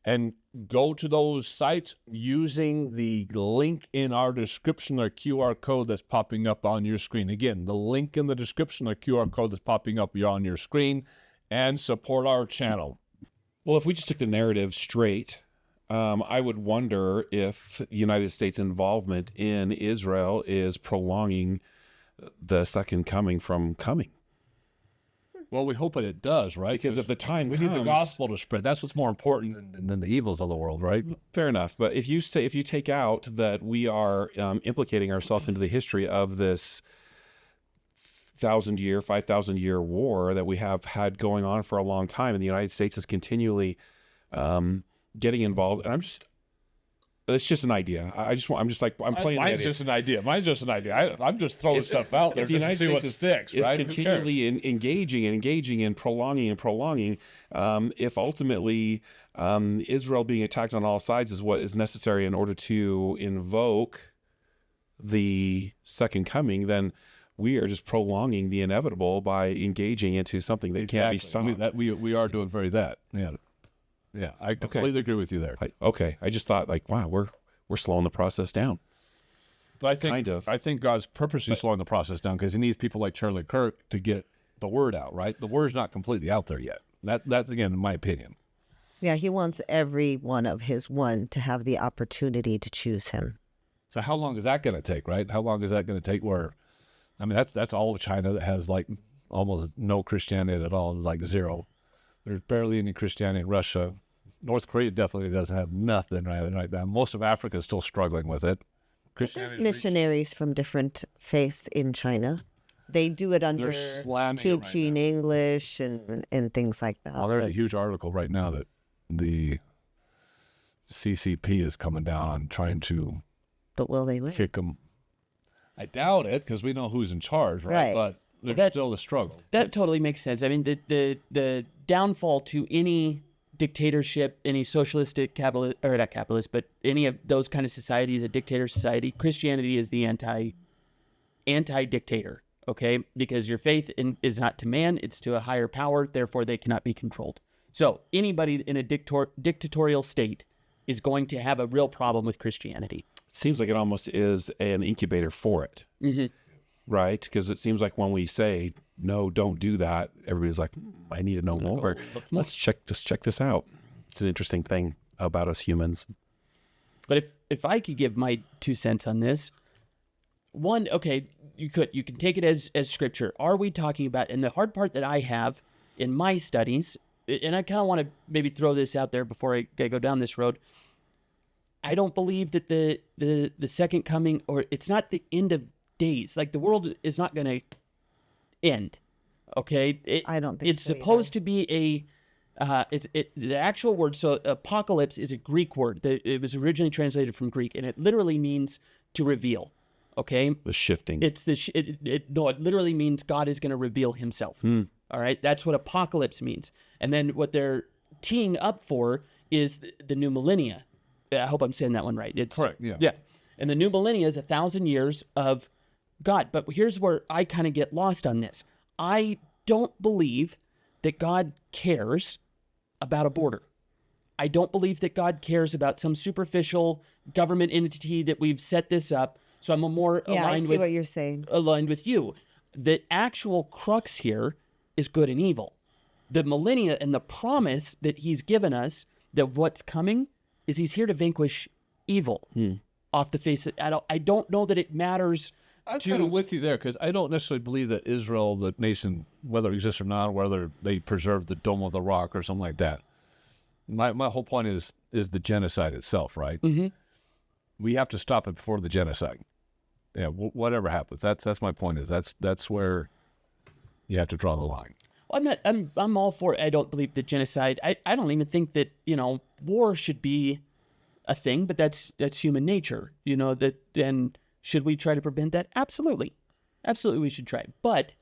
and go to those sites using the link in our description or QR code that's popping up on your screen. Again, the link in the description or QR code that's popping up on your screen, and support our channel. Well, if we just took the narrative straight, I would wonder if the United States' involvement in Israel is prolonging the second coming from coming. Well, we hope that it does, right? Because if the time we comes, need the gospel to spread. That's what's more important than the evils of the world, right? Fair enough. But if you take out that we are implicating ourselves into the history of this 1,000-year, 5,000-year war that we have had going on for a long time, and the United States is continually getting involved, and it's just an idea. I'm playing the Mine's idea. just an idea. Mine's just an idea. I'm just throwing stuff out there If the just to United see what States sticks, is right? continually engaging and prolonging, if ultimately Israel being attacked on all sides is what is necessary in order to invoke the second coming, then we are just prolonging the inevitable by engaging into something that can't be stopped. We are doing that. Yeah, I completely agree with you there. I just thought, like, wow, we're slowing the process down. But I think God's purposely slowing the process down because He needs people like Charlie Kirk to get the word out. Right, the word's not completely out there yet. That's again, in my opinion. Yeah, He wants every one of His one to have the opportunity to choose Him. So how long is that going to take? Right? How long is that going to take? That's all of China that has like almost no Christianity at all, like zero. There's barely any Christianity in Russia. North Korea definitely doesn't have nothing right now. Most of Africa is still struggling with it. There's missionaries from different faiths in China. They do it under teaching English and things like that. Oh, there's a huge article right now that the CCP is coming down on trying to But will they win? kick them. I doubt it, because we know who's in charge, right? But there's still the struggle. That totally makes sense. I mean, the downfall to any dictatorship, any socialistic capitalist, or not capitalist, but any of those kind of societies, a dictator society, Christianity is the anti-dictator, okay? Because your faith is not to man, it's to a higher power, therefore they cannot be controlled. So anybody in a dictatorial state is going to have a real problem with Christianity. It seems like it almost is an incubator for it, right? Because it seems like when we say, no, don't do that, everybody's like, I need to know more. Let's check this out. It's an interesting thing about us humans. But if I could give my 2 cents on this, one, okay, you can take it as scripture. Are we talking about, and the hard part that I have in my studies, and I kind of want to maybe throw this out there before I go down this road, I don't believe that the second coming, or it's not the end of days. Like, the world is not going to end. Okay, I don't think it's supposed to be the actual word. So apocalypse is a Greek word. It was originally translated from Greek, and it literally means to reveal. Okay, The shifting. it's it literally means God is going to reveal Himself. All right, that's what apocalypse means. And then what they're teeing up for is the new millennia. I hope I'm saying that one right. It's Correct, yeah. Yeah. And the new millennia is 1,000 years of God. But here's where I kind of get lost on this. I don't believe that God cares about a border. I don't believe that God cares about some superficial government entity that we've set this up. So I'm more Yeah, I aligned see with what you're saying. aligned with you. The actual crux here is good and evil. The millennia and the promise that He's given us that what's coming is He's here to vanquish evil off the face of, I don't know that it matters. I'm kind of with you there, because I don't necessarily believe that Israel, the nation, whether it exists or not, whether they preserve the Dome of the Rock or something like that. My whole point is the genocide itself, right? Mm-hmm. We have to stop it before the genocide. Yeah, whatever happens. That's my point. Is that's where you have to draw the line. I'm all for it. I don't believe that genocide. I don't even think that, war should be a thing, but that's human nature. Then should we try to prevent that? Absolutely. Absolutely we should try. But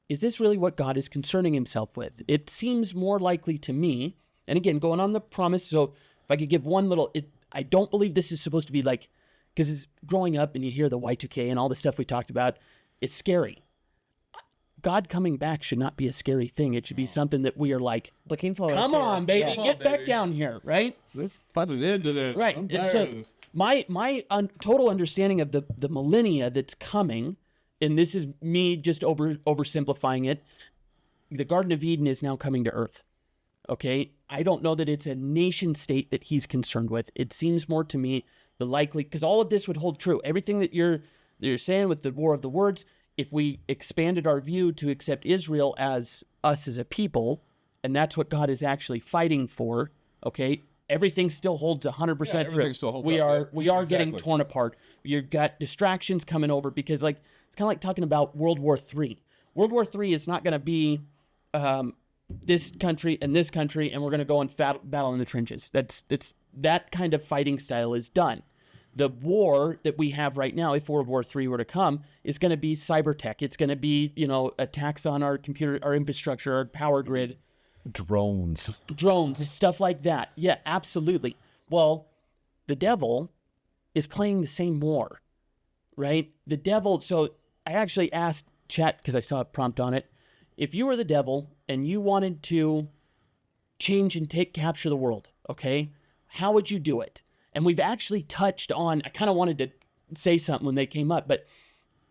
is this really what God is concerning Himself with? It seems more likely to me, and again, going on the promise, so if I could give one little, I don't believe this is supposed to be like, because growing up and you hear the Y2K and all the stuff we talked about, it's scary. God coming back should not be a scary thing. It should be something that we are like, Looking forward come to on, it. baby, Yeah. get back down here, right? Let's put an end to this. Right. I'm And tired so of this. my total understanding of the millennia that's coming, and this is me just oversimplifying it, the Garden of Eden is now coming to earth. Okay? I don't know that it's a nation state that He's concerned with. It seems more to me the likely, because all of this would hold true. Everything that you're saying with the war of the words, if we expanded our view to accept Israel as us as a people, and that's what God is actually fighting for, okay, everything still holds 100% true. everything still holds we up, are yeah. we are getting Exactly. torn apart. You've got distractions coming over, because like it's kind of like talking about World War III. World War III is not going to be this country and this country, and we're going to go and battle in the trenches. That kind of fighting style is done. The war that we have right now, if World War III were to come, is going to be cyber tech. It's going to be, attacks on our computer, our infrastructure, our power grid, Drones. drones, stuff like that. Yeah, absolutely. Well, the devil is playing the same war, right? The devil, so I actually asked chat, because I saw a prompt on it, if you were the devil and you wanted to change and capture the world, okay, how would you do it? And we've actually touched on, I kind of wanted to say something when they came up, but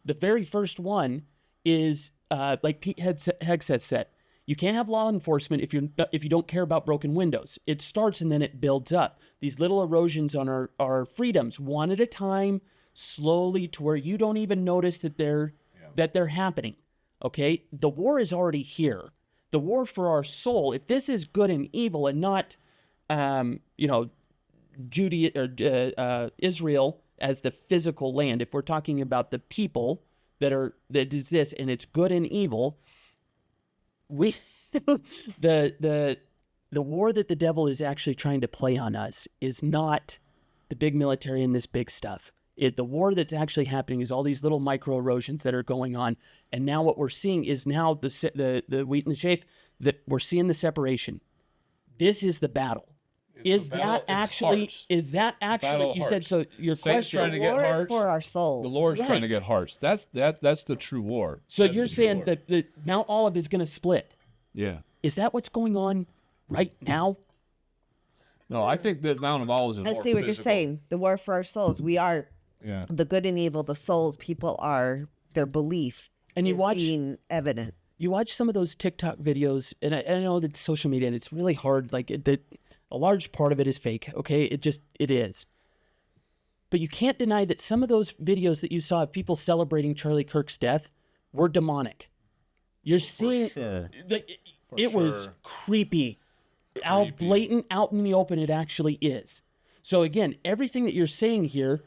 the very first one is, like Pete Hegseth said, you can't have law enforcement if you don't care about broken windows. It starts and then it builds up. These little erosions on our freedoms, one at a time, slowly, to where you don't even notice that they're happening. Okay? The war is already here. The war for our soul, if this is good and evil and not Israel as the physical land, if we're talking about the people that exist and it's good and evil, we the war that the devil is actually trying to play on us is not the big military and this big stuff. The war that's actually happening is all these little micro erosions that are going on, and now what we're seeing is now the wheat and the chaff, that we're seeing the separation. This is the battle. Is that actually what you said? So your question, trying to The get war is hearts. for our souls. The Lord's trying to Right. get hearts. That's the true war. so That's you're the true saying war. that Mount Olive is going to split. Yeah. Is that what's going on right now? No, I think that Mount of Olives is I more see what you're physical. saying. The war for our souls. We are Yeah. the good and evil. The souls. People are their belief. And you is watch- being evident. You watch some of those TikTok videos, and I know that social media, and it's really hard. Like a large part of it is fake. Okay, it is. But you can't deny that some of those videos that you saw of people celebrating Charlie Kirk's death were demonic. You're seeing sure. it was creepy. How blatant, out in the open it actually is. So again, everything that you're saying here,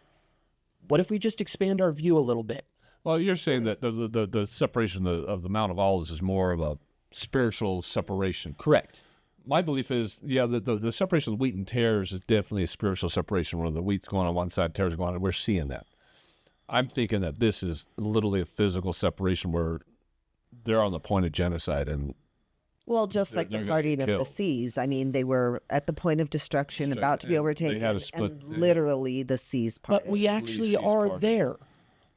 what if we just expand our view a little bit? Well, you're saying that the separation of the Mount of Olives is more of a spiritual separation. Correct. My belief is, the separation of the wheat and tares is definitely a spiritual separation where the wheat's going on one side, tares are going on. We're seeing that. I'm thinking that this is literally a physical separation where they're on the point of genocide. And Well, just like they're the gonna parting of kill. the seas. I mean, they were at the point of destruction, about to be and overtaken, they had to split and the- literally the seas parted. But we actually seas are parted. there.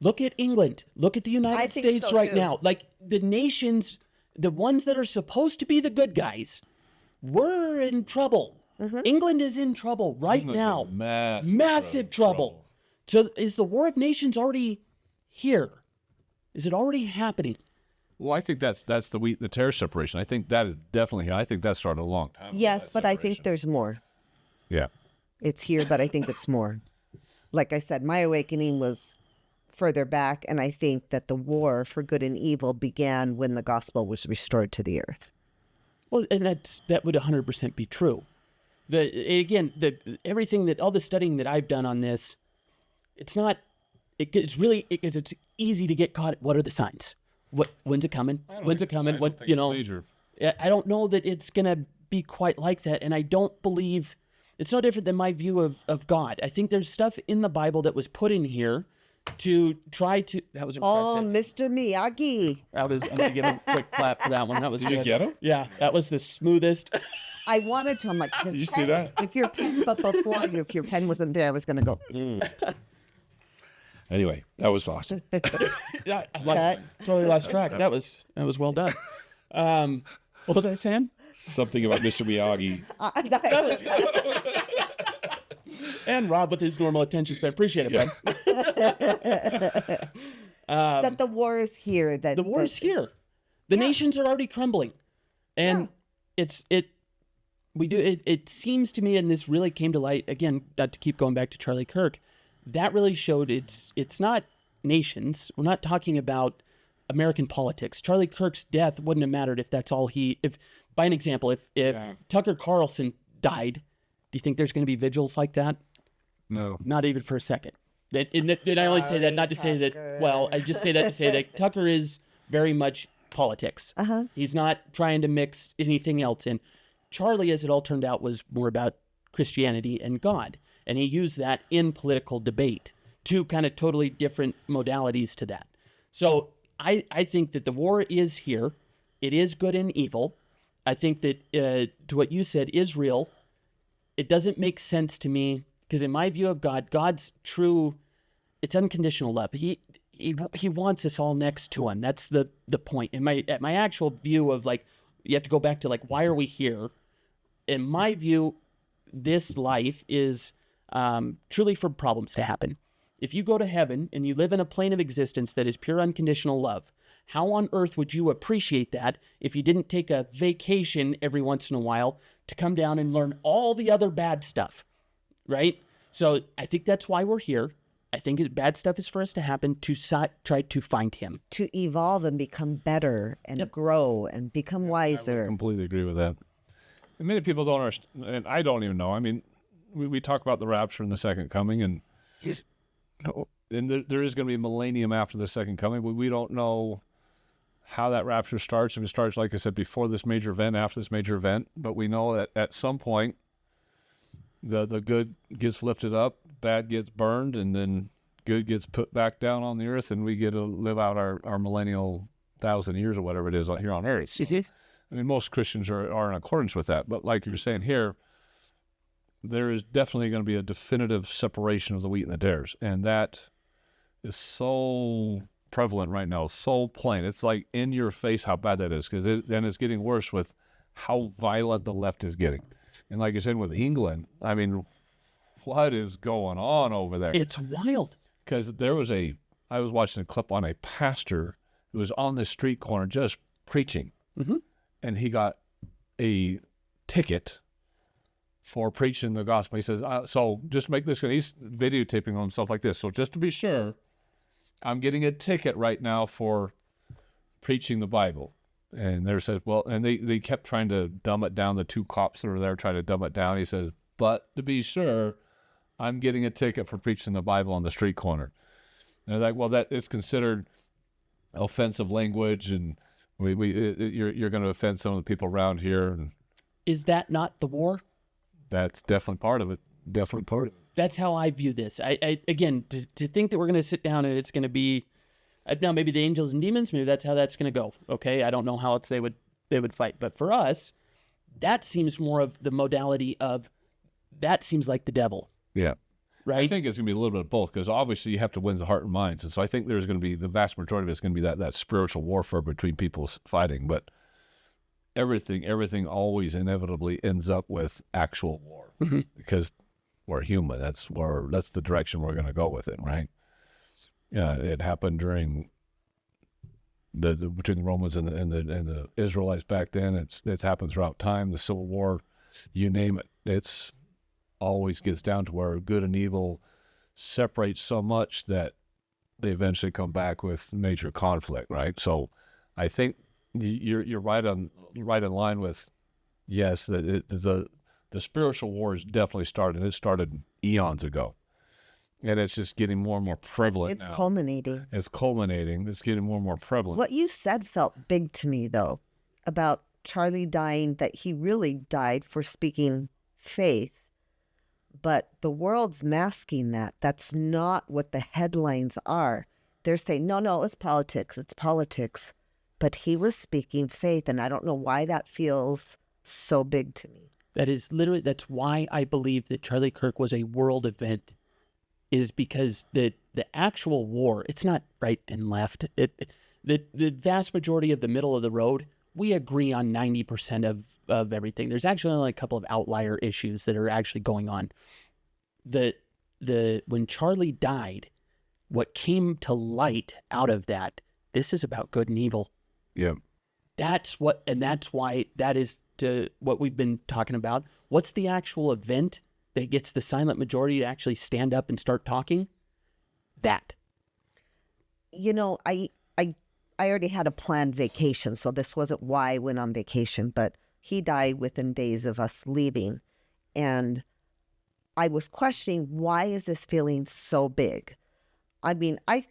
Look at England. Look at the I United think States so, right too. now. Like the nations, the ones that are supposed to be the good guys, we're in trouble. England is in trouble right now. Massive trouble. So is the War of Nations already here? Is it already happening? Well, I think that's the wheat and the tare separation. I think that is definitely here. I think that started a long time ago, Yes, that but I think separation. there's more. Yeah. It's here, but I think it's more. Like I said, my awakening was further back, and I think that the war for good and evil began when the gospel was restored to the earth. Well, and that would 100% be true. Everything all the studying that I've done on this, it's easy to get caught. What are the signs? When's it coming? When's it coming? What, you know, Major. I don't know that it's going to be quite like that. And I don't believe it's no different than my view of God. I think there's stuff in the Bible that was put in here to try to, that was Oh, impressive. Mr. Miyagi. I'm going to give him a quick clap for that one. That was Did you good. get him? Yeah, that was the smoothest. I wanted to. I'm like, Did you see that? If your pen, but before if your pen wasn't there, I was going to go. Anyway, that was awesome. Yeah, I totally lost track. That was well done. What was I saying? Something about Mr. Miyagi. And Rob with his normal attention span. Appreciate it, bud. That the war is here. That The war is here. The nations are already crumbling, and it seems to me, and this really came to light again. Not to keep going back to Charlie Kirk, that really showed it's not nations. We're not talking about American politics. Charlie Kirk's death wouldn't have mattered if that's all if by an example, if Tucker Carlson died, do you think there's going to be vigils like that? No. Not even for a second. And I only say that not to say that, well, I just say that to say that Tucker is very much politics. He's not trying to mix anything else in. Charlie, as it all turned out, was more about Christianity and God. And he used that in political debate, two kind of totally different modalities to that. So I think that the war is here. It is good and evil. I think that, to what you said, Israel, it doesn't make sense to me, because in my view of God, God's true, it's unconditional love. He wants us all next to him. That's the point. In my actual view of, like, you have to go back to, like, why are we here? In my view, this life is truly for problems to happen. If you go to heaven and you live in a plane of existence that is pure unconditional love, how on earth would you appreciate that if you didn't take a vacation every once in a while to come down and learn all the other bad stuff, right? So I think that's why we're here. I think bad stuff is for us to happen to try to find him. to evolve and become better and grow and become wiser. Completely agree with that. Many people don't understand, and I don't even know. I mean, we talk about the rapture and the second coming, and there is going to be a millennium after the second coming, but we don't know how that rapture starts. If it starts, like I said, before this major event, after this major event, but we know that at some point, the good gets lifted up, bad gets burned, and then good gets put back down on the earth, and we get to live out our millennial 1,000 years or whatever it is here on earth. So, I mean, most Christians are in accordance with that, but like you're saying here, there is definitely going to be a definitive separation of the wheat and the tares, and that is so prevalent right now, so plain. It's like in your face how bad that is, because then it's getting worse with how violent the left is getting. And like I said, with England, I mean, what is going on over there? It's wild. Because I was watching a clip on a pastor who was on the street corner just preaching, and he got a ticket for preaching the gospel. He says, so just make this, he's videotaping himself like this. So just to be sure, I'm getting a ticket right now for preaching the Bible. And there says, well, and they kept trying to dumb it down. The two cops that were there trying to dumb it down. He says, but to be sure, I'm getting a ticket for preaching the Bible on the street corner. And they're like, well, that is considered offensive language, and you're going to offend some of the people around here. And is that not the war? That's definitely part of it. Definitely part of it. That's how I view this. I again, to think that we're going to sit down and it's going to be, now maybe the angels and demons, maybe that's how that's going to go. Okay, I don't know how else they would fight, but for us, that seems more of the modality of, that seems like the devil. Yeah. Right? I think it's going to be a little bit of both, because obviously you have to win the heart and minds. And so I think there's going to be, the vast majority of it's going to be that spiritual warfare between people fighting. But everything always inevitably ends up with actual war, because we're human. That's the direction we're going to go with it, right? Yeah, it happened during between the Romans and the Israelites back then. It's happened throughout time. The Civil War, you name it. It's always gets down to where good and evil separate so much that they eventually come back with major conflict, right? So I think you're right in line with, yes, the spiritual war is definitely started. It started eons ago, and it's just getting more and more prevalent. It's now. culminating. It's culminating. It's getting more and more prevalent. What you said felt big to me, though, about Charlie dying, that he really died for speaking faith. But the world's masking that. That's not what the headlines are. They're saying, no, it's politics. It's politics. But he was speaking faith, and I don't know why that feels so big to me. That's why I believe that Charlie Kirk was a world event, is because the actual war, it's not right and left. The vast majority of the middle of the road, we agree on 90% of everything. There's actually only a couple of outlier issues that are actually going on. When Charlie died, what came to light out of that, this is about good and evil. Yeah. That's why that is what we've been talking about. What's the actual event that gets the silent majority to actually stand up and start talking? That. You know, I already had a planned vacation, so this wasn't why I went on vacation, but he died within days of us leaving. And I was questioning, why is this feeling so big? I mean, I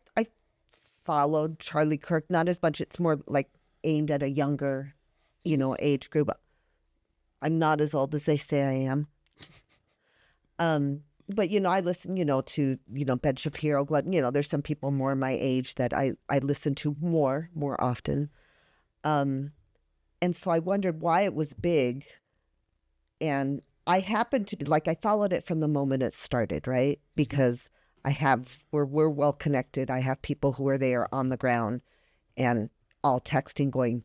followed Charlie Kirk, not as much. It's more like aimed at a younger, age group. I'm not as old as they say I am. But, I listen, to, Ben Shapiro, there's some people more my age that I listen to more often. And so I wondered why it was big. And I happened to be, I followed it from the moment it started, right? Because we're well connected. I have people who are there on the ground and all texting going,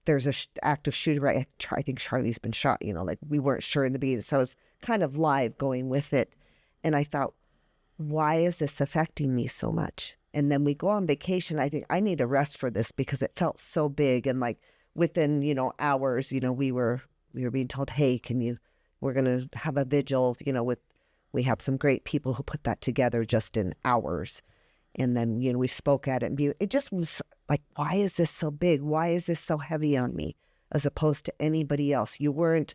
there's a active shooter, right? I think Charlie's been shot, we weren't sure in the beginning. So I was kind of live going with it. And I thought, why is this affecting me so much? And then we go on vacation. I think I need a rest for this because it felt so big. And within, hours, we were being told, hey, we're going to have a vigil, we had some great people who put that together just in hours. And then, we spoke at it and it just was like, why is this so big? Why is this so heavy on me? as opposed to anybody else. You weren't,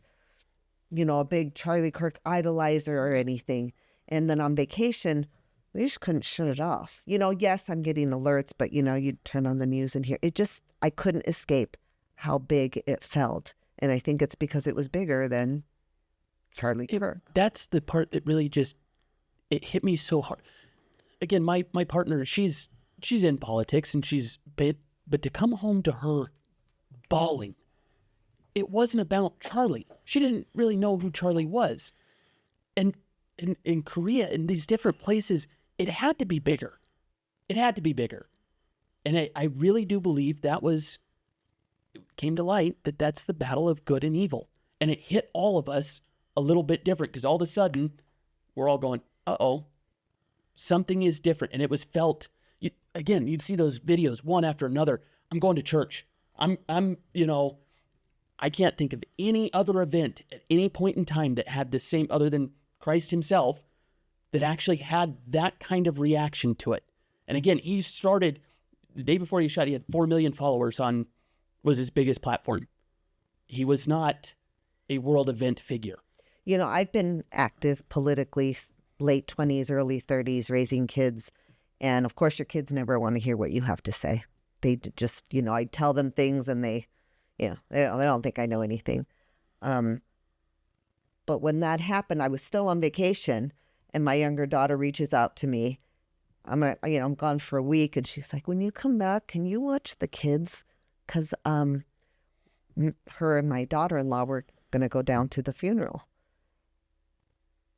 a big Charlie Kirk idolizer or anything. And then on vacation, we just couldn't shut it off. Yes, I'm getting alerts, but you'd turn on the news and hear it. I couldn't escape how big it felt. And I think it's because it was bigger than Charlie Kirk. That's the part that really it hit me so hard. Again, my partner, she's in politics and but to come home to her bawling, it wasn't about Charlie. She didn't really know who Charlie was. And in Korea, in these different places, it had to be bigger. It had to be bigger. And I really do believe it came to light that that's the battle of good and evil. And it hit all of us a little bit different because all of a sudden we're all going, uh-oh, something is different. And it was felt, you'd see those videos one after another. I'm going to church. I can't think of any other event at any point in time that had the same, other than Christ himself, that actually had that kind of reaction to it. And again, he started, the day before he shot, he had 4 million followers was his biggest platform. He was not a world event figure. I've been active politically, late 20s, early 30s, raising kids. And of course, your kids never want to hear what you have to say. They just, I tell them things and they don't think I know anything. But when that happened, I was still on vacation and my younger daughter reaches out to me. I'm gone for a week. And she's like, when you come back, can you watch the kids? Because her and my daughter-in-law were going to go down to the funeral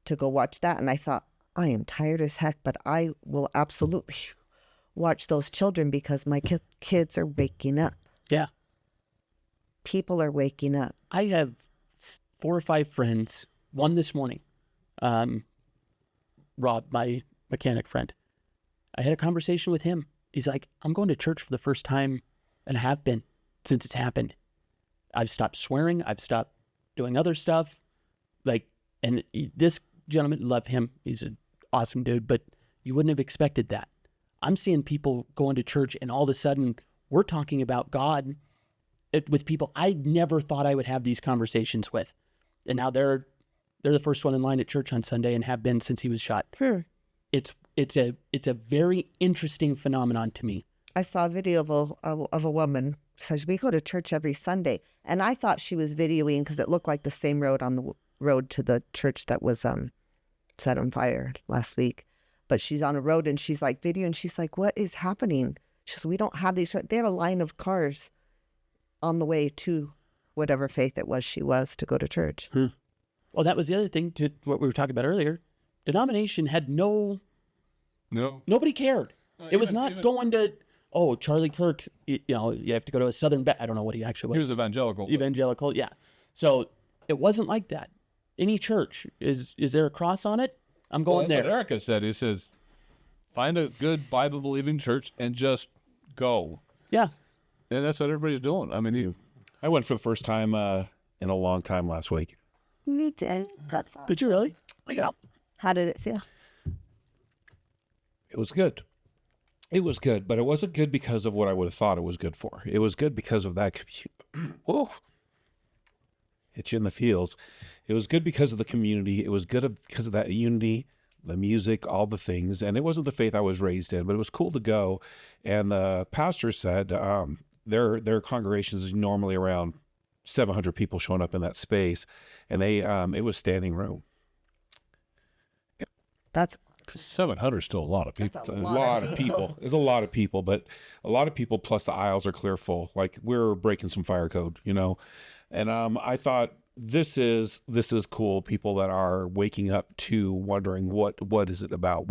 to go watch that. And I thought, I am tired as heck, but I will absolutely watch those children because my kids are waking up. Yeah. People are waking up. I have 4 or 5 friends. One this morning, Rob, my mechanic friend. I had a conversation with him. He's like, I'm going to church for the first time and have been since it's happened. I've stopped swearing. I've stopped doing other stuff. And this gentleman, love him. He's an awesome dude, but you wouldn't have expected that. I'm seeing people going to church and all of a sudden we're talking about God with people I never thought I would have these conversations with. And now they're the first one in line at church on Sunday and have been since he was shot. It's a very interesting phenomenon to me. I saw a video of a woman says, we go to church every Sunday. And I thought she was videoing because it looked like the same road on the road to the church that was set on fire last week. But she's on a road and she's like videoing. She's like, what is happening? She says, we don't have these. They had a line of cars on the way to whatever faith it was she was to go to church. Well, that was the other thing to what we were talking about earlier. Denomination had nobody cared. It was not going to, Charlie Kirk, you have to go to a Southern I don't know what he actually was. He was evangelical. Evangelical, yeah. So it wasn't like that. Any church, is there a cross on it? I'm going there. That's what Erica said. He says, find a good Bible-believing church and just go. Yeah. And that's what everybody's doing. I mean, I went for the first time in a long time last week. You did? That's awesome. Did you really? Yeah. How did it feel? It was good. It was good, but it wasn't good because of what I would have thought it was good for. It was good because of that. Whoa. Hit you in the feels. It was good because of the community. It was good because of that unity, the music, all the things. And it wasn't the faith I was raised in, but it was cool to go. And the pastor said their congregations is normally around 700 people showing up in that space, and it was standing room. That's 700 is still a lot of people. That's A lot of people. There's a lot of people, but a lot of people plus the aisles are clear full. Like we're breaking some fire code, And I thought this is cool. People that are waking up to wondering what is it about?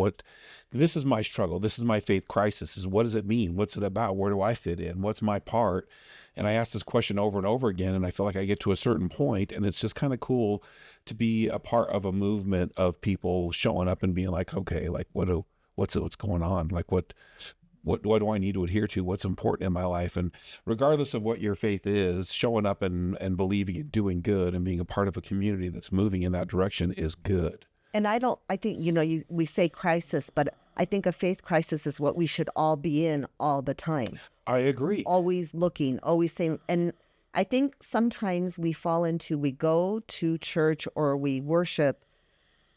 This is my struggle. This is my faith crisis. What does it mean? What's it about? Where do I fit in? What's my part? And I ask this question over and over again, and I feel like I get to a certain point, and it's just kind of cool to be a part of a movement of people showing up and being like, okay, like what's going on? Like what do I need to adhere to? What's important in my life? And regardless of what your faith is, showing up and believing and doing good and being a part of a community that's moving in that direction is good. And I think, we say crisis, but I think a faith crisis is what we should all be in all the time. I agree. Always looking, always saying, and I think sometimes we go to church or we worship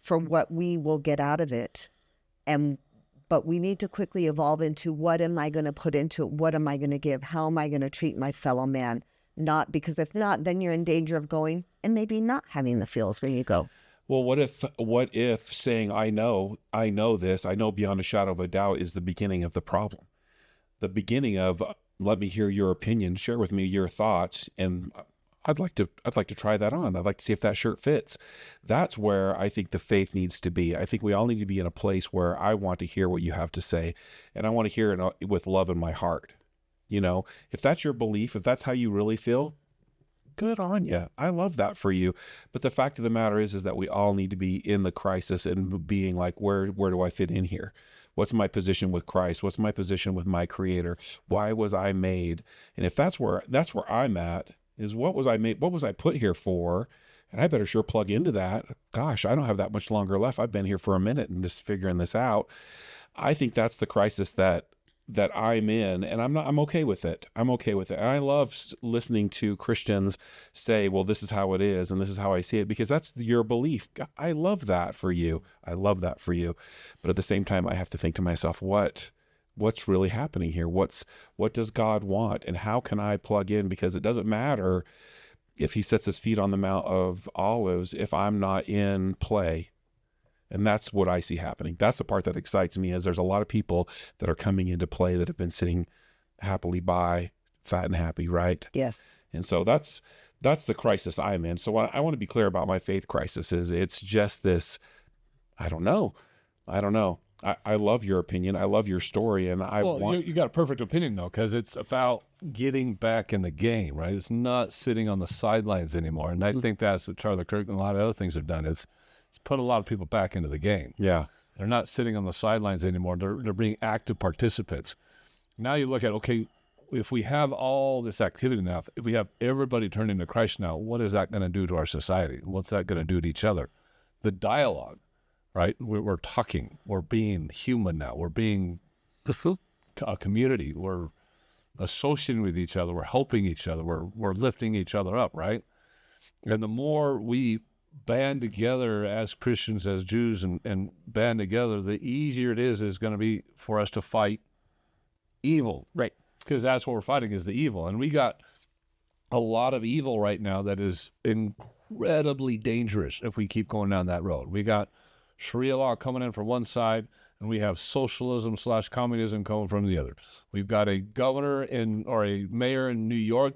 for what we will get out of it. But we need to quickly evolve into, what am I going to put into it? What am I going to give? How am I going to treat my fellow man? Not because if not, then you're in danger of going and maybe not having the feels when you go. Well, what if saying, I know this, I know beyond a shadow of a doubt is the beginning of the problem. The beginning of, let me hear your opinion, share with me your thoughts, and I'd like to try that on. I'd like to see if that shirt fits. That's where I think the faith needs to be. I think we all need to be in a place where I want to hear what you have to say, and I want to hear it with love in my heart. You know, if that's your belief, if that's how you really feel, good on you. I love that for you. But the fact of the matter is that we all need to be in the crisis and being like, where do I fit in here? What's my position with Christ? What's my position with my Creator? Why was I made? And if that's where I'm at, is what was I made? What was I put here for? And I better sure plug into that. Gosh, I don't have that much longer left. I've been here for a minute and just figuring this out. I think that's the crisis that I'm in, and I'm okay with it. I'm okay with it. And I love listening to Christians say, well, this is how it is, and this is how I see it, because that's your belief. I love that for you. I love that for you. But at the same time, I have to think to myself, what's really happening here? What does God want? And how can I plug in? Because it doesn't matter if he sets his feet on the Mount of Olives if I'm not in play. And that's what I see happening. That's the part that excites me, is there's a lot of people that are coming into play that have been sitting happily by, fat and happy, right? Yeah. And so that's the crisis I'm in. So what I want to be clear about my faith crisis is it's just this, I don't know. I love your opinion. I love your story. And you got a perfect opinion, though, because it's about getting back in the game, right? It's not sitting on the sidelines anymore. And I think that's what Charlie Kirk and a lot of other things have done. It's put a lot of people back into the game. Yeah. They're not sitting on the sidelines anymore. They're being active participants. Now you look at, okay, if we have all this activity now, if we have everybody turning to Christ now, what is that going to do to our society? What's that going to do to each other? The dialogue, right? We're talking. We're being human now. We're being a community. We're associating with each other. We're helping each other. We're lifting each other up, right? And the more we band together as Christians, as Jews, and band together, the easier it is going to be for us to fight evil. Right. Because that's what we're fighting, is the evil. And we got a lot of evil right now that is incredibly dangerous if we keep going down that road. We got Sharia Law coming in from one side, and we have socialism / communism coming from the other. We've got a governor or a mayor in New York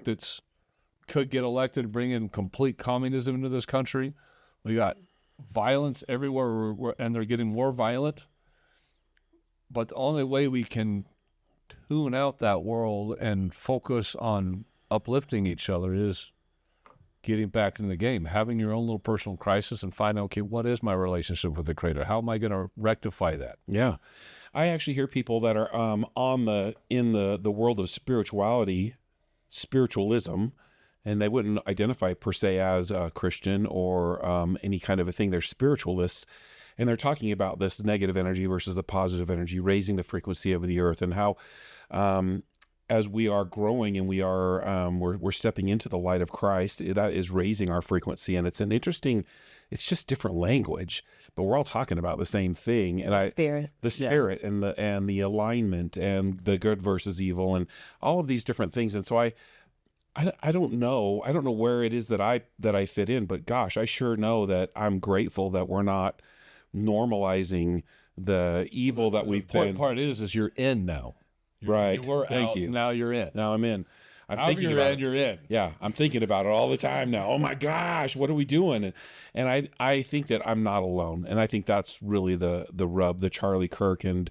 could get elected to bring in complete communism into this country. We got violence everywhere, and they're getting more violent. But the only way we can tune out that world and focus on uplifting each other is getting back in the game, having your own little personal crisis and finding, okay, what is my relationship with the Creator? How am I going to rectify that? Yeah. I actually hear people that are in the world of spiritualism, and they wouldn't identify per se as a Christian or any kind of a thing. They're spiritualists, and they're talking about this negative energy versus the positive energy, raising the frequency of the earth, and how as we are growing and we're stepping into the light of Christ, that is raising our frequency. And it's it's just different language, but we're all talking about the same thing. And the spirit and the alignment and the good versus evil and all of these different things. And so I don't know where it is that I fit in, but gosh, I sure know that I'm grateful that we're not normalizing the evil that we've been. The important part is you're in now. Right. Thank you. Now you're in. Now I'm in. You're in. Yeah, I'm thinking about it all the time now. Oh my gosh, what are we doing? And I think that I'm not alone, and I think that's really the rub, the Charlie Kirk and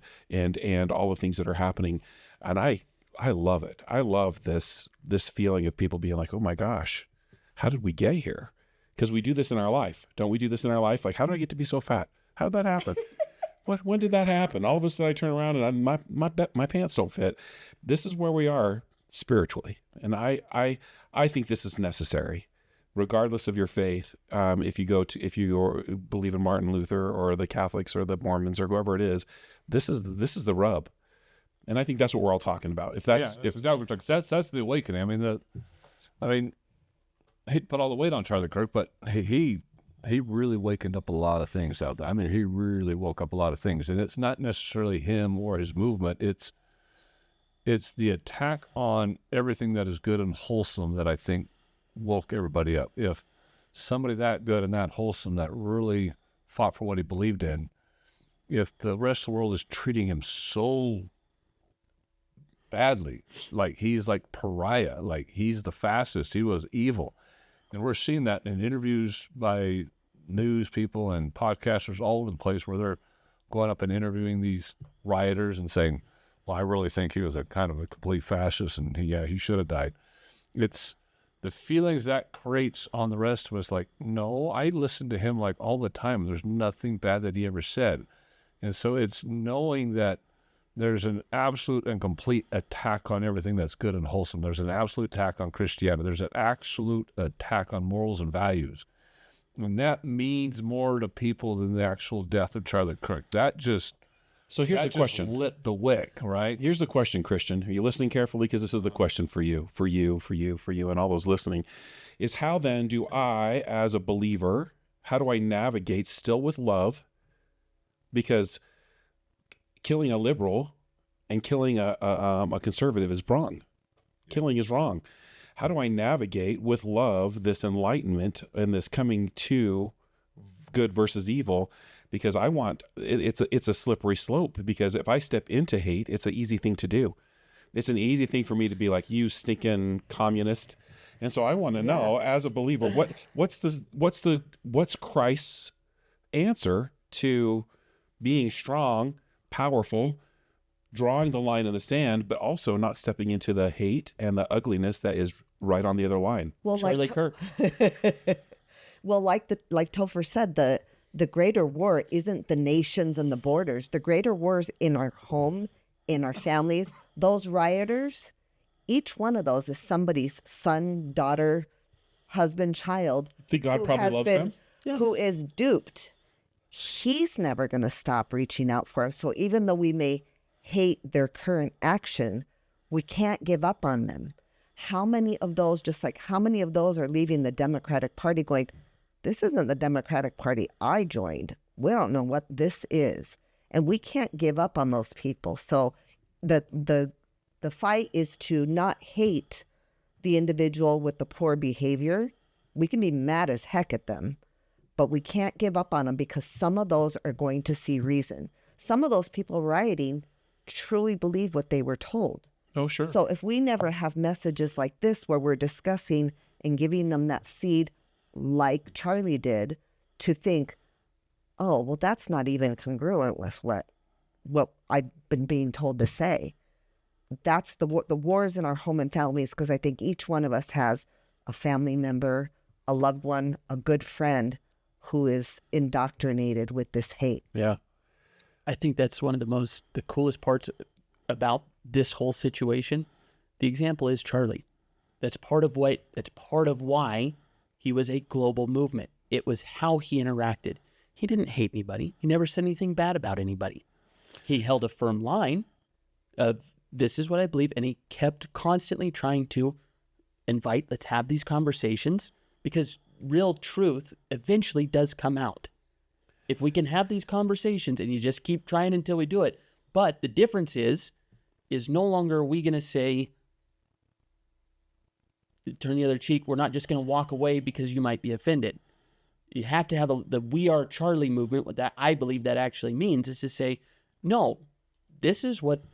all the things that are happening, and I love it. I love this feeling of people being like, oh my gosh, how did we get here? Because we do this in our life. Don't we do this in our life? Like, how did I get to be so fat? How did that happen? When did that happen? All of a sudden I turn around and my pants don't fit. This is where we are spiritually. And I think this is necessary, regardless of your faith. If you believe in Martin Luther or the Catholics or the Mormons or whoever it is, this is the rub. And I think that's what we're all talking about. That's the awakening. I mean, hate to put all the weight on Charlie Kirk, but he really wakened up a lot of things out there. I mean, he really woke up a lot of things, and it's not necessarily him or his movement. It's the attack on everything that is good and wholesome that I think woke everybody up. If somebody that good and that wholesome that really fought for what he believed in, if the rest of the world is treating him so badly, like he's like pariah, like he's the fastest, he was evil. And we're seeing that in interviews by news people and podcasters all over the place where they're going up and interviewing these rioters and saying, well, I really think he was a kind of a complete fascist and he should have died. It's the feelings that creates on the rest of us, like, no, I listen to him like all the time. There's nothing bad that he ever said. And so it's knowing that there's an absolute and complete attack on everything that's good and wholesome. There's an absolute attack on Christianity. There's an absolute attack on morals and values. And that means more to people than the actual death of Charlie Kirk. So here's the question. Lit the wick, right? Here's the question, Christian. Are you listening carefully? Because this is the question for you, and all those listening. Is how then do I, as a believer, how do I navigate still with love? Because killing a liberal and killing a conservative is wrong. Killing is wrong. How do I navigate with love this enlightenment and this coming to good versus evil? Because I want it's a slippery slope. Because if I step into hate, it's an easy thing to do. It's an easy thing for me to be like, you stinking communist. And so I want to know, as a believer, what's Christ's answer to being strong, powerful, drawing the line in the sand, but also not stepping into the hate and the ugliness that is right on the other line. Well, Charlie Kirk. Well, like Topher said, the greater war isn't the nations and the borders. The greater war is in our home, in our families. Those rioters, each one of those is somebody's son, daughter, husband, child. I think God probably loves them. Yes. Who is duped. He's never going to stop reaching out for us. So even though we may hate their current action, we can't give up on them. How many of those are leaving the Democratic Party going, this isn't the Democratic Party I joined. We don't know what this is. And we can't give up on those people. So the fight is to not hate the individual with the poor behavior. We can be mad as heck at them, but we can't give up on them because some of those are going to see reason. Some of those people rioting truly believe what they were told. Oh, sure. So if we never have messages like this where we're discussing and giving them that seed like Charlie did to think, oh, well, that's not even congruent with what I've been being told to say. That's the wars in our home and families, because I think each one of us has a family member, a loved one, a good friend who is indoctrinated with this hate. Yeah. I think that's one of the coolest parts about this whole situation. The example is Charlie. That's part of why he was a global movement. It was how he interacted. He didn't hate anybody. He never said anything bad about anybody. He held a firm line of, this is what I believe, and he kept constantly trying to invite, let's have these conversations, because real truth eventually does come out. If we can have these conversations and you just keep trying until we do it. But the difference is no longer are we going to say, turn the other cheek. We're not just going to walk away because you might be offended. You have to have the We Are Charlie movement. What that I believe that actually means is to say, no, this is what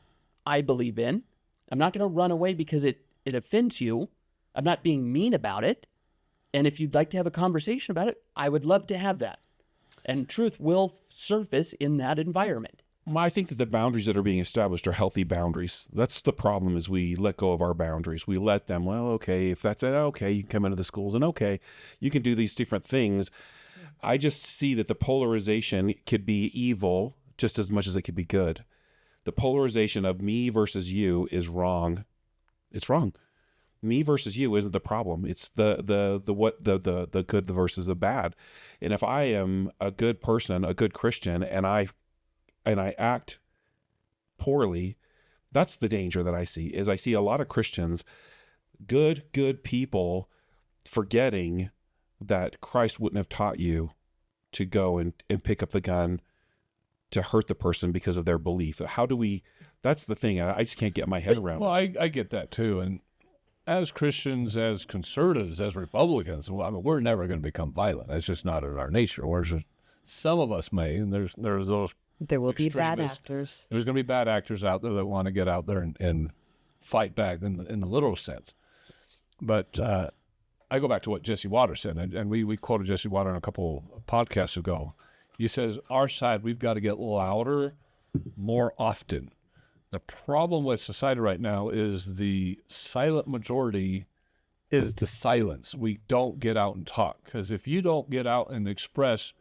I believe in. I'm not going to run away because it offends you. I'm not being mean about it. And if you'd like to have a conversation about it, I would love to have that. And truth will surface in that environment. I think that the boundaries that are being established are healthy boundaries. That's the problem, is we let go of our boundaries. We let them, well, okay, if that's it, okay, you can come into the schools and okay, you can do these different things. I just see that the polarization could be evil just as much as it could be good. The polarization of me versus you is wrong. It's wrong. Me versus you isn't the problem. It's the good versus the bad. And if I am a good person, a good Christian, and I act poorly, that's the danger that I see. Is I see a lot of Christians, good people, forgetting that Christ wouldn't have taught you to go and pick up the gun to hurt the person because of their belief. How do we, that's the thing. I just can't get my head around Well, it. I get that too. And as Christians, as conservatives, as Republicans, well, I mean, we're never going to become violent. That's just not in our nature. Whereas some of us may, and there's those There will be bad extremists. actors. There's going to be bad actors out there that want to get out there and fight back in the literal sense. But I go back to what Jesse Waters said, and we quoted Jesse Waters on a couple of podcasts ago. He says, our side, we've got to get louder more often. The problem with society right now is the silent majority is the silence. We don't get out and talk. Because if you don't get out and express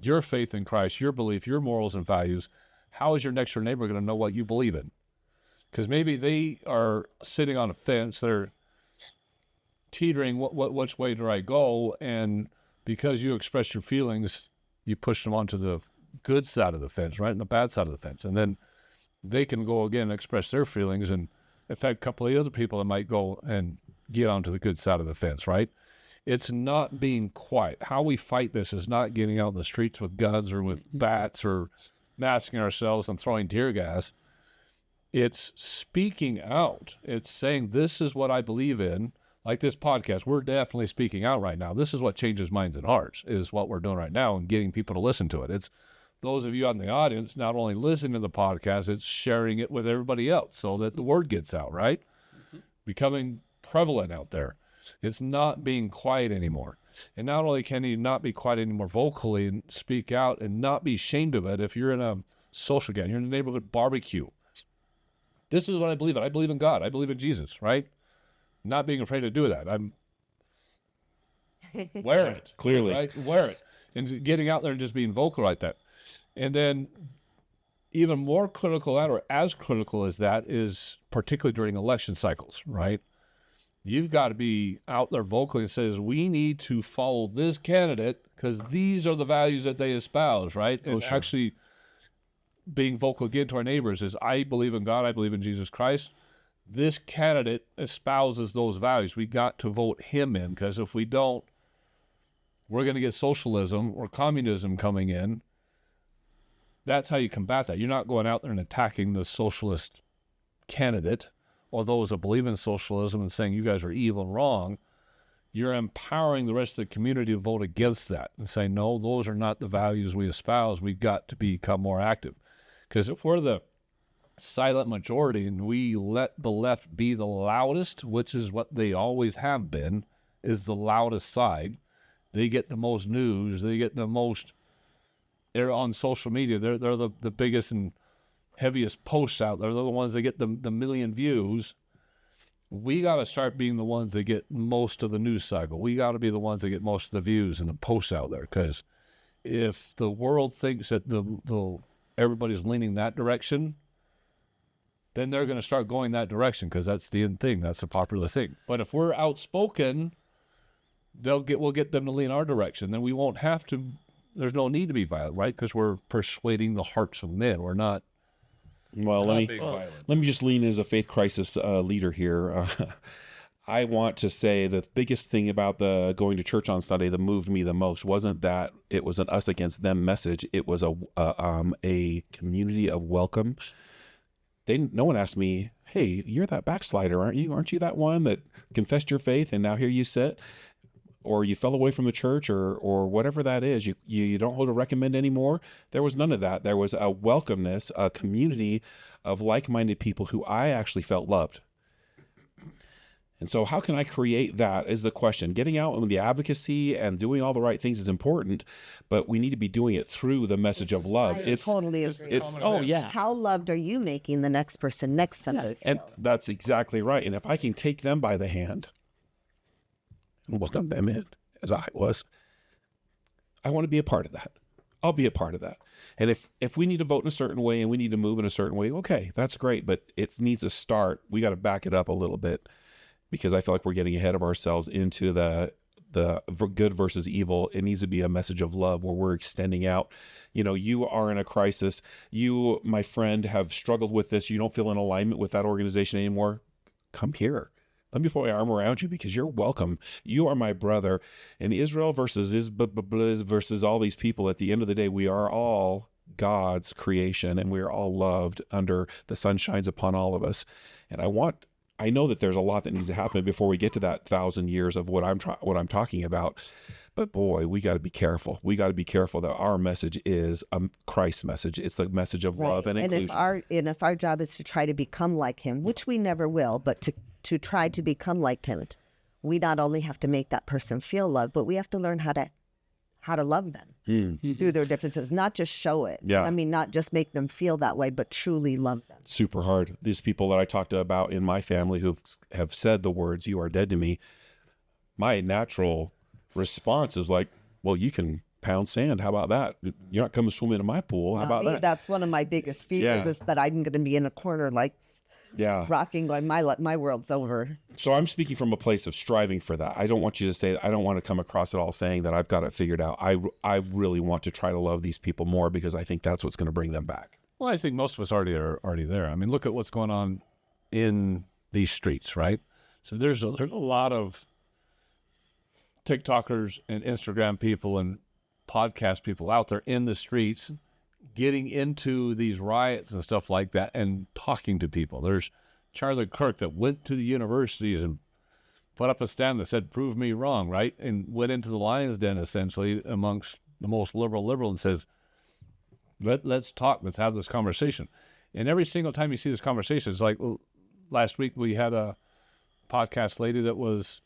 your faith in Christ, your belief, your morals and values, how is your next door neighbor going to know what you believe in? Because maybe they are sitting on a fence, they're teetering, which way do I go? And because you express your feelings, you push them onto the good side of the fence, right? And the bad side of the fence. And then they can go again and express their feelings and affect a couple of other people that might go and get onto the good side of the fence, right? It's not being quiet. How we fight this is not getting out in the streets with guns or with bats or masking ourselves and throwing tear gas. It's speaking out. It's saying, this is what I believe in. Like this podcast, we're definitely speaking out right now. This is what changes minds and hearts, is what we're doing right now, and getting people to listen to it. It's those of you out in the audience not only listening to the podcast, it's sharing it with everybody else so that the word gets out, right? Becoming prevalent out there. It's not being quiet anymore. And not only can you not be quiet anymore vocally and speak out and not be ashamed of it, if you're in a social gathering, you're in a neighborhood barbecue. This is what I believe in. I believe in God. I believe in Jesus, right? Not being afraid to do that. I'm wear it. Clearly. Right? Wear it. And getting out there and just being vocal like that. And then even more critical that, or as critical as that, is particularly during election cycles, right? You've got to be out there vocally and says, we need to follow this candidate because these are the values that they espouse, right? And actually being vocal again to our neighbors is, I believe in God, I believe in Jesus Christ. This candidate espouses those values. We got to vote him in, because if we don't, we're going to get socialism or communism coming in. That's how you combat that. You're not going out there and attacking the socialist candidate or those that believe in socialism and saying you guys are evil and wrong. You're empowering the rest of the community to vote against that and say, no, those are not the values we espouse. We've got to become more active. Because if we're the silent majority and we let the left be the loudest, which is what they always have been, is the loudest side, they get the most news, they get the most, they're on social media, they're the biggest and heaviest posts out there, they're the ones that get the million views. We got to start being the ones that get most of the news cycle. We got to be the ones that get most of the views and the posts out there, because if the world thinks that everybody's leaning that direction, then they're going to start going that direction, because that's the end thing. That's the popular thing. But if we're outspoken, we'll get them to lean our direction. Then we won't have to, there's no need to be violent, right? Because we're persuading the hearts of men. We're not. Well, let me just lean as a faith crisis leader here. I want to say the biggest thing about the going to church on Sunday that moved me the most wasn't that it was an us against them message. It was a community of welcome. No one asked me, hey, you're that backslider, aren't you? Aren't you that one that confessed your faith and now here you sit? Or you fell away from the church, or whatever that is, you don't hold a recommend anymore. There was none of that. There was a welcomeness, a community of like-minded people who I actually felt loved. And so how can I create that is the question. Getting out on the advocacy and doing all the right things is important, but we need to be doing it through the message of love. I totally agree. Oh, yeah. How loved are you making the next person next to me? And that's exactly right. And if I can take them by the hand and welcome them in as I was, I want to be a part of that. I'll be a part of that. And if we need to vote in a certain way and we need to move in a certain way, okay, that's great. But it needs to start. We got to back it up a little bit, because I feel like we're getting ahead of ourselves into the good versus evil. It needs to be a message of love where we're extending out. You know, you are in a crisis. You, my friend, have struggled with this. You don't feel in alignment with that organization anymore. Come here. Let me put my arm around you because you're welcome. You are my brother. And Israel versus versus all these people, at the end of the day, we are all God's creation, and we are all loved under the sun shines upon all of us. And I know that there's a lot that needs to happen before we get to that 1,000 years of what I'm talking about. But boy, we got to be careful. We got to be careful that our message is a Christ message. It's a message of love and inclusion. If our job is to try to become like him, which we never will, but to try to become like him, we not only have to make that person feel loved, but we have to learn how to love them through their differences, not just show it. Yeah. I mean, not just make them feel that way, but truly love them. Super hard. These people that I talked about in my family who have said the words, "You are dead to me," my natural response is like, well, you can pound sand. How about that? You're not coming swimming in my pool. How about that? That's one of my biggest fears is that I'm going to be in a corner like rocking going, my world's over. So I'm speaking from a place of striving for that. I don't want you to say, I don't want to come across it all saying that I've got it figured out. I really want to try to love these people more because I think that's what's going to bring them back. Well, I think most of us are already there. I mean, look at what's going on in these streets, right? So there's a lot of TikTokers and Instagram people and podcast people out there in the streets getting into these riots and stuff like that and talking to people. There's Charlie Kirk that went to the universities and put up a stand that said, "Prove me wrong," right? And went into the lion's den essentially amongst the most liberal and says, let's talk, let's have this conversation. And every single time you see this conversation, it's like, well, last week we had a podcast lady that was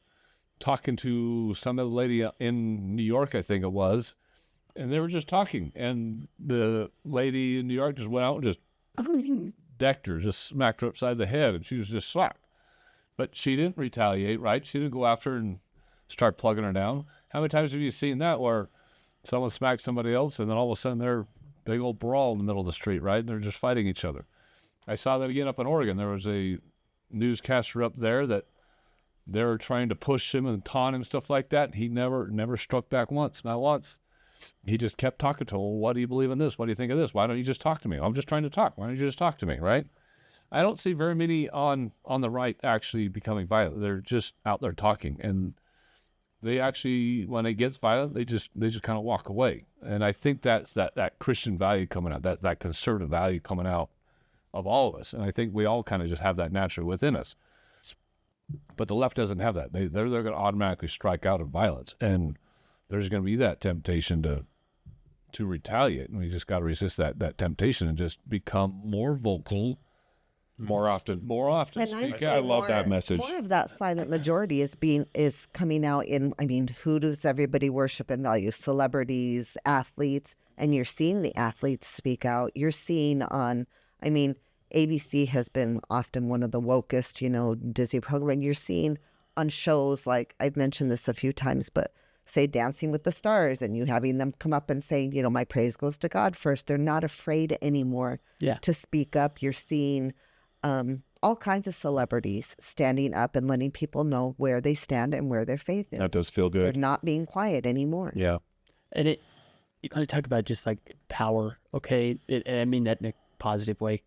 talking to some other lady in New York, I think it was, and they were just talking. And the lady in New York just went out and just decked her, just smacked her upside the head, and she was just slapped. But she didn't retaliate, right? She didn't go after her and start plugging her down. How many times have you seen that where someone smacks somebody else and then all of a sudden they're big old brawl in the middle of the street, right? And they're just fighting each other. I saw that again up in Oregon. There was a newscaster up there that they were trying to push him and taunt him, stuff like that. He never struck back once, not once. He just kept talking to him. Well, what do you believe in this? What do you think of this? Why don't you just talk to me? I'm just trying to talk. Why don't you just talk to me, right? I don't see very many on the right actually becoming violent. They're just out there talking. And they actually, when it gets violent, they just kind of walk away. And I think that's that Christian value coming out, that conservative value coming out of all of us. And I think we all kind of just have that naturally within us. But the left doesn't have that. They're going to automatically strike out of violence, and there's going to be that temptation to retaliate, and we just got to resist that temptation and just become more vocal, more often. And Speak I love that message. More of that silent majority is coming out in. I mean, who does everybody worship and value? Celebrities, athletes, and you're seeing the athletes speak out. You're seeing on. I mean, ABC has been often one of the wokest, Disney program. You're seeing on shows like, I've mentioned this a few times, but say Dancing with the Stars, and you having them come up and saying, my praise goes to God first. They're not afraid anymore to speak up. You're seeing all kinds of celebrities standing up and letting people know where they stand and where their faith is. That does feel good. They're not being quiet anymore. Yeah. And you kind of talk about just like power, okay? And I mean that in a positive way.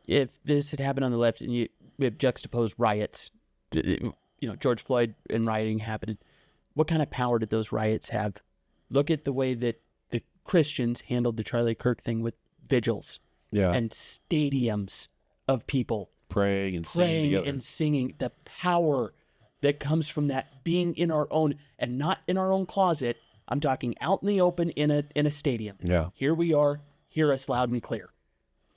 If this had happened on the left and we have juxtaposed riots, George Floyd and rioting happened, what kind of power did those riots have? Look at the way that the Christians handled the Charlie Kirk thing with vigils and stadiums of people praying and singing. The power that comes from that, being in our own, and not in our own closet. I'm talking out in the open in a stadium. Yeah. Here we are. Hear us loud and clear.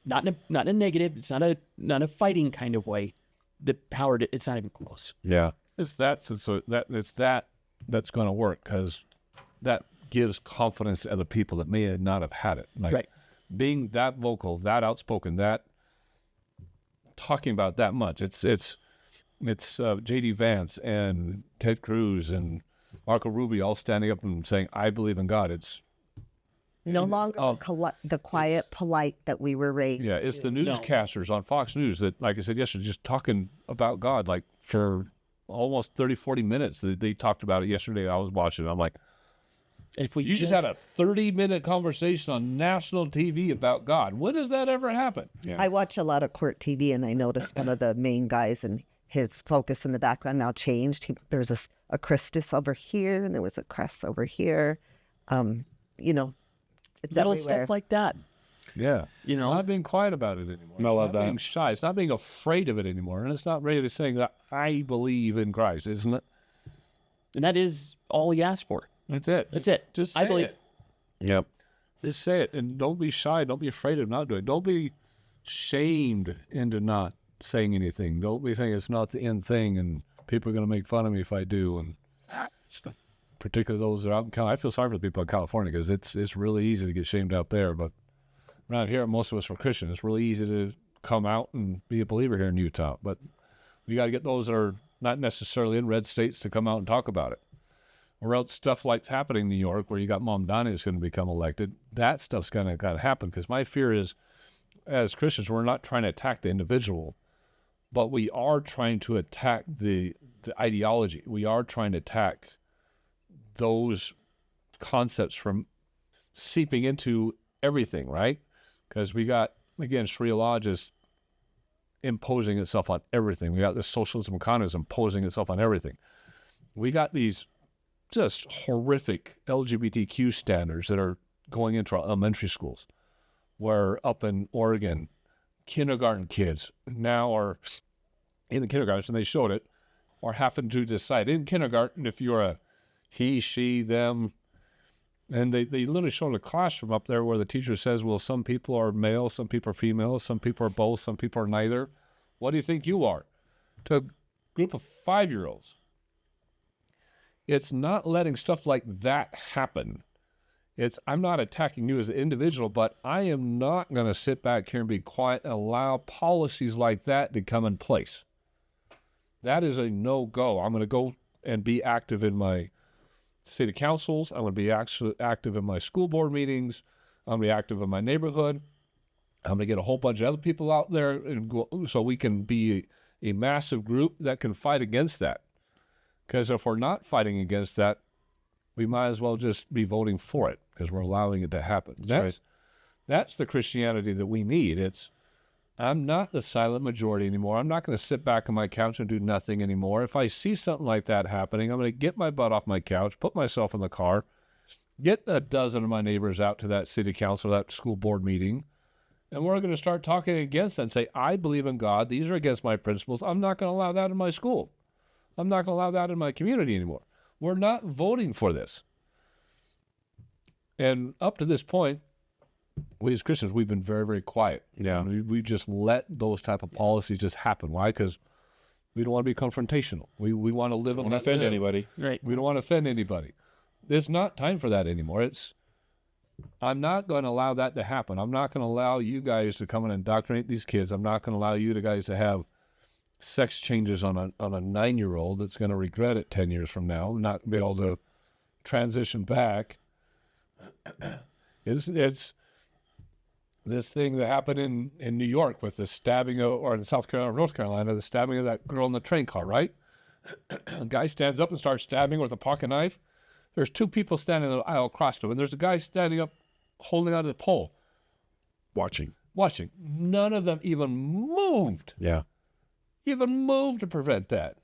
Not in a negative. It's not a fighting kind of way. The power. It's not even close. Yeah. It's that's going to work, because that gives confidence to other people that may not have had it. Like right. Being that vocal, that outspoken, that talking about that much. It's J.D. Vance and Ted Cruz and Marco Rubio all standing up and saying, "I believe in God." It's no longer the quiet, polite that we were raised. Yeah, it's the newscasters on Fox News that, like I said yesterday, just talking about God like for almost 30, 40 minutes. They talked about it yesterday. I was watching. I'm like, if we just had a 30-minute conversation on national TV about God. When does that ever happen? Yeah. I watch a lot of court TV, and I noticed one of the main guys, and his focus in the background now changed. There's a Christus over here, and there was a crest over here. You know, it's Little everywhere. stuff like that. Yeah. You know? Not being quiet about it anymore. I love It's not that. being shy. It's not being afraid of it anymore. And it's not really saying that I believe in Christ, isn't it? And that is all he asked for. That's it. That's it. Just I say believe. it. Yep. Just say it. And don't be shy. Don't be afraid of not doing it. Don't be shamed into not saying anything. Don't be saying it's not the end thing and people are going to make fun of me if I do. And particularly those that are out in California. I feel sorry for the people in California because it's really easy to get shamed out there. But around here, most of us are Christians. It's really easy to come out and be a believer here in Utah. But we got to get those that are not necessarily in red states to come out and talk about it. Or else stuff like's happening in New York where you got Mom Donnie is going to become elected. That stuff's going to happen because my fear is, as Christians, we're not trying to attack the individual, but we are trying to attack the ideology. We are trying to attack those concepts from seeping into everything, right? Because we got, again, Sharia Law just imposing itself on everything. We got this socialism and communism imposing itself on everything. We got these just horrific LGBTQ standards that are going into our elementary schools, where up in Oregon, kindergarten kids now are in the kindergartens, and they showed it, are having to decide in kindergarten if you're a he, she, them. And they literally showed a classroom up there where the teacher says, well, some people are male, some people are female, some people are both, some people are neither. What do you think you are? To a group of 5-year-olds. It's not letting stuff like that happen. I'm not attacking you as an individual, but I am not going to sit back here and be quiet and allow policies like that to come in place. That is a no-go. I'm going to go and be active in my city councils. I'm going to be active in my school board meetings. I'm going to be active in my neighborhood. I'm going to get a whole bunch of other people out there and go, so we can be a massive group that can fight against that. Because if we're not fighting against that, we might as well just be voting for it because we're allowing it to happen. That's the Christianity that we need. I'm not the silent majority anymore. I'm not going to sit back on my couch and do nothing anymore. If I see something like that happening, I'm going to get my butt off my couch, put myself in the car, get a dozen of my neighbors out to that city council, that school board meeting, and we're going to start talking against that and say, I believe in God. These are against my principles. I'm not going to allow that in my school. I'm not going to allow that in my community anymore. We're not voting for this. And up to this point, we as Christians, we've been very, very quiet. Yeah. We just let those type of policies just happen. Why? Because we don't want to be confrontational. We want to live and Don't let offend live. anybody. Right. We don't want to offend anybody. There's not time for that anymore. I'm not going to allow that to happen. I'm not going to allow you guys to come and indoctrinate these kids. I'm not going to allow you guys to have sex changes on a 9-year-old that's going to regret it 10 years from now, not be able to transition back. It's this thing that happened in New York with the stabbing or in South Carolina or North Carolina, the stabbing of that girl in the train car, right? A guy stands up and starts stabbing her with a pocket knife. There's 2 people standing in the aisle across to him, and there's a guy standing up holding onto the pole. Watching. None of them even moved. Yeah. Even moved to prevent that.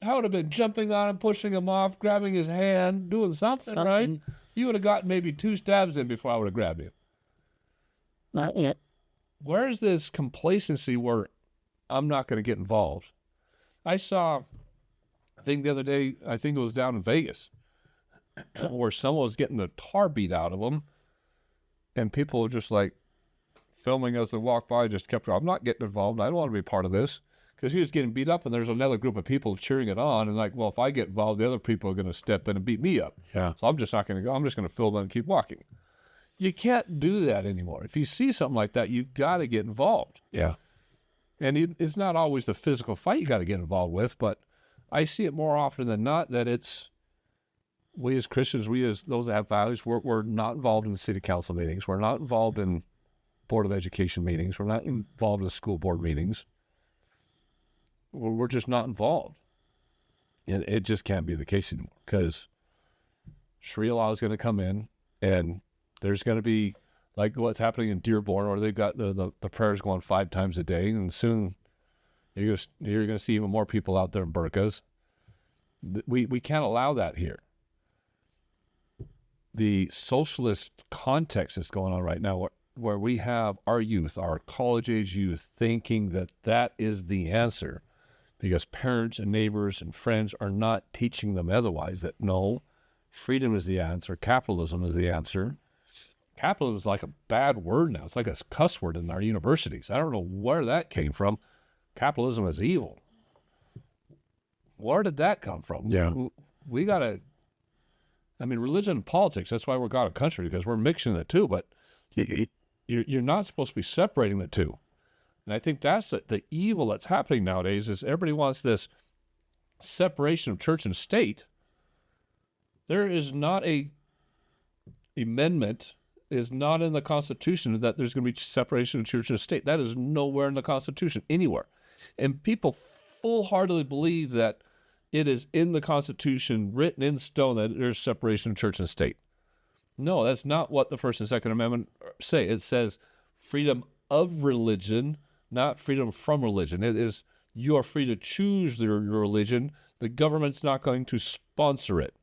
I would have been jumping on him, pushing him off, grabbing his hand, doing something. Right? You would have gotten maybe 2 stabs in before I would have grabbed you. Not yet. Where's this complacency where I'm not going to get involved? I saw a thing the other day, I think it was down in Vegas, where someone was getting the tar beat out of them, and people were just like filming as they walked by, just kept, I'm not getting involved. I don't want to be part of this. Because he was getting beat up, and there's another group of people cheering it on, and like, well, if I get involved, the other people are going to step in and beat me up. Yeah. So I'm just not going to go. I'm just going to film it and keep walking. You can't do that anymore. If you see something like that, you got to get involved. Yeah. And it's not always the physical fight you got to get involved with, but I see it more often than not that it's we as Christians, we as those that have values, we're not involved in the city council meetings. We're not involved in Board of Education meetings. We're not involved in school board meetings. We're just not involved. And it just can't be the case anymore because Sharia Law is going to come in and there's going to be like what's happening in Dearborn where they've got the prayers going 5 times a day, and soon You're going to see even more people out there in burqas. We can't allow that here. The socialist context that's going on right now, where we have our youth, our college-age youth, thinking that that is the answer because parents and neighbors and friends are not teaching them otherwise, that no, freedom is the answer, capitalism is the answer. Capitalism is like a bad word now. It's like a cuss word in our universities. I don't know where that came from. Capitalism is evil. Where did that come from? Yeah. We got to, religion and politics, that's why we're God a country, because we're mixing the two, but you're not supposed to be separating the two. And I think that's the evil that's happening nowadays is everybody wants this separation of church and state. There is not a amendment is not in the Constitution that there's going to be separation of church and state. That is nowhere in the Constitution, anywhere. And people full-heartedly believe that it is in the Constitution, written in stone, that there's separation of church and state. No, that's not what the First and Second Amendment say. It says freedom of religion, not freedom from religion. It is you are free to choose your religion. The government's not going to sponsor it.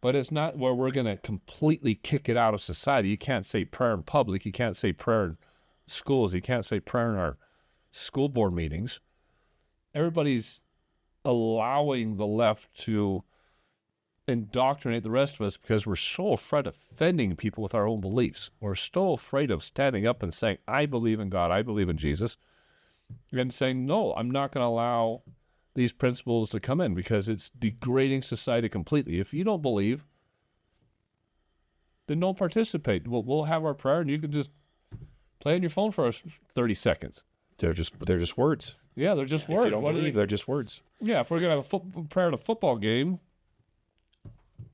But it's not where we're going to completely kick it out of society. You can't say prayer in public. You can't say prayer in schools. You can't say prayer in our school board meetings. Everybody's allowing the left to indoctrinate the rest of us because we're so afraid of offending people with our own beliefs. We're so afraid of standing up and saying, I believe in God, I believe in Jesus, and saying, no, I'm not going to allow these principles to come in because it's degrading society completely. If you don't believe, then don't participate. We'll have our prayer and you can just play on your phone for 30 seconds. They're just words. Yeah, they're just words. If you don't believe, they're just words. Yeah, if we're going to have a prayer at a football game,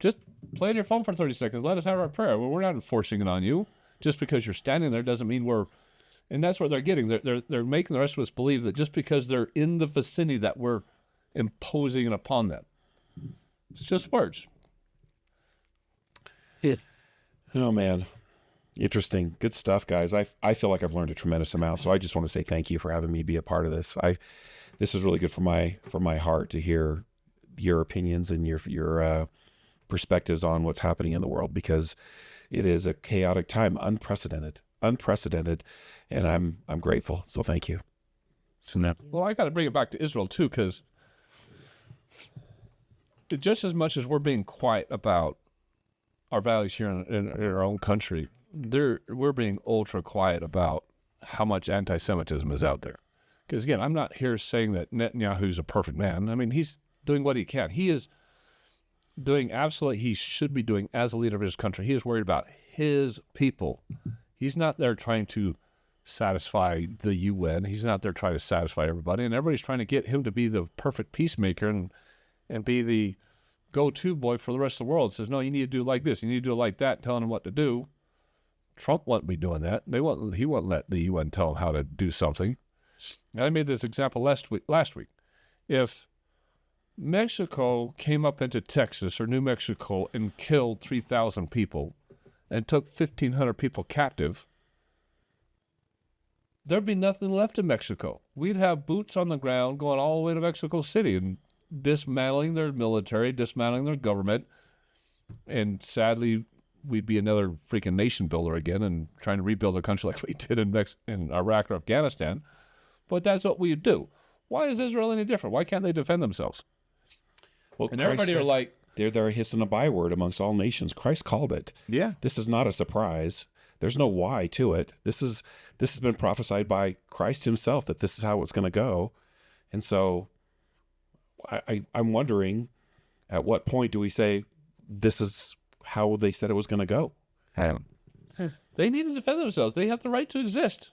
just play on your phone for 30 seconds. Let us have our prayer. Well, we're not enforcing it on you. Just because you're standing there doesn't mean we're... And that's what they're getting. They're making the rest of us believe that just because they're in the vicinity that we're imposing it upon them. It's just words. Oh, man. Interesting. Good stuff, guys. I feel like I've learned a tremendous amount, so I just want to say thank you for having me be a part of this. This is really good for my heart to hear your opinions and your perspectives on what's happening in the world, because it is a chaotic time, unprecedented, and I'm grateful. So thank you. Well, I got to bring it back to Israel too, because just as much as we're being quiet about our values here in our own country, we're being ultra quiet about how much anti-Semitism is out there. Because again, I'm not here saying that Netanyahu's a perfect man. I mean, he's doing what he can. He is doing absolutely he should be doing as a leader of his country. He is worried about his people. He's not there trying to satisfy the UN. He's not there trying to satisfy everybody. And everybody's trying to get him to be the perfect peacemaker and be the go-to boy for the rest of the world. It says, no, you need to do it like this. You need to do it like that, telling him what to do. Trump won't be doing that. He won't let the UN tell him how to do something. And I made this example last week. If Mexico came up into Texas or New Mexico and killed 3,000 people and took 1,500 people captive, there'd be nothing left in Mexico. We'd have boots on the ground going all the way to Mexico City and dismantling their military, dismantling their government, and sadly, we'd be another freaking nation builder again and trying to rebuild a country like we did in Iraq or Afghanistan. But that's what we do. Why is Israel any different? Why can't they defend themselves? Well, and everybody are like, they're a hiss and a byword amongst all nations. Christ called it. Yeah. This is not a surprise. There's no why to it. This has been prophesied by Christ himself that this is how it's going to go. And so I'm wondering, at what point do we say this is how they said it was going to go? They need to defend themselves. They have the right to exist.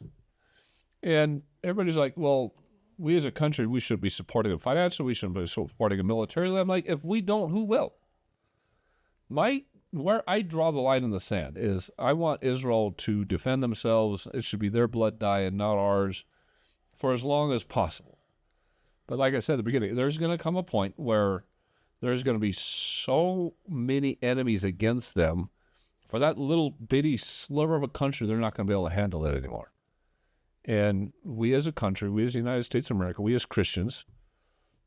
And everybody's like, well, we as a country, we should be supporting them financially. We shouldn't be supporting them militarily. I'm like, if we don't, who will? Where I draw the line in the sand is I want Israel to defend themselves. It should be their blood diet, not ours, for as long as possible. But like I said at the beginning, there's going to come a point where there's going to be so many enemies against them. For that little bitty sliver of a country, they're not going to be able to handle it anymore. And we as a country, we as the United States of America, we as Christians,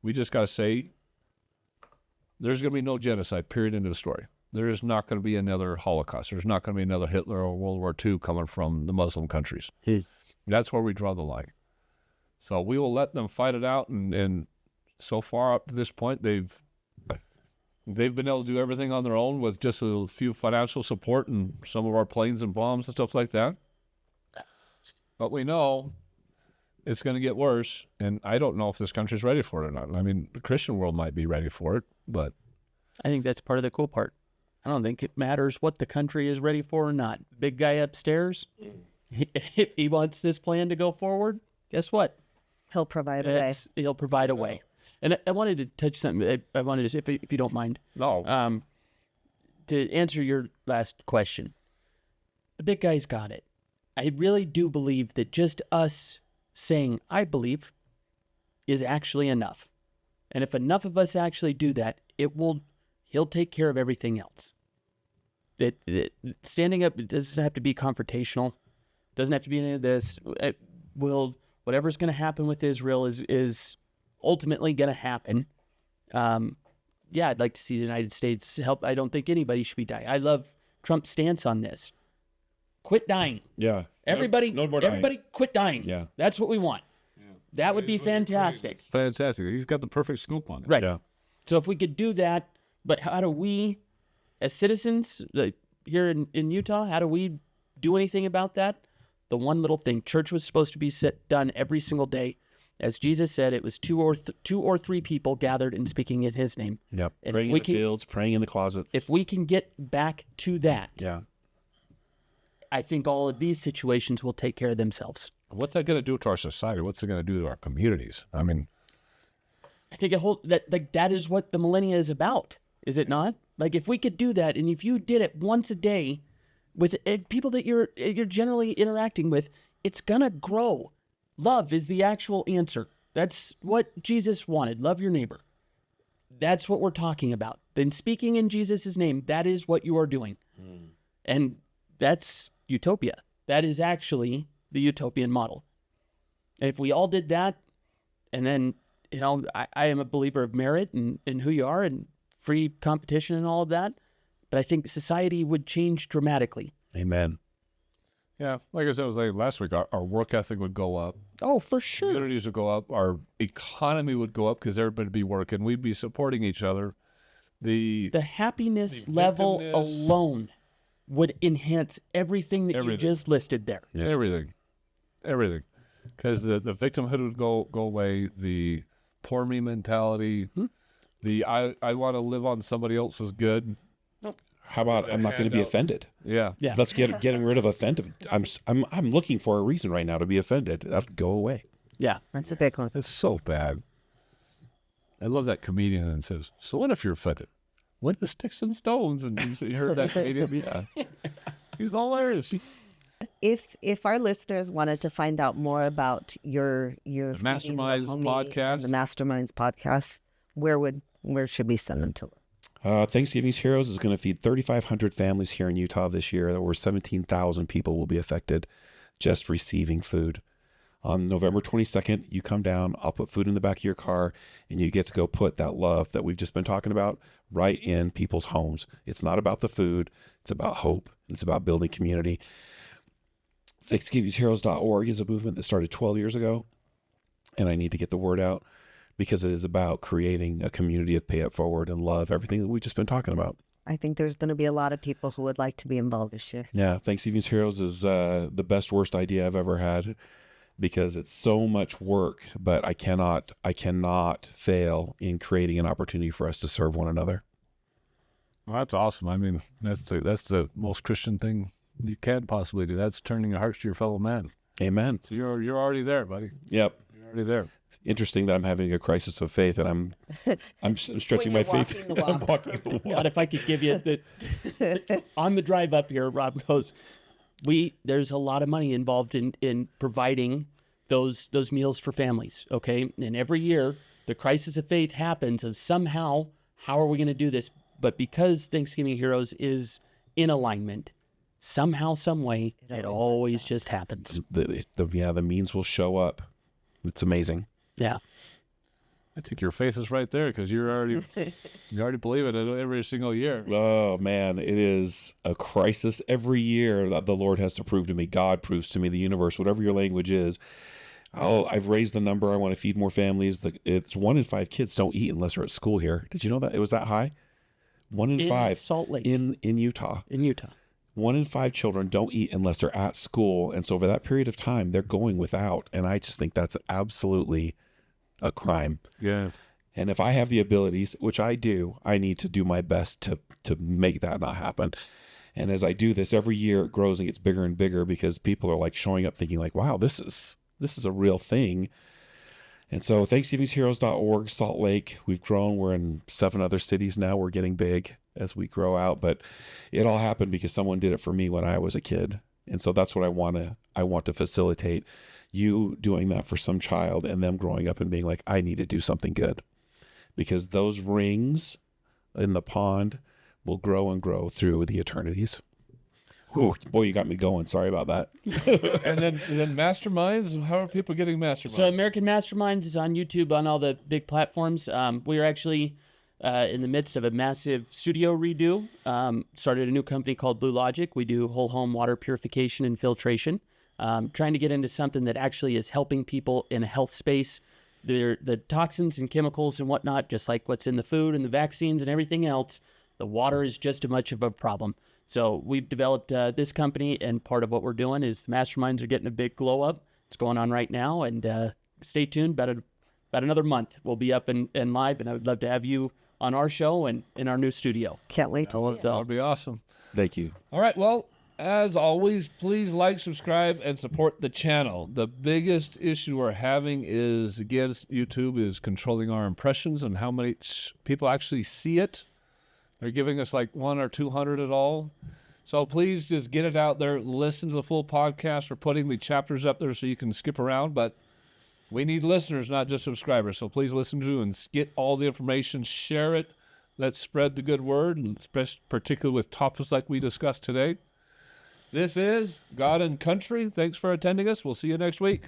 we just got to say there's going to be no genocide, period, end of the story. There is not going to be another Holocaust. There's not going to be another Hitler or World War II coming from the Muslim countries. That's where we draw the line. So we will let them fight it out. And so far up to this point, they've been able to do everything on their own with just a few financial support and some of our planes and bombs and stuff like that. But we know it's going to get worse, and I don't know if this country's ready for it or not. I mean, the Christian world might be ready for it, but I think that's part of the cool part. I don't think it matters what the country is ready for or not. Big guy upstairs, if he wants this plan to go forward, guess what? He'll provide a way. He'll provide a way. And I wanted to touch something. I wanted to, if you don't mind, no. To answer your last question, the big guy's got it. I really do believe that just us saying, I believe, is actually enough. And if enough of us actually do that, he'll take care of everything else. Standing up, it doesn't have to be confrontational. Doesn't have to be any of this. Whatever's going to happen with Israel is ultimately going to happen. I'd like to see the United States help. I don't think anybody should be dying. I love Trump's stance on this. Quit dying. Yeah. Everybody, no more dying. everybody quit dying. Yeah. That's what we want. Yeah. That would be fantastic. Fantastic. He's got the perfect scoop on it. Right. Yeah. So if we could do that, but how do we, as citizens here in Utah, how do we do anything about that? The one little thing, church was supposed to be done every single day. As Jesus said, it was two or three people gathered and speaking in his name. Yep. And Praying in the fields, praying in the closets. If we can get back to that, yeah. I think all of these situations will take care of themselves. What's that going to do to our society? What's it going to do to our communities? I mean, I think that is what the millennia is about, is it not? Like if we could do that, and if you did it once a day with people that you're generally interacting with, it's gonna grow. Love is the actual answer. That's what Jesus wanted. Love your neighbor. That's what we're talking about. Then speaking in Jesus' name, that is what you are doing. And that's utopia. That is actually the utopian model. And if we all did that, and then, I am a believer of merit and who you are and free competition and all of that, but I think society would change dramatically. Amen. yeah, like I said, last week, our work ethic would go up. Oh, for sure. Communities would go up. Our economy would go up because everybody would be working. We'd be supporting each other. The happiness level alone would enhance everything that you just listed there. Yeah. Everything. Because the victimhood would go away. The poor me mentality. The I want to live on somebody else's good. How about I'm not going to be offended? Yeah. Let's getting rid of offended. I'm looking for a reason right now to be offended. That'll go away. Yeah. That's a big one. It's so bad. I love that comedian that says, so what if you're offended? What is sticks and stones? And you heard that comedian? Yeah. He's hilarious. If our listeners wanted to find out more about your the Mastermind Podcast, the Masterminds Podcast, where should we send them to? Thanksgiving's Heroes is going to feed 3,500 families here in Utah this year. Over 17,000 people will be affected just receiving food. On November 22nd, you come down, I'll put food in the back of your car, and you get to go put that love that we've just been talking about right in people's homes. It's not about the food. It's about hope. It's about building community. Thanksgiving'sHeroes.org is a movement that started 12 years ago, and I need to get the word out because it is about creating a community of pay it forward and love, everything that we've just been talking about. I think there's going to be a lot of people who would like to be involved this year. Yeah, Thanksgiving's Heroes is the best, worst idea I've ever had because it's so much work, but I cannot fail in creating an opportunity for us to serve one another. Well, that's awesome. I mean, that's the most Christian thing you can possibly do. That's turning your hearts to your fellow man. Amen. So you're already there, buddy. Yep. You're already there. Interesting that I'm having a crisis of faith and I'm stretching my faith. I'm walking the walk. God, if I could give you on the drive up here, Rob goes, there's a lot of money involved in providing those meals for families. Okay. And every year the crisis of faith happens of somehow, how are we going to do this? But because Thanksgiving Heroes is in alignment, somehow, some way, it always just happens. The means will show up. It's amazing. Yeah. I think your face is right there because you already believe it every single year. Oh man, it is a crisis every year that the Lord has to prove to me. God proves to me, the universe, whatever your language is. I've raised the number. I want to feed more families. It's 1 in 5 kids don't eat unless they're at school here. Did you know that it was that high? 1 in 5 Salt Lake in Utah. In Utah. 1 in 5 children don't eat unless they're at school, and so over that period of time, they're going without. And I just think that's absolutely a crime. Yeah. And if I have the abilities, which I do, I need to do my best to make that not happen. And as I do this every year, it grows and gets bigger and bigger because people are like showing up thinking like, wow, this is a real thing. And so Thanksgiving'sHeroes.org, Salt Lake, we've grown. We're in 7 other cities now. We're getting big as we grow out, but it all happened because someone did it for me when I was a kid. And so that's what I want to facilitate, you doing that for some child and them growing up and being like, I need to do something good, because those rings in the pond will grow and grow through the eternities. Ooh, boy, you got me going. Sorry about that. and then Masterminds. How are people getting Masterminds? So American Masterminds is on YouTube, on all the big platforms. We are actually in the midst of a massive studio redo. Started a new company called Blue Logic. We do whole home water purification and filtration. Trying to get into something that actually is helping people in a health space. The toxins and chemicals and whatnot, just like what's in the food and the vaccines and everything else, the water is just as much of a problem. So we've developed this company, and part of what we're doing is the masterminds are getting a big glow up. It's going on right now, and stay tuned. About another month, we'll be up and live, and I would love to have you on our show and in our new studio. Can't wait to see it. That would be awesome. Thank you. All right, well, as always, please like, subscribe, and support the channel. The biggest issue we're having is, again, YouTube is controlling our impressions and how many people actually see it. They're giving us like 100 or 200 at all. So please just get it out there. Listen to the full podcast. We're putting the chapters up there so you can skip around. But we need listeners, not just subscribers. So please listen to and get all the information. Share it. Let's spread the good word, and particularly with topics like we discussed today. This is God and Country. Thanks for attending us. We'll see you next week.